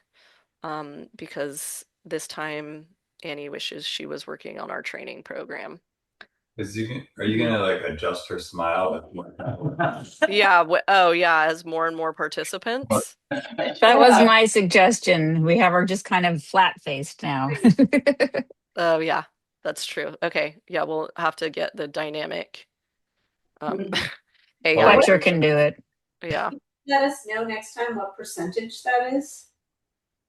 because this time Annie wishes she was working on our training program. Are you gonna like adjust her smile? Yeah. As more and more participants. That was my suggestion. We have her just kind of flat-faced now. Oh, yeah, that's true. Okay. Yeah, we'll have to get the dynamic AI. Fletcher can do it. Yeah. Let us know next time what percentage that is.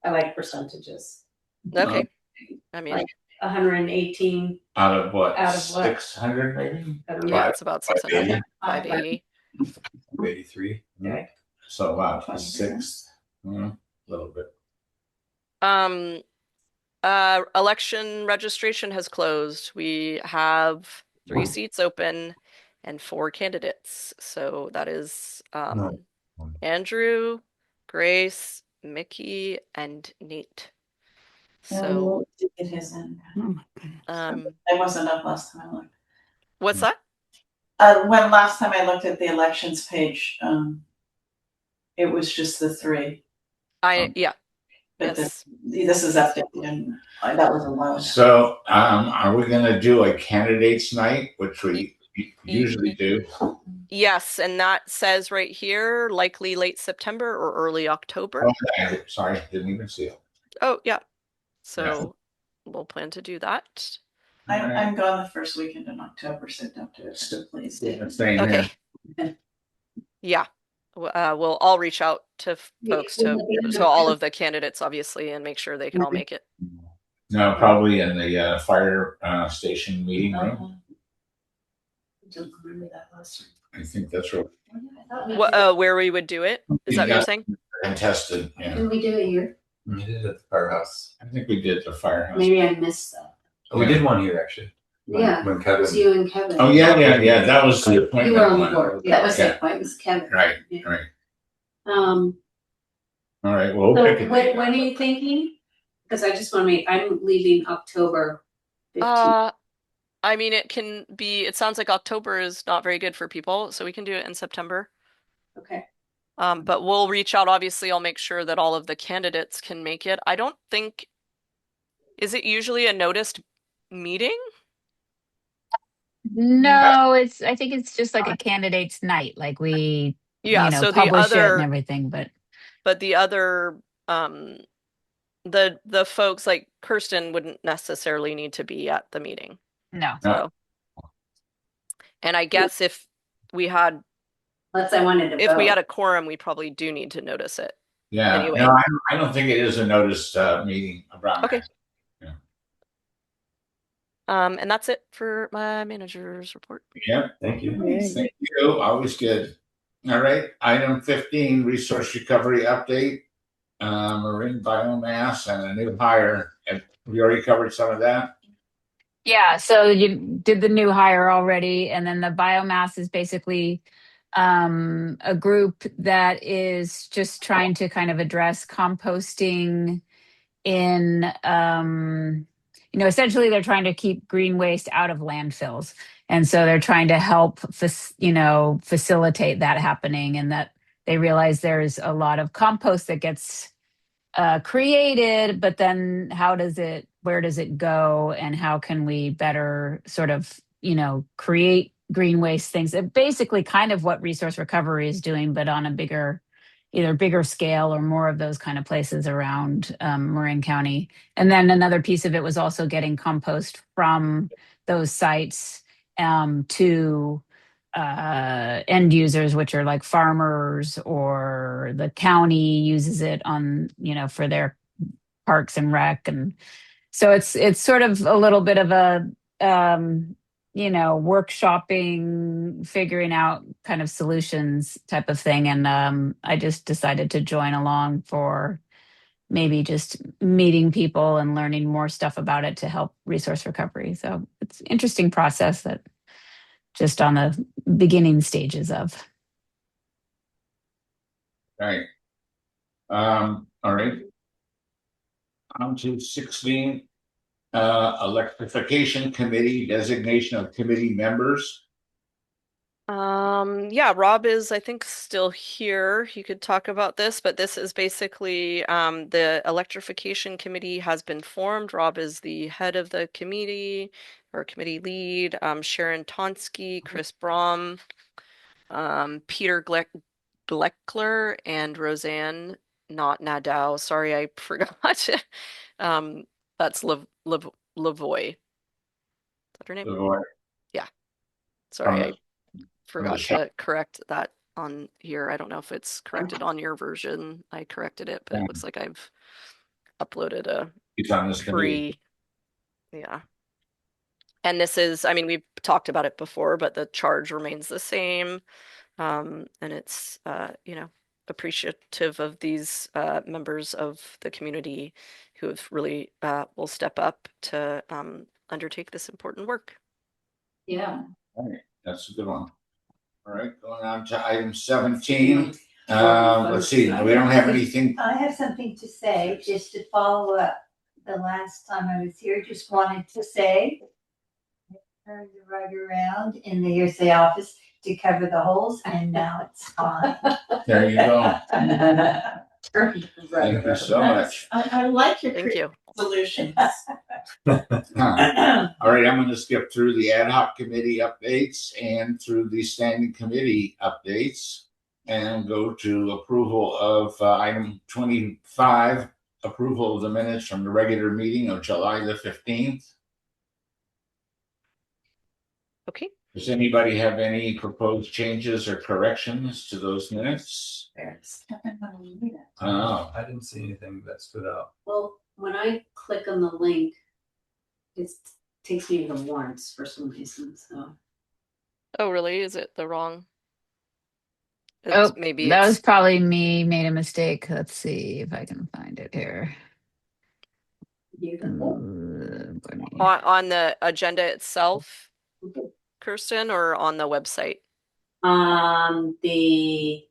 I like percentages. Okay. I mean, Like 118 Out of what? Out of what? 600 maybe? I don't know. yeah, it's about 600. 580. 83. Okay. So about a sixth, a little bit. Election registration has closed. We have 3 seats open and 4 candidates. So that is Andrew, Grace, Mickey, and Nate. So It is in. um It wasn't up last time I looked. what's that? When last time I looked at the elections page, it was just the 3. Yeah. But Yes. this is updated, and that was a while ago. So, are we gonna do a candidates night, which we usually do? Yes, and that says right here, likely late September or early October. Oh, sorry, didn't even see it. Oh, yeah. So we'll plan to do that. I'm gone the first weekend in October, so don't do it, please. Okay. Yeah. We'll all reach out to folks to all of the candidates, obviously, and make sure they can all make it. No, probably in the fire station meeting room. I don't remember that last time. I think that's right. Where we would do it? Is that what you're saying? Contested, yeah. Did we do it here? We did it at the firehouse. I think we did the firehouse. Maybe I missed that. Oh, we did one here actually. Yeah, When it Kevin. was you and Kevin. Oh yeah. That was the appointment. You were on the one. board. That was the appointment, was Kevin. Right. Yeah. Right. Um, All right. Well, so we'll pick a date. when are you thinking? Because I just want to make, I'm leaving October 15th. I mean, it sounds like October is not very good for people, so we can do it in September. Okay. But we'll reach out. Obviously, I'll make sure that all of the candidates can make it. I don't think, is it usually a noticed meeting? No, I think it's just like a candidates night. Like we, So publish it and everything, but the other, the folks like Kirsten wouldn't necessarily need to be at the meeting. no. So, and I guess if we had Unless I wanted to if we vote. had a quorum, we probably do need to notice it. Yeah. Anyway. No, I don't think it is a noticed meeting. Okay. And that's it for my manager's report. Yeah. Thank you. Thank you. Always good. All right. Item 15, resource recovery update. Marine biomass and a new hire. Have we already covered some of that? Yeah, so you did the new hire already, and then the biomass is basically a group that is just trying to kind of address composting in, essentially they're trying to keep green waste out of landfills. And so they're trying to help, facilitate that happening, and that they realize there's a lot of compost that gets created, but then where does it go, and how can we better sort of, create green waste things? Basically kind of what resource recovery is doing, but on a either bigger scale or more of those kind of places around Marin County. And then another piece of it was also getting compost from those sites to end users, which are like farmers, or the county uses it on, for their parks and rec. And so it's sort of a little bit of a, workshopping, figuring out kind of solutions type of thing. And I just decided to join along for maybe just meeting people and learning more stuff about it to help resource recovery. So it's an interesting process that just on the beginning stages of. Right. All right. On to 16, electrification committee, designation of committee members. Yeah, Rob is, I think, still here. He could talk about this, but this is basically the electrification committee has been formed. Rob is the head of the committee or committee lead. Sharon Tonsky, Chris Brom, Peter Gleckler, and Roseanne, not Nadeau. Sorry, I forgot. That's Lavoy. Is that her name? Lavoy. Yeah. Sorry, I forgot to correct that on here. I don't know if it's corrected on your version. I corrected it, but it looks like I've uploaded a It's on this committee. yeah. And this is, I mean, we've talked about it before, but the charge remains the same. And it's, you know, appreciative of these members of the community who have really will step up to undertake this important work. Yeah. All right, that's a good one. All right, going on to item 17. Let's see, we don't have anything. I have something to say, just to follow up. The last time I was here, just wanted to say, turned the rug around in the hearsay office to cover the holes, and now it's fine. There you go. Thank Thank you so much. I like your Thank you. solutions. All right, I'm going to skip through the ad hoc committee updates and through the standing committee updates and go to approval of item 25, approval of the minutes from the regular meeting of July the 15th. Okay. Does anybody have any proposed changes or corrections to those minutes? I didn't see anything that stood out. Well, when I click on the link, it takes me to the warrants for some reason. So Oh, really? Is it the wrong? Oh, Maybe that was it's probably me, made a mistake. Let's see if I can find it here. on the agenda itself, Kirsten, or on the website? on the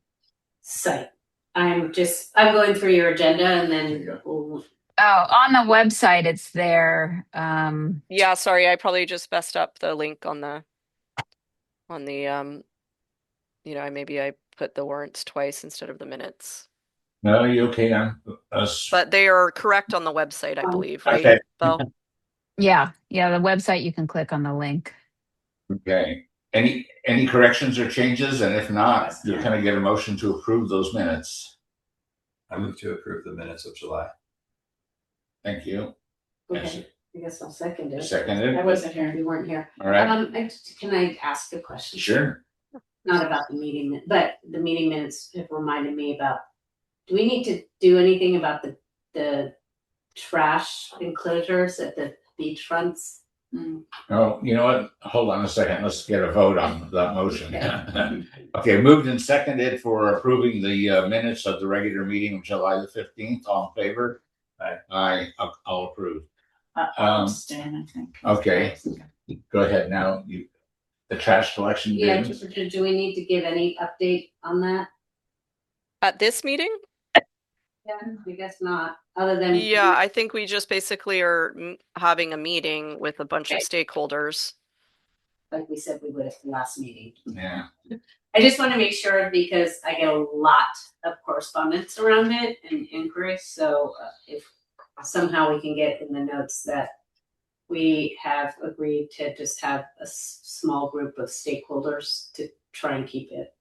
site. I'm going through your agenda and then we'll. Oh, on the website, it's there. Yeah, sorry, I probably just messed up the link on the you know, maybe I put the warrants twice instead of the minutes. No, you okay on But they are correct on the website, I believe, right, Okay. Bill? Yeah, the website, you can click on the link. Okay. Any corrections or changes? And if not, you'll kind of get a motion to approve those minutes. I move to approve the minutes of July. Thank you. Okay, I guess I'll second it. Seconded. I wasn't here. You weren't here. All right. Can I ask a question? Sure. Not about the meeting, but the meeting minutes have reminded me about. Do we need to do anything about the trash enclosures at the beach fronts? Oh, you know what? Hold on a second. Let's get a vote on that motion. Okay, moved and seconded for approving the minutes of the regular meeting of July the 15th. All in favor? Aye. I'll approve. I'll abstain, I think. Okay. Go ahead now. The trash collection. Yeah. bins? Do we need to give any update on that? At this meeting? Yeah, I guess not. Other than Yeah, I think we just basically are having a meeting with a bunch of stakeholders. like we said we would at the last meeting. Yeah. I just want to make sure because I get a lot of correspondence around it and inquiries. So if somehow we can get in the notes that we have agreed to just have a small group of stakeholders to try and keep it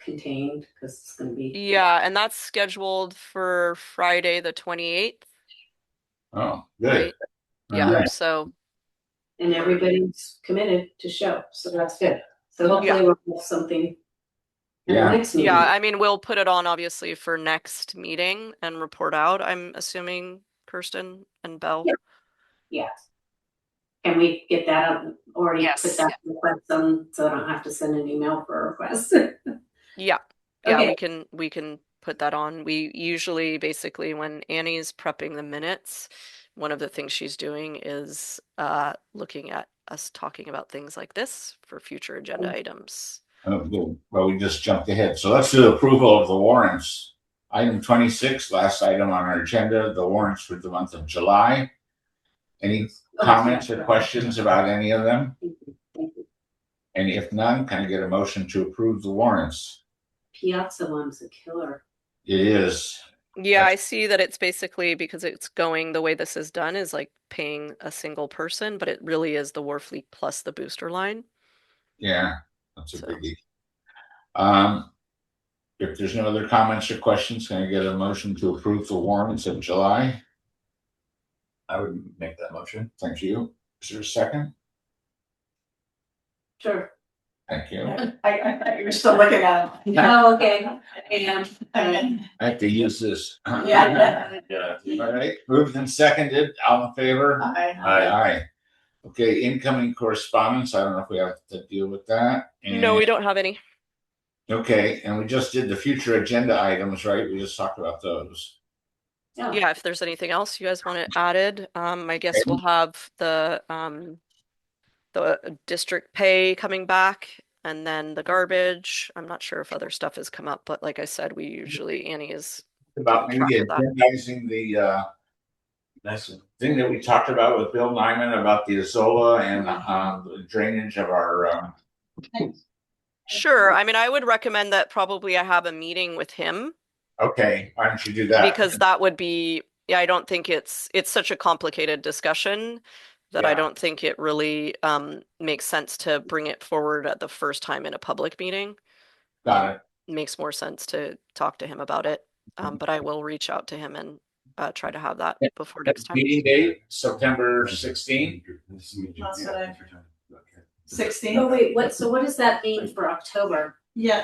contained because it's going to be. Yeah, and that's scheduled for Friday the 28th. Oh, good. Right? Yeah, right. so. And everybody's committed to show, so that's good. So hopefully we'll have something. Yeah. Next meeting. Yeah, I mean, we'll put it on obviously for next meeting and report out, I'm assuming, Kirsten and Belle. Yeah. Can we get that up already? Yes. Put that request on so I don't have to send an email for a request. Yeah. Okay. We can put that on. We usually basically when Annie's prepping the minutes, one of the things she's doing is looking at us talking about things like this for future agenda items. Oh, good. Well, we just jumped ahead. So let's do approval of the warrants. Item 26, last item on our agenda, the warrants for the month of July. Any comments or questions about any of them? And if none, can I get a motion to approve the warrants? Piazza one's a killer. It is. Yeah, I see that it's basically because it's going the way this is done is like paying a single person, but it really is the Warfleet plus the booster line. Yeah, that's a biggie. If there's no other comments or questions, can I get a motion to approve the warrants of July? I would make that motion. Thank you. Is there a second? Sure. Thank you. I thought you were still looking at it. Oh, okay. And, I have to use this. Yeah. All right, moved and seconded, all in favor? Aye. Aye. Okay, incoming correspondence, I don't know if we have to deal with that. No, we don't have any. Okay, and we just did the future agenda items, right? We just talked about those. Yeah, if there's anything else you guys want it added, I guess we'll have the district pay coming back and then the garbage. I'm not sure if other stuff has come up, but like I said, we usually, Annie is About maybe track of that. agendizing the thing that we talked about with Bill Nyman about the Azola and the drainage of our Sure. I mean, I would recommend that probably I have a meeting with him okay, why don't you do that? because that would be, I don't think it's such a complicated discussion that I Yeah. don't think it really makes sense to bring it forward at the first time in a public meeting. Got it. Makes more sense to talk to him about it. But I will reach out to him and try to have that before next time. Meeting date, September 16th. That's what I. 16. oh, wait, what does that mean for October? Yeah.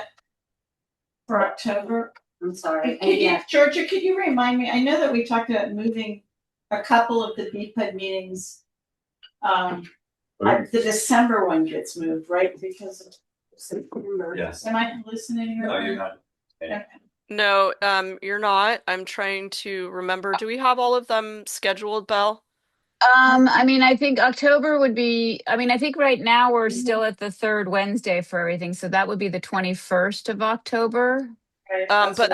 For October. I'm sorry. Could you, Georgia, could you remind me? I know that we talked about moving a couple of the BPUD meetings. The December one gets moved, right? Because of September. Yes. Am I listening? No, you're not. Okay. No, you're not. I'm trying to remember. Do we have all of them scheduled, Belle? I mean, I think October would be, I mean, I think right now we're still at the third Wednesday for everything. So that would be the 21st of October. But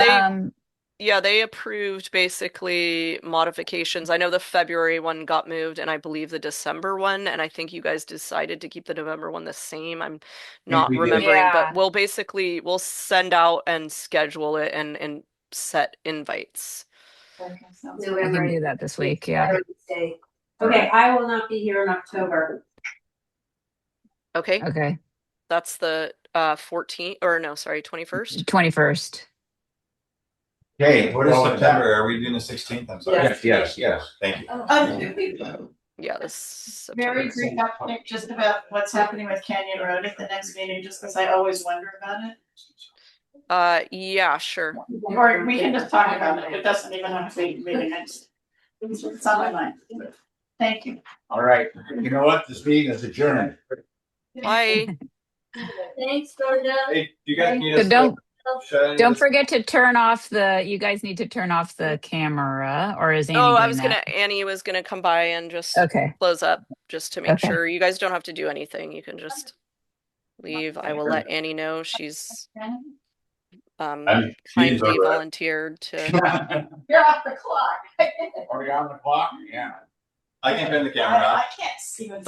they approved basically modifications. I know the February one got moved and I believe the December one, and I think you guys decided to keep the November one the same. I'm not we did. remembering, Yeah. but we'll send out and schedule it and set invites. Okay, sounds I November. can do that this week. Yeah. Wednesday. Okay, I will not be here in October. Okay, Okay. that's the 14th, or no, sorry, 21st. 21st. Okay, What is well, with September? Are we doing the 16th? I'm sorry. Yes. Thank you. Yeah, this very September. brief update just about what's happening with Canyon Road at the next meeting, just because I always wonder about it. Yeah, sure. Or we can just talk about it. It doesn't even have to be a meeting. It's on my mind. Thank you. All right, you know what? This meeting is adjourned. Bye. Thanks, Georgia. Hey, do you guys need So us don't forget to turn off you guys need to turn off the camera, or is Annie Oh, doing that? Annie was gonna come by and just Okay. close up just to make Okay. sure. You guys don't have to do anything. You can just leave. I will let Annie know she's kindly volunteered to. You're off the clock. Already on the clock? Yeah. I can turn the camera off. I can't see what's